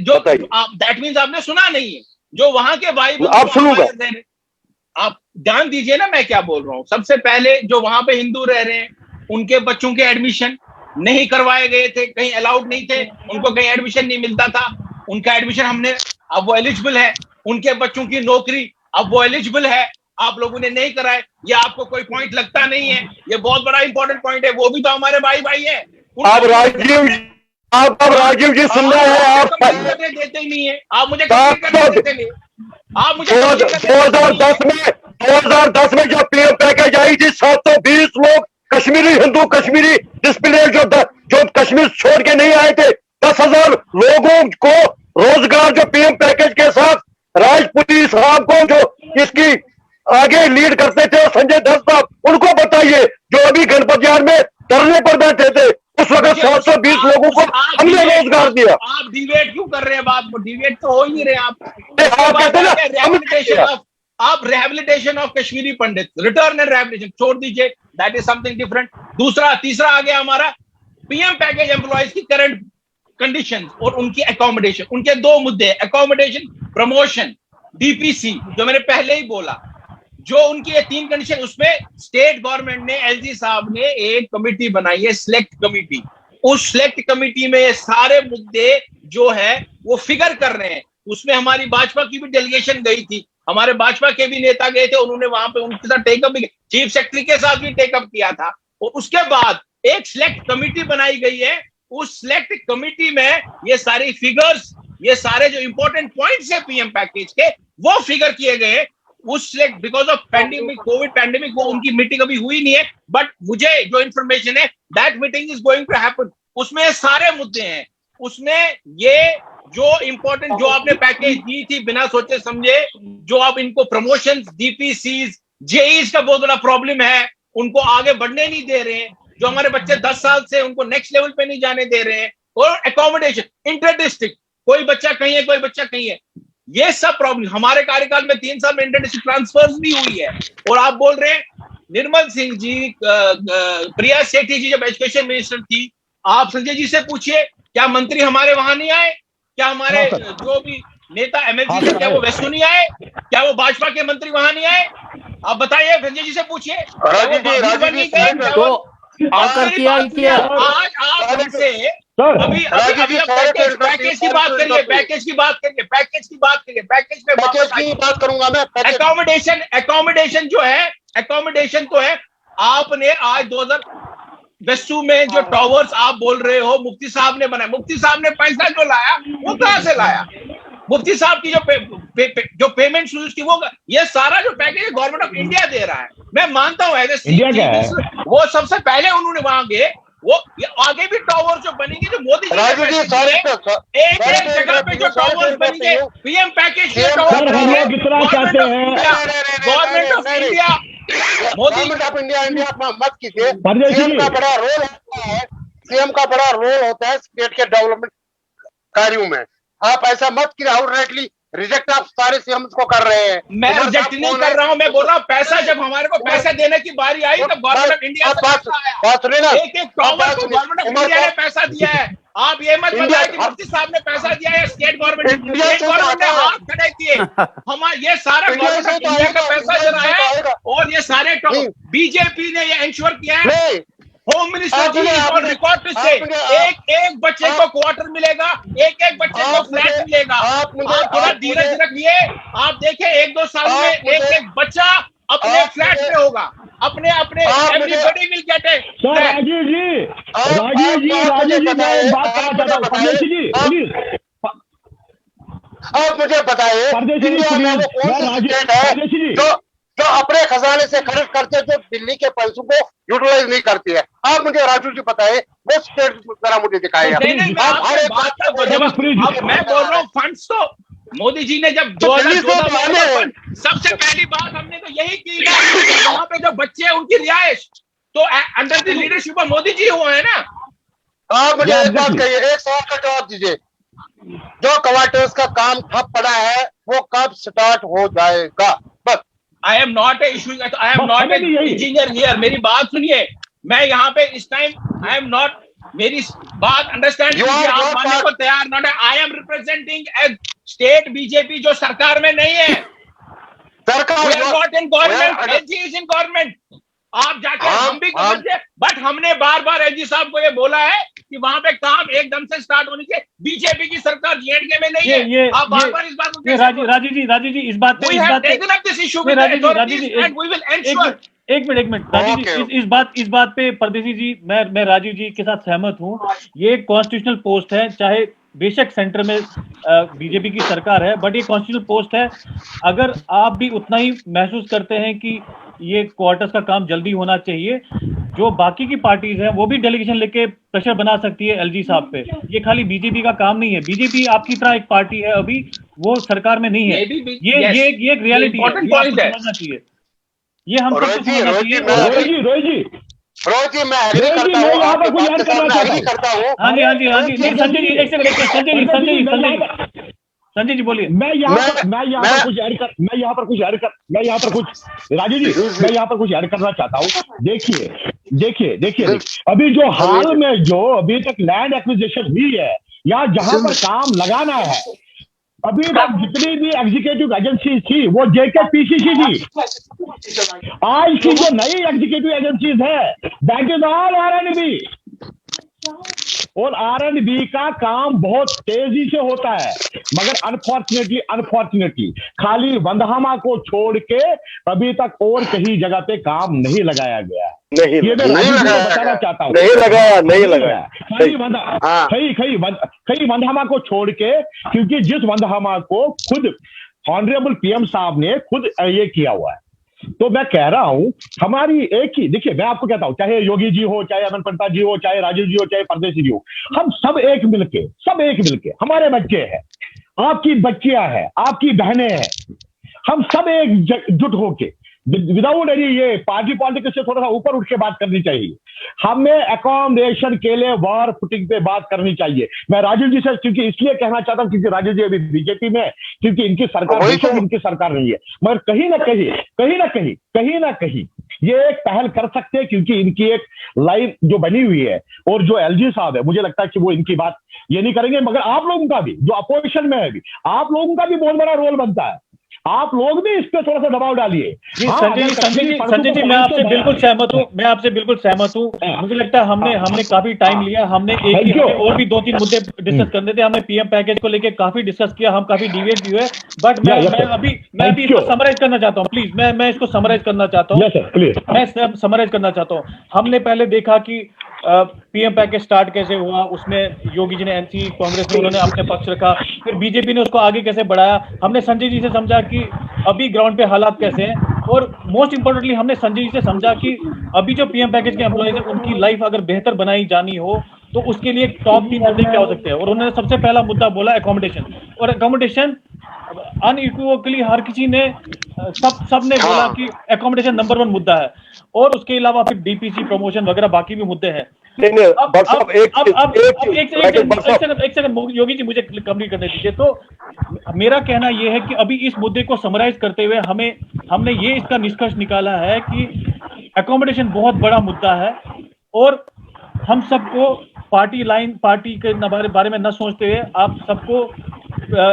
जो दैट मीन्स आपने सुना नहीं है। जो वहां के भाई आप सुनूंगा, आप ध्यान दीजिए ना मैं क्या बोल रहा हूँ। सबसे पहले जो वहां पे हिंदू रह रहे हैं उनके बच्चों के एडमिशन नहीं करवाए गए थे, कहीं अलाउड नहीं थे, उनको कहीं एडमिशन नहीं मिलता था। उनका एडमिशन हमने, अब वो एलिजिबल है। उनके बच्चों की नौकरी, अब वो एलिजिबल है, आप लोगों ने नहीं कराए। ये आपको कोई पॉइंट लगता नहीं है? ये बहुत बड़ा इंपॉर्टेंट पॉइंट है। वो भी तो हमारे भाई है। आप राजीव जी सुन रहे हैं? आप देते ही नहीं है। आप मुझे 2010 में 2010 में जब पीएम पैकेज आई थी 720 लोग कश्मीरी हिंदू कश्मीरी डिस्प्लेयर जो कश्मीर छोड़ के नहीं आए थे, 10,000 लोगों को रोजगार जो पीएम पैकेज के साथ राजपुती साहब को जो इसकी आगे लीड करते थे संजय दत्त साहब, उनको बताइए जो अभी गणपत यार में धरने पर बैठे थे, उस वक्त 720 लोगों को हमने रोजगार दिया। आप डिबेट क्यों कर रहे हैं बात को? डिबेट तो हो ही नहीं रहे आप कहते ना आप rehabilitation of Kashmiri Pandit, return and rehabilitation छोड़ दीजिए, दैट इज समथिंग डिफरेंट। तीसरा आ गया हमारा पीएम पैकेज एम्प्लॉयज की करंट कंडीशंस और उनकी अकोमोडेशन। उनके दो मुद्दे, अकोमोडेशन, प्रमोशन, डीपीसी, जो मैंने पहले ही बोला, जो उनकी ये 3 कंडीशन, उसमें स्टेट गवर्नमेंट ने, एलजी साहब ने एक कमिटी बनाई है, सिलेक्ट कमिटी। उस सिलेक्ट कमिटी में ये सारे मुद्दे जो है वो फिगर कर रहे हैं। उसमें हमारी भाजपा की भी डेलीगेशन गई थी, हमारे भाजपा के भी नेता गए थे, उन्होंने वहां पे उनके साथ टेकअप भी, चीफ सेक्रेटरी के साथ भी टेकअप किया था। और उसके बाद एक सिलेक्ट कमिटी बनाई गई है। उस सिलेक्ट कमिटी में ये सारी फिगर्स, ये सारे जो इंपॉर्टेंट पॉइंट्स है पीएम पैकेज के, वो फिगर किए गए। उस select, because of pandemic, Covid pandemic, वो उनकी मीटिंग अभी हुई नहीं है, बट मुझे जो इंफॉर्मेशन है that meeting is going to happen. उसमें सारे मुद्दे हैं। उसमें ये जो इंपॉर्टेंट, जो आपने पैकेज दी थी बिना सोचे समझे, जो आप इनको प्रमोशन, डीपीसीज, जेईज का बहुत बड़ा प्रॉब्लम है, उनको आगे बढ़ने नहीं दे रहे हैं। जो हमारे बच्चे 10 साल से, उनको नेक्स्ट लेवल पे नहीं जाने दे रहे हैं। और एकोमोडेशन, इंटर डिस्ट्रिक्ट, कोई बच्चा कहीं है, कोई बच्चा कहीं है, ये सब प्रॉब्लम। हमारे कार्यकाल में 3 साल में इंटर डिस्ट्रिक्ट ट्रांसफर्स भी हुई है। और आप बोल रहे हैं निर्मल सिंह जी, प्रिया सेठी जी जब एजुकेशन मिनिस्टर थी, आप संजय जी से पूछिए, क्या मंत्री हमारे वहां नहीं आए? क्या हमारे जो भी नेता एमएलसी थे, क्या वो वैसे नहीं आए? क्या वो भाजपा के मंत्री वहां नहीं आए? आप बताइए, संजय जी से पूछिए। आकर किया आज आप हमसे अभी पैकेज की बात करिए, पैकेज की बात करिए, पैकेज की बात करिए, पैकेज पे बात करूंगा मैं। एकोमोडेशन जो है, एकोमोडेशन तो है। आपने आज 2000 वेस्टू में जो टावर्स आप बोल रहे हो, मुफ्ती साहब ने बनाया। मुफ्ती साहब ने पैसा जो लाया वो कहां से लाया? मुफ्ती साहब की जो पेमेंट शुरू की, वो ये सारा जो पैकेज है गवर्नमेंट ऑफ इंडिया दे रहा है। मैं मानता हूँ वो सबसे पहले उन्होंने वहां गए, वो आगे भी टावर जो बनेंगे, जो मोदी जी एक जगह पे जो टावर्स बनेंगे, पीएम पैकेज के tower, government of India, Modi of India मत कीजिए। सीएम का बड़ा रोल होता है, सीएम का बड़ा रोल होता है स्टेट के डेवलपमेंट कार्यों में। आप ऐसा मत कीजिए, आउटराइटली रिजेक्ट आप सारे सीएम को कर रहे हैं। मैं रिजेक्ट नहीं कर रहा हूं, मैं बोल रहा हूं पैसा, जब हमारे को पैसा देने की बारी आई तब गवर्नमेंट ऑफ इंडिया बात सुनिए ना, एक टावर को गवर्नमेंट ऑफ इंडिया ने पैसा दिया है। आप ये मत बताइए कि मुफ्ती साहब ने पैसा दिया है, स्टेट गवर्नमेंट ने हाथ खड़े किए। हमारा ये सारा गवर्नमेंट ऑफ इंडिया का पैसा चला है। और ये सारे बीजेपी ने ये इंश्योर किया है। होम मिनिस्टर जी और रिकॉर्ड टू से एक बच्चे को क्वार्टर मिलेगा, एक बच्चे को फ्लैट मिलेगा। आप थोड़ा धीरज रखिए। आप देखें 1-2 साल में एक बच्चा अपने फ्लैट में होगा, अपने everybody will get it. Rajiv ji मैं बात करना चाहता हूँ। परदेशी जी आप मुझे बताइए, इंडिया में वो कौन सी स्टेट है जो अपने खजाने से खर्च करते, जो दिल्ली के पैसों को यूटिलाइज नहीं करती है? आप मुझे राजू जी बताइए, वो स्टेट जरा मुझे दिखाइए। मैं बोल रहा हूँ फंड्स तो मोदी जी ने जब 2014 सबसे पहली बात हमने तो यही की ना, वहां पे जो बच्चे हैं उनकी रिहाइश तो under the leadership of Modi ji हुआ है ना। आप मुझे एक बात कहिए, एक सवाल का जवाब दीजिए, जो क्वार्टर्स का काम ठप पड़ा है वो कब स्टार्ट हो जाएगा? बस। I am not a issue, I am not an engineer here। मेरी बात सुनिए, मैं यहाँ पे इस टाइम I am not, मेरी बात अंडरस्टैंड कीजिए, आप मानने को तैयार not है। I am representing a state BJP जो सरकार में नहीं है। सरकार We are not in government, LG is in government। आप जाके हम भी समझते, बट हमने बार बार एलजी साहब को ये बोला है कि वहां पे काम एकदम से स्टार्ट होनी चाहिए। बीजेपी की सरकार जेएंडके में नहीं है। आप बार बार इस बात को राजू जी इस बात पे एक मिनट राजीव जी, इस बात पे परदेशी जी, मैं राजीव जी के साथ सहमत हूँ। ये कॉन्स्टिट्यूशनल पोस्ट है, चाहे बेशक सेंटर में बीजेपी की सरकार है, बट ये कॉन्स्टिट्यूशनल पोस्ट है। अगर आप भी उतना ही महसूस करते हैं कि ये क्वार्टर्स का काम जल्दी होना चाहिए, जो बाकी की पार्टीज हैं वो भी डेलीगेशन लेके प्रेशर बना सकती है एलजी साहब पे। ये खाली बीजेपी का काम नहीं है। बीजेपी आपकी तरह एक पार्टी है, अभी वो सरकार में नहीं है। ये एक रियलिटी है, ये आपको समझना चाहिए। ये हम सबको समझना चाहिए। रोहित जी, मैं एग्री करता हूँ, आपकी बात के साथ मैं एग्री करता हूँ। हाँ जी, हाँ जी, हाँ जी। नहीं, संजय जी, एक सेकंड, संजय जी बोलिए। मैं यहाँ पर कुछ राजू जी, मैं यहाँ पर कुछ ऐड करना चाहता हूँ। देखिए, अभी जो हाल में जो अभी तक लैंड एक्विजिशन हुई है या जहां पर काम लगाना है, अभी तक जितनी भी एग्जीक्यूटिव एजेंसी थी वो JKPCC थी। आज की जो नई एग्जीक्यूटिव एजेंसीज है दैट इज ऑल R&B, और R&B का काम बहुत तेजी से होता है, मगर अनफॉर्चुनेटली खाली वंदहामा को छोड़ के अभी तक और कहीं जगह पे काम नहीं लगाया गया। ये मैं बताना चाहता हूँ, नहीं लगाया कई वंदहामा को छोड़ के, क्योंकि जिस वंदहामा को खुद ऑनरेबल PM साहब ने खुद ये किया हुआ है। तो मैं कह रहा हूं हमारी एक ही, देखिए मैं आपको कहता हूं, चाहे योगी जी हो, चाहे अमन पंता जी हो, चाहे राजीव जी हो, चाहे परदेशी जी हो, हम सब एक मिलके हमारे बच्चे हैं, आपकी बच्चियां हैं, आपकी बहनें हैं, हम सब एकजुट होके विदाउट एनी ये पार्टी पॉलिटिक्स से थोड़ा सा ऊपर उठ के बात करनी चाहिए। हमें अकोमोडेशन के लिए वॉर फुटिंग पे बात करनी चाहिए। मैं राजीव जी से क्योंकि इसलिए कहना चाहता हूं क्योंकि राजीव जी अभी बीजेपी में, क्योंकि इनकी सरकार इनकी सरकार नहीं है, मगर कहीं ना कहीं ये एक पहल कर सकते हैं, क्योंकि इनकी एक लाइन जो बनी हुई है, और जो LG साहब है मुझे लगता है कि वो इनकी बात ये नहीं करेंगे, मगर आप लोगों का भी जो अपोजिशन में है भी, आप लोगों का भी बहुत बड़ा रोल बनता है। आप लोग भी इस पे थोड़ा सा दबाव डालिए। संजय जी, मैं आपसे बिल्कुल सहमत हूँ। मुझे लगता है हमने काफी टाइम लिया, हमने और भी 2-3 मुद्दे डिस्कस करने थे, हमने PM पैकेज को लेके काफी डिस्कस किया, हम काफी डिवेट भी हुए, बट मैं अभी इसको समराइज करना चाहता हूँ। प्लीज, मैं इसको समराइज करना चाहता हूँ। हमने पहले देखा कि PM पैकेज स्टार्ट कैसे हुआ, उसमें योगी जी ने NC कांग्रेस ने उन्होंने अपने पक्ष रखा, फिर बीजेपी ने उसको आगे कैसे बढ़ाया। हमने संजय जी से समझा कि अभी ग्राउंड पे हालात कैसे हैं, और मोस्ट इंपोर्टेंटली हमने संजय जी से समझा कि अभी जो PM पैकेज के एम्प्लॉइज हैं उनकी लाइफ अगर बेहतर बनाई जानी हो तो उसके लिए टॉप 3 मुद्दे क्या हो सकते हैं, और उन्होंने सबसे पहला मुद्दा बोला एकोमोडेशन। और एकोमोडेशन अनइक्विवोकली हर किसी ने सबने बोला कि एकोमोडेशन नंबर 1 मुद्दा है, और उसके अलावा फिर DPC प्रमोशन वगैरह बाकी भी मुद्दे हैं। एक सेकंड योगी जी, मुझे कंप्लीट करने दीजिए। तो मेरा कहना यह है कि अभी इस मुद्दे को समराइज करते हुए हमने ये इसका निष्कर्ष निकाला है कि एकोमोडेशन बहुत बड़ा मुद्दा है, और हम सबको पार्टी के बारे में न सोचते हुए आप सबको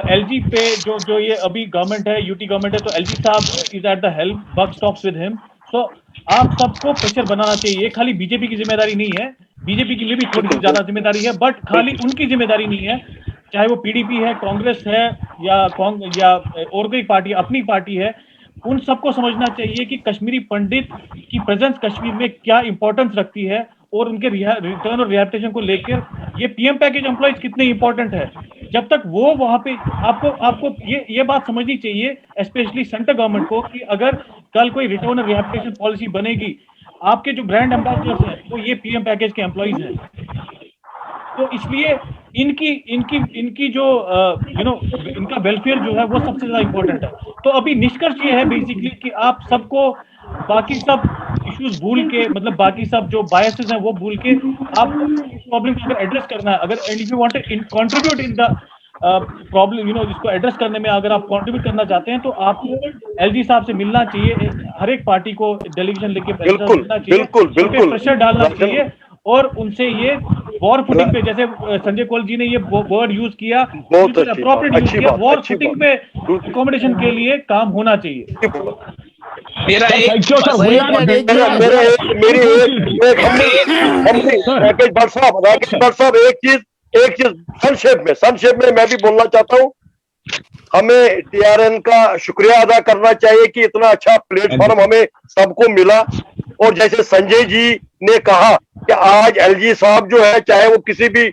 LG पे जो ये अभी गवर्नमेंट है, UT गवर्नमेंट है, तो LG साहब is at the help, buck stops with him. So आप सबको प्रेशर बनाना चाहिए। ये खाली बीजेपी की जिम्मेदारी नहीं है, बीजेपी के लिए भी थोड़ी सी ज्यादा जिम्मेदारी है, बट खाली उनकी जिम्मेदारी नहीं है, चाहे वो PDP है, कांग्रेस है, या और कोई पार्टी अपनी पार्टी है, उन सबको समझना चाहिए कि कश्मीरी पंडित की प्रेजेंस कश्मीर में क्या इंपॉर्टेंस रखती है, और उनके रिटर्न और रिहैबिलिटेशन को लेकर ये PM पैकेज एम्प्लॉइज कितने इंपॉर्टेंट है। जब तक वो वहां पे आपको ये बात समझनी चाहिए, स्पेशली सेंट्रल गवर्नमेंट को, कि अगर कल कोई रिटर्न और रिहैबिलिटेशन पॉलिसी बनेगी, आपके जो ब्रांड एम्बेसडर्स हैं वो ये PM पैकेज के एम्प्लॉइज हैं। तो इसलिए इनकी जो इनका वेलफेयर जो है वो सबसे ज्यादा इंपॉर्टेंट है। तो अभी निष्कर्ष ये है बेसिकली कि आप सबको बाकी सब इश्यूज भूल के, मतलब बाकी सब जो बायसेस हैं वो भूल के, आप इस प्रॉब्लम को अगर एड्रेस करना है, अगर if you want to contribute in the problem, इसको एड्रेस करने में अगर आप कंट्रीब्यूट करना चाहते हैं, तो आपको LG साहब से मिलना चाहिए, हर एक पार्टी को डेलीगेशन लेके प्रेशर डालना चाहिए, और उनसे ये वॉर फुटिंग पे, जैसे संजय कौल जी ने ये वर्ड यूज किया, अप्रोप्रिएट यूज किया, वॉर फुटिंग पे अकोमोडेशन के लिए काम होना चाहिए। मेरा एक चीज संक्षेप में मैं भी बोलना चाहता हूँ। हमें TRN का शुक्रिया अदा करना चाहिए कि इतना अच्छा प्लेटफॉर्म हमें सबको मिला, और जैसे संजय जी ने कहा कि आज LG साहब जो है, चाहे वो किसी भी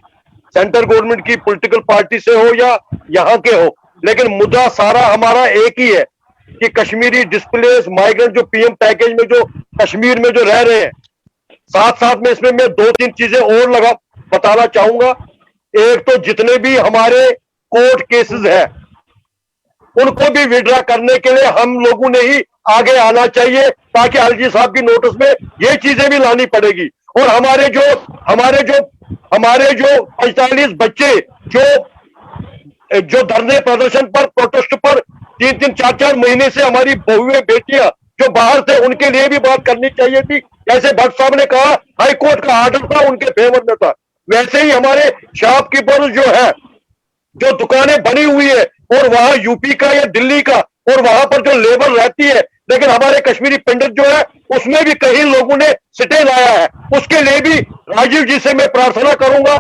सेंट्रल गवर्नमेंट की पॉलिटिकल पार्टी से हो या यहाँ के हो, लेकिन मुद्दा सारा हमारा एक ही है कि कश्मीरी डिस्प्लेस माइग्रेंट जो पीएम पैकेज में जो कश्मीर में जो रह रहे हैं, साथ साथ में इसमें मैं 2-3 चीजें और बताना चाहूंगा। एक तो जितने भी हमारे कोर्ट केसेस हैं उनको भी विड्रॉ करने के लिए हम लोगों ने ही आगे आना चाहिए, ताकि एलजी साहब की नोटिस में ये चीजें भी लानी पड़ेगी। और हमारे जो 45 बच्चे जो धरने प्रदर्शन पर प्रोटेस्ट पर 3-3 4-4 महीने से हमारी बहुएं बेटियां जो बाहर थे, उनके लिए भी बात करनी चाहिए थी। जैसे भट्ट साहब ने कहा हाई कोर्ट का आर्डर था उनके फेवर में था, वैसे ही हमारे शॉपकीपर्स जो है, जो दुकानें बनी हुई है और वहां यूपी का या दिल्ली का और वहां पर जो लेबर रहती है, लेकिन हमारे कश्मीरी पंडित जो है उसमें भी कई लोगों ने स्टे लाया है। उसके लिए भी राजीव जी से मैं प्रार्थना करूंगा,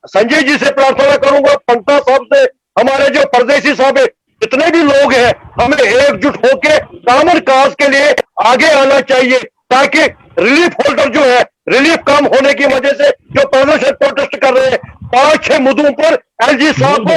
संजय जी से प्रार्थना करूंगा, पंता साहब से, हमारे जो परदेसी साहब है, जितने भी लोग हैं, हमें एकजुट होकर कॉमन काज के लिए आगे आना चाहिए, ताकि रिलीफ होल्डर जो है, रिलीफ कम होने की वजह से जो प्रदर्शन प्रोटेस्ट कर रहे हैं, 5-6 मुद्दों पर एलजी साहब को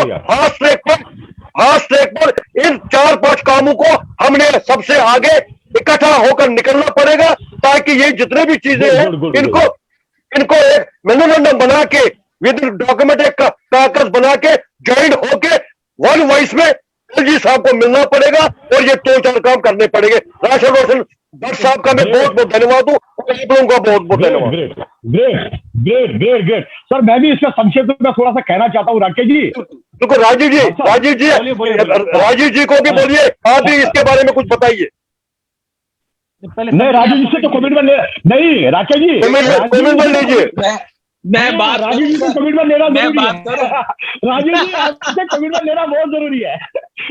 फास्ट ट्रैक पर इन 4-5 कामों को हमने सबसे आगे इकट्ठा होकर निकलना पड़ेगा, ताकि ये जितने भी चीजें हैं इनको एक मेमोरेंडम बना के विद डॉक्यूमेंट एक कागज बना के ज्वाइंट होके वन वॉइस में एलजी साहब को मिलना पड़ेगा और ये 2-4 काम करने पड़ेंगे। राशन रोशन भट्ट साहब का मैं बहुत बहुत धन्यवाद हूँ, आप लोगों का बहुत बहुत धन्यवाद। ग्रेट सर, मैं भी इसका संक्षेप में थोड़ा सा कहना चाहता हूँ राकेश जी। देखो राजीव जी को भी बोलिए, आप भी इसके बारे में कुछ बताइए। नहीं, राजीव जी से तो कमिटमेंट नहीं, राकेश जी कमिटमेंट लीजिए। मैं बात राजीव जी को कमिटमेंट लेना जरूरी है। राजीव जी आपसे कमिटमेंट लेना बहुत जरूरी है,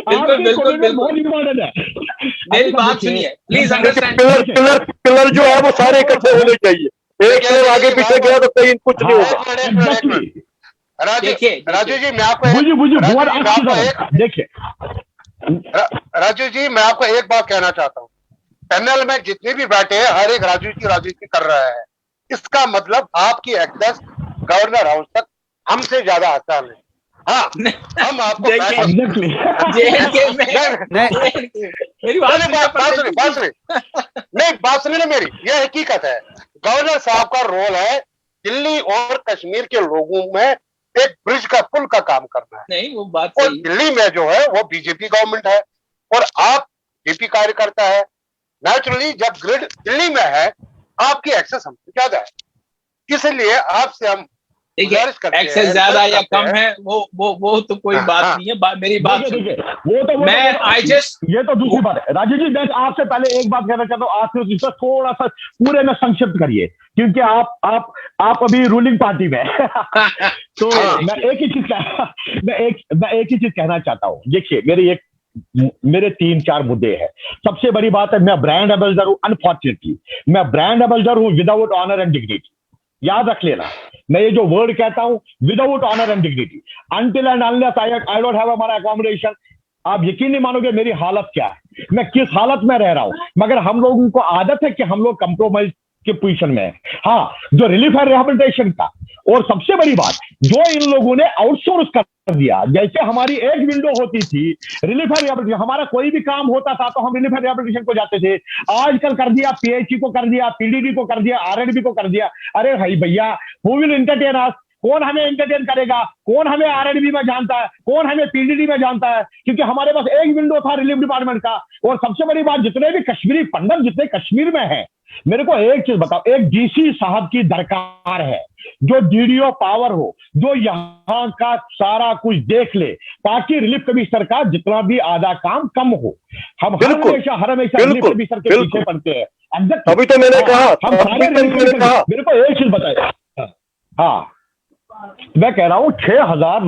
बिल्कुल बहुत इम्पोर्टेंट है। मेरी बात सुनिए प्लीज अंडरस्टैंड। पिलर जो है वो सारे इकट्ठे होने चाहिए, एक पिलर आगे पीछे गया तो कहीं कुछ नहीं होगा। राजू जी मैं आपको देखिए राजू जी मैं आपको एक बात कहना चाहता हूँ, पैनल में जितने भी बैठे हैं हर एक राजू जी कर रहा है, इसका मतलब आपकी एक्सेस गवर्नर हाउस तक हमसे ज्यादा आसान है। हाँ, हम आपको बात सुनिए मेरी, यह हकीकत है। गवर्नर साहब का रोल है दिल्ली और कश्मीर के लोगों में एक ब्रिज का पुल का काम करना है। नहीं वो बात और दिल्ली में जो है वो बीजेपी गवर्नमेंट है और आप बीजेपी कार्यकर्ता है। नेचुरली जब ग्रिड दिल्ली में है आपकी एक्सेस हमसे ज्यादा है, इसलिए आपसे हम एक्सेस ज्यादा या कम है वो तो कोई बात नहीं है। मेरी बात वो तो मैं आई जस्ट ये तो दूसरी बात है। राजीव जी मैं आपसे पहले एक बात कहना चाहता हूँ, आप इसका थोड़ा सा पूरे में संक्षिप्त करिए, क्योंकि आप अभी रूलिंग पार्टी में तो मैं एक ही चीज कहना चाहता हूँ। देखिए मेरे 3-4 मुद्दे हैं। सबसे बड़ी बात है, मैं ब्रांड एम्बेसडर हूं, अनफॉर्चुनेटली मैं ब्रांड एम्बेसडर हूं विदाउट ऑनर एंड डिग्निटी। याद रख लेना, मैं ये जो वर्ड कहता हूं without honour and dignity, until and unless I don't have हमारा अकोमोडेशन। आप यकीन नहीं मानोगे मेरी हालत क्या है, मैं किस हालत में रह रहा हूं। मगर हम लोगों को आदत है कि हम लोग कंप्रोमाइज की पोजीशन में है। हाँ, जो रिलीफ है रिहेबिलिटेशन का, और सबसे बड़ी बात जो इन लोगों ने आउटसोर्स कर दिया। जैसे हमारी एक विंडो होती थी रिलीफ एंड रिहेबिलिटेशन, हमारा कोई भी काम होता था तो हम रिलीफ एंड रिहेबिलिटेशन को जाते थे। आजकल कर दिया पीएचई को, कर दिया पीडीडी को, कर दिया आरएनबी को, कर दिया। अरे भाई भैया, हु विल एंटरटेन अस? कौन हमें एंटरटेन करेगा? कौन हमें आरएनबी में जानता है? कौन हमें पीडीडी में जानता है? क्योंकि हमारे पास एक विंडो था रिलीफ डिपार्टमेंट का। और सबसे बड़ी बात, जितने भी कश्मीरी पंडित जितने कश्मीर में है, मेरे को एक चीज बताओ, एक डीसी साहब की दरकार है जो डीडीओ पावर हो, जो यहाँ का सारा कुछ देख ले, ताकि रिलीफ कमिश्नर का जितना भी आधा काम कम हो। हम हमेशा रिलीफ कमिश्नर के पीछे पड़ते हैं। अभी तो मैंने कहा, हम सारे मेरे को एक चीज बताए। हाँ, मैं कह रहा हूं 6,000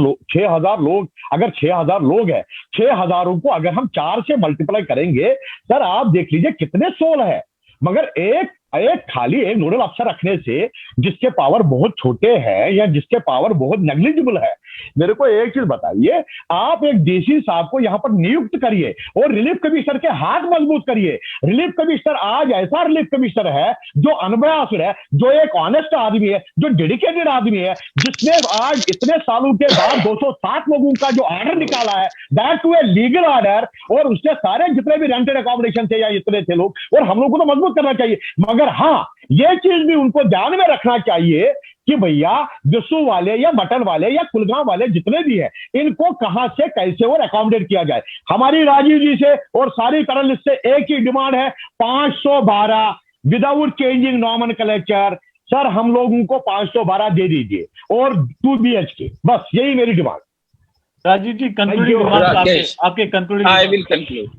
लोग, अगर 6,000 लोग हैं, 6,000 को अगर हम 4 से मल्टीप्लाई करेंगे, सर आप देख लीजिए कितने सोल है। मगर एक एक खाली एक नोडल अफसर रखने से जिसके पावर बहुत छोटे हैं या जिसके पावर बहुत नेग्लिजिबल है, मेरे को एक चीज बताइए, आप एक डीसी साहब को यहां पर नियुक्त करिए और रिलीफ कमिश्नर के हाथ मजबूत करिए। रिलीफ कमिश्नर आज ऐसा रिलीफ कमिश्नर है जो अनबयासुर है, जो एक ऑनेस्ट आदमी है, जो डेडिकेटेड आदमी है, जिसने आज इतने सालों के बाद 207 लोगों का जो ऑर्डर निकाला है, that to a legal order, और उसके सारे जितने भी रेंटेड अकोमोडेशन थे या इतने थे लोग, और हम लोग को तो मजबूत करना चाहिए। मगर हाँ, ये चीज भी उनको ध्यान में रखना चाहिए कि भैया विशु वाले या मटन वाले या कुलगांव वाले जितने भी हैं, इनको कहां से कैसे और अकोमोडेट किया जाए। हमारी राजीव जी से और सारी करल लिस्ट से एक ही डिमांड है, 512 विदाउट चेंजिंग नॉमेनक्लेचर। सर, हम लोगों को 512 दे दीजिए और 2 BHK, बस यही मेरी डिमांड। राजीव जी, कंक्लूडिंग रिमार्क्स आपके कंक्लूडिंग। I will conclude.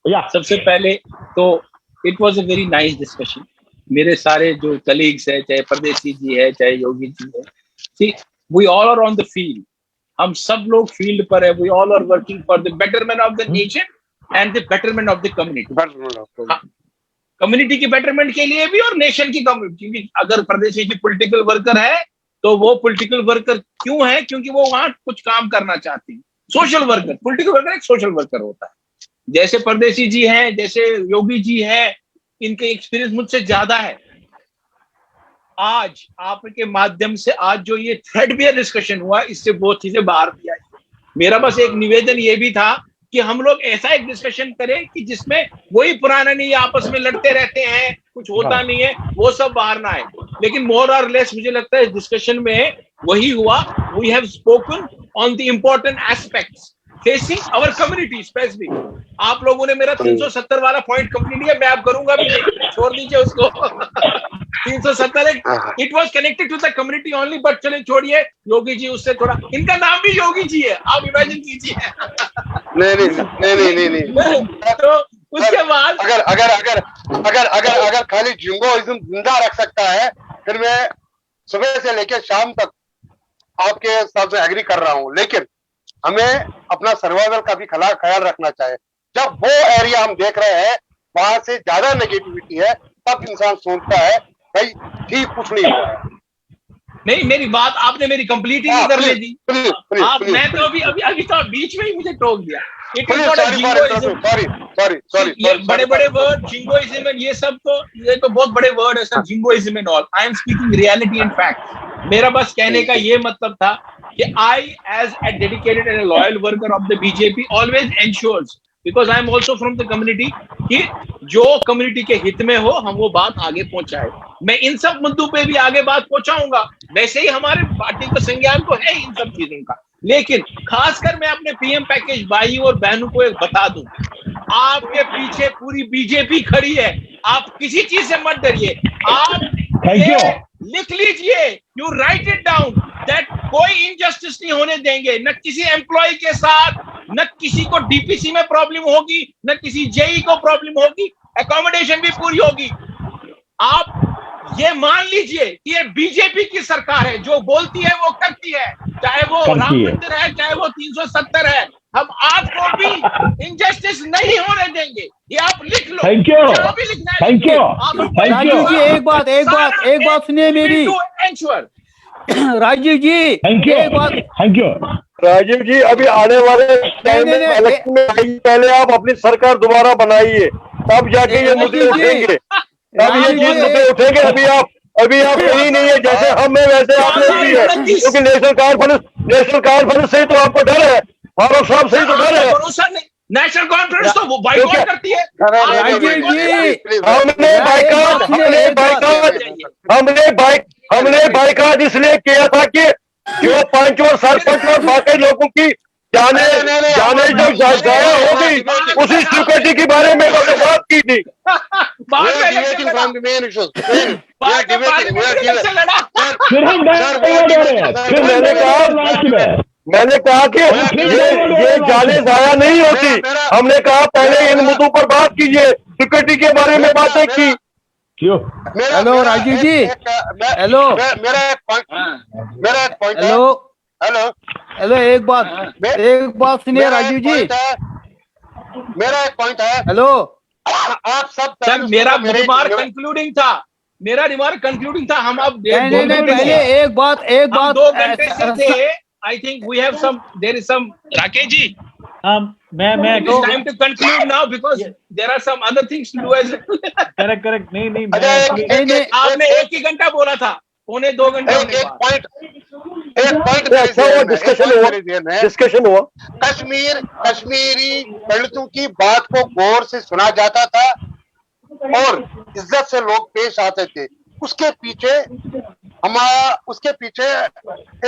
या सबसे पहले तो it was a very nice discussion. मेरे सारे जो कलीग्स है, चाहे परदेसी जी है, चाहे योगी जी है, see we all are on the field. हम सब लोग फील्ड पर है। We all are working for the betterment of the nation and the betterment of the community. Community की बेटरमेंट के लिए भी और नेशन की कम्युनिटी। क्योंकि अगर प्रदेश की पॉलिटिकल वर्कर है तो वो पॉलिटिकल वर्कर क्यों है? क्योंकि वो वहां कुछ काम करना चाहती है। सोशल वर्कर, पॉलिटिकल वर्कर एक सोशल वर्कर होता है। जैसे परदेसी जी हैं, जैसे योगी जी हैं, इनके एक्सपीरियंस मुझसे ज्यादा है। आज आपके माध्यम से आज जो ये थ्रेडबेयर डिस्कशन हुआ, इससे बहुत चीजें बाहर भी आई। मेरा बस एक निवेदन ये भी था कि हम लोग ऐसा एक डिस्कशन करें कि जिसमें वही पुराना नहीं, आपस में लड़ते रहते हैं, कुछ होता नहीं है, वो सब बाहर ना आए। लेकिन मोर और लेस मुझे लगता है इस डिस्कशन में वही हुआ। We have spoken on the important aspects facing our community specific. आप लोगों ने मेरा 370 वाला पॉइंट कंप्लीट किया, मैं अब करूंगा भी नहीं, छोड़ दीजिए उसको। 370 it was connected to the community only, but चले छोड़िए। योगी जी उससे थोड़ा, इनका नाम भी योगी जी है, आप इमेजिन कीजिए। नहीं। तो उसके बाद अगर खाली जिंगोइज्म जिंदा रख सकता है, फिर मैं सुबह से लेकर शाम तक आपके साथ से एग्री कर रहा हूं। लेकिन हमें अपना सर्वाइवल का भी ख्याल रखना चाहिए। जब वो एरिया हम देख रहे हैं वहां से ज्यादा नेगेटिविटी है, तब इंसान सोचता है भाई ठीक कुछ नहीं हुआ है। नहीं, मेरी बात आपने मेरी कंप्लीट ही नहीं कर ली थी। आप मैं तो अभी तो बीच में ही मुझे टोक दिया। बड़े बड़े वर्ड जिंगोइज्म, ये सब तो ये तो बहुत बड़े वर्ड है sir, jingoism and all. I am speaking reality and fact. मेरा बस कहने का ये मतलब था कि I as a dedicated and a loyal worker of the BJP always ensures, because I am also from the community, कि जो कम्युनिटी के हित में हो हम वो बात आगे पहुंचाए। मैं इन सब मुद्दों पे भी आगे बात पहुंचाऊंगा। वैसे ही हमारे पार्टी का संज्ञान तो है इन सब चीजों का, लेकिन खासकर मैं अपने पीएम पैकेज भाई और बहनों को एक बता दूं, आपके पीछे पूरी बीजेपी खड़ी है। आप किसी चीज से मत डरिए। आप लिख लीजिए, you right it down, that कोई इनजस्टिस नहीं होने देंगे, न किसी एम्प्लॉय के साथ, न किसी को डीपीसी में प्रॉब्लम होगी, न किसी जेई को प्रॉब्लम होगी, एकोमोडेशन भी पूरी होगी। आप ये मान लीजिए कि ये बीजेपी की सरकार है, जो बोलती है वो करती है, चाहे वो राम मंदिर है, चाहे वो 370 है। हम आपको भी इनजस्टिस नहीं होने देंगे, ये आप लिख लो। Thank you. राजीव जी, एक बात सुनिए मेरी। राजीव जी, एक बात। थैंक यू राजीव जी, अभी आने वाले टाइम में इलेक्शन में पहले आप अपनी सरकार दोबारा बनाइए, तब जाके ये मुद्दे उठेंगे, तब ये चीज मुद्दे उठेंगे। अभी आप यही नहीं है, जैसे हम है वैसे आप नहीं है, क्योंकि नेशनल कॉन्फ्रेंस से तो आपको डर है, फारूक साहब से तो डर है। नेशनल कॉन्फ्रेंस तो वो बाइकआउट करती है। हमने बाइकआउट इसलिए किया था कि जो पंच और सरपंच और बाकी लोगों की जाने जो जाया हो गई, उसी सिक्योरिटी के बारे में बात की थी। मैंने कहा कि ये जाने जाया नहीं होती। हमने कहा पहले इन मुद्दों पर बात कीजिए, सिक्योरिटी के बारे में बातें की। क्यों? हेलो राजीव जी, हेलो, मेरा एक पॉइंट हेलो, एक बात सुनिए राजीव जी, मेरा एक पॉइंट है। हेलो, आप सब सर मेरा रिमार्क कंक्लूडिंग था, हम अब नहीं, पहले एक बात 2 घंटे से थे। I think we have some, there is some, Rakesh ji मैं it is time to conclude now because there are some other things to do as correct नहीं आपने 1 ही घंटा बोला था, 1.25 घंटे होने एक पॉइंट डिस्कशन हुआ। कश्मीरी पंडितों की बात को गौर से सुना जाता था और इज्जत से लोग पेश आते थे। उसके पीछे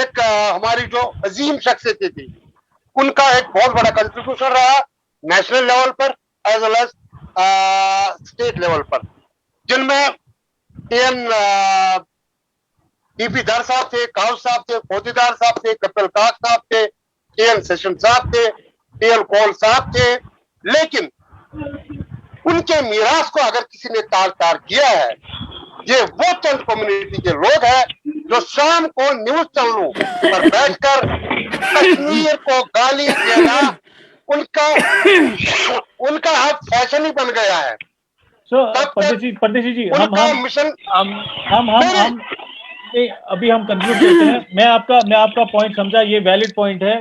एक हमारी जो अजीम शख्सियतें थी, उनका एक बहुत बड़ा कंट्रीब्यूशन रहा नेशनल लेवल पर as well as state level पर, जिनमें डीपी दर साहब थे, काउस साहब थे, फौजीदार साहब थे, कपिल काक साहब थे, केएन सेशन साहब थे, टीएल कौल साहब थे। लेकिन उनके मीरास को अगर किसी ने तार किया है, ये वो चंद कम्युनिटी के लोग हैं जो शाम को न्यूज चैनलों पर बैठकर कश्मीर को गाली देना उनका अब फैशन ही बन गया है। पंडित जी उनका मिशन अभी हम कंक्लूड करते हैं। मैं आपका पॉइंट समझा, ये वैलिड पॉइंट है।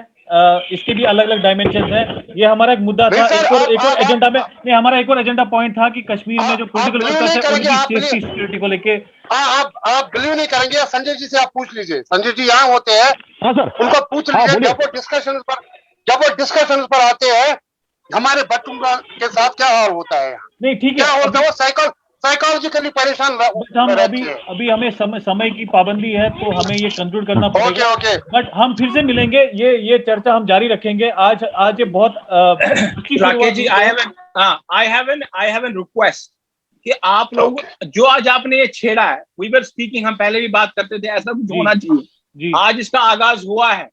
इसके भी अलग अलग डायमेंशन है। ये हमारा एक मुद्दा था, एक और एजेंडा में नहीं, हमारा एक और एजेंडा पॉइंट था कि कश्मीर में जो पॉलिटिकल वर्कर्स है उनकी सेफ्टी सिक्योरिटी को लेके आप बिलीव नहीं करेंगे। संजय जी से आप पूछ लीजिए, संजय जी यहाँ होते हैं, उनको पूछ लीजिए। जब वो डिस्कशन पर आते हैं, हमारे बच्चों के साथ क्या हाल होता है, नहीं ठीक है, क्या होता है, वो साइकोलॉजिकली परेशान हम अभी हमें समय की पाबंदी है, तो हमें ये कंक्लूड करना पड़ेगा। बट हम फिर से मिलेंगे, ये चर्चा हम जारी रखेंगे। आज ये बहुत Rakesh ji, I have an request कि आप लोग जो आज आपने ये छेड़ा है, वी वर स्पीकिंग, हम पहले भी बात करते थे, ऐसा कुछ होना चाहिए। आज इसका आगाज हुआ है,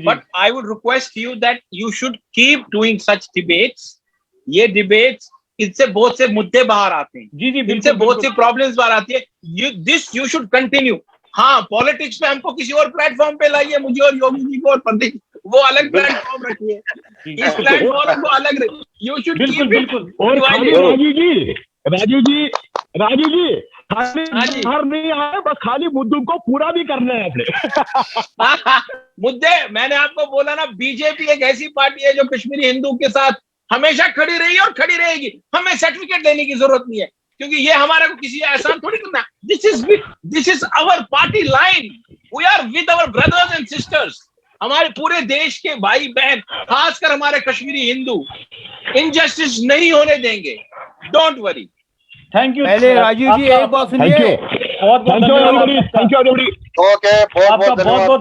but I would request you that you should keep doing such debates. ये डिबेट्स, इससे बहुत से मुद्दे बाहर आते हैं, जी इनसे बहुत सी प्रॉब्लम्स बाहर आती है। You should continue. हाँ, पॉलिटिक्स में हमको किसी और प्लेटफॉर्म पे लाइए, मुझे और योगी जी को और प्रदीप, वो अलग प्लेटफॉर्म रखिए, इस प्लेटफॉर्म को अलग रखिए। यू शुड बिल्कुल। और राजू जी खाली नहीं आए, बस खाली मुद्दों को पूरा भी करना है अपने। मुद्दे, मैंने आपको बोला ना, बीजेपी एक ऐसी पार्टी है जो कश्मीरी हिंदू के साथ हमेशा खड़ी रही और खड़ी रहेगी। हमें सर्टिफिकेट देने की जरूरत नहीं है, क्योंकि ये हमारे को किसी एहसान थोड़ी करना। This is our party line. We are with our brothers and sisters. हमारे पूरे देश के भाई बहन, खासकर हमारे कश्मीरी हिंदू, इनजस्टिस नहीं होने देंगे। Don't worry. Thank you. पहले राजू जी एक बात सुनिए, बहुत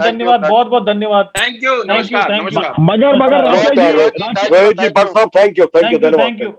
धन्यवाद, बहुत धन्यवाद। थैंक यू, नमस्कार। मगर थैंक यू, धन्यवाद।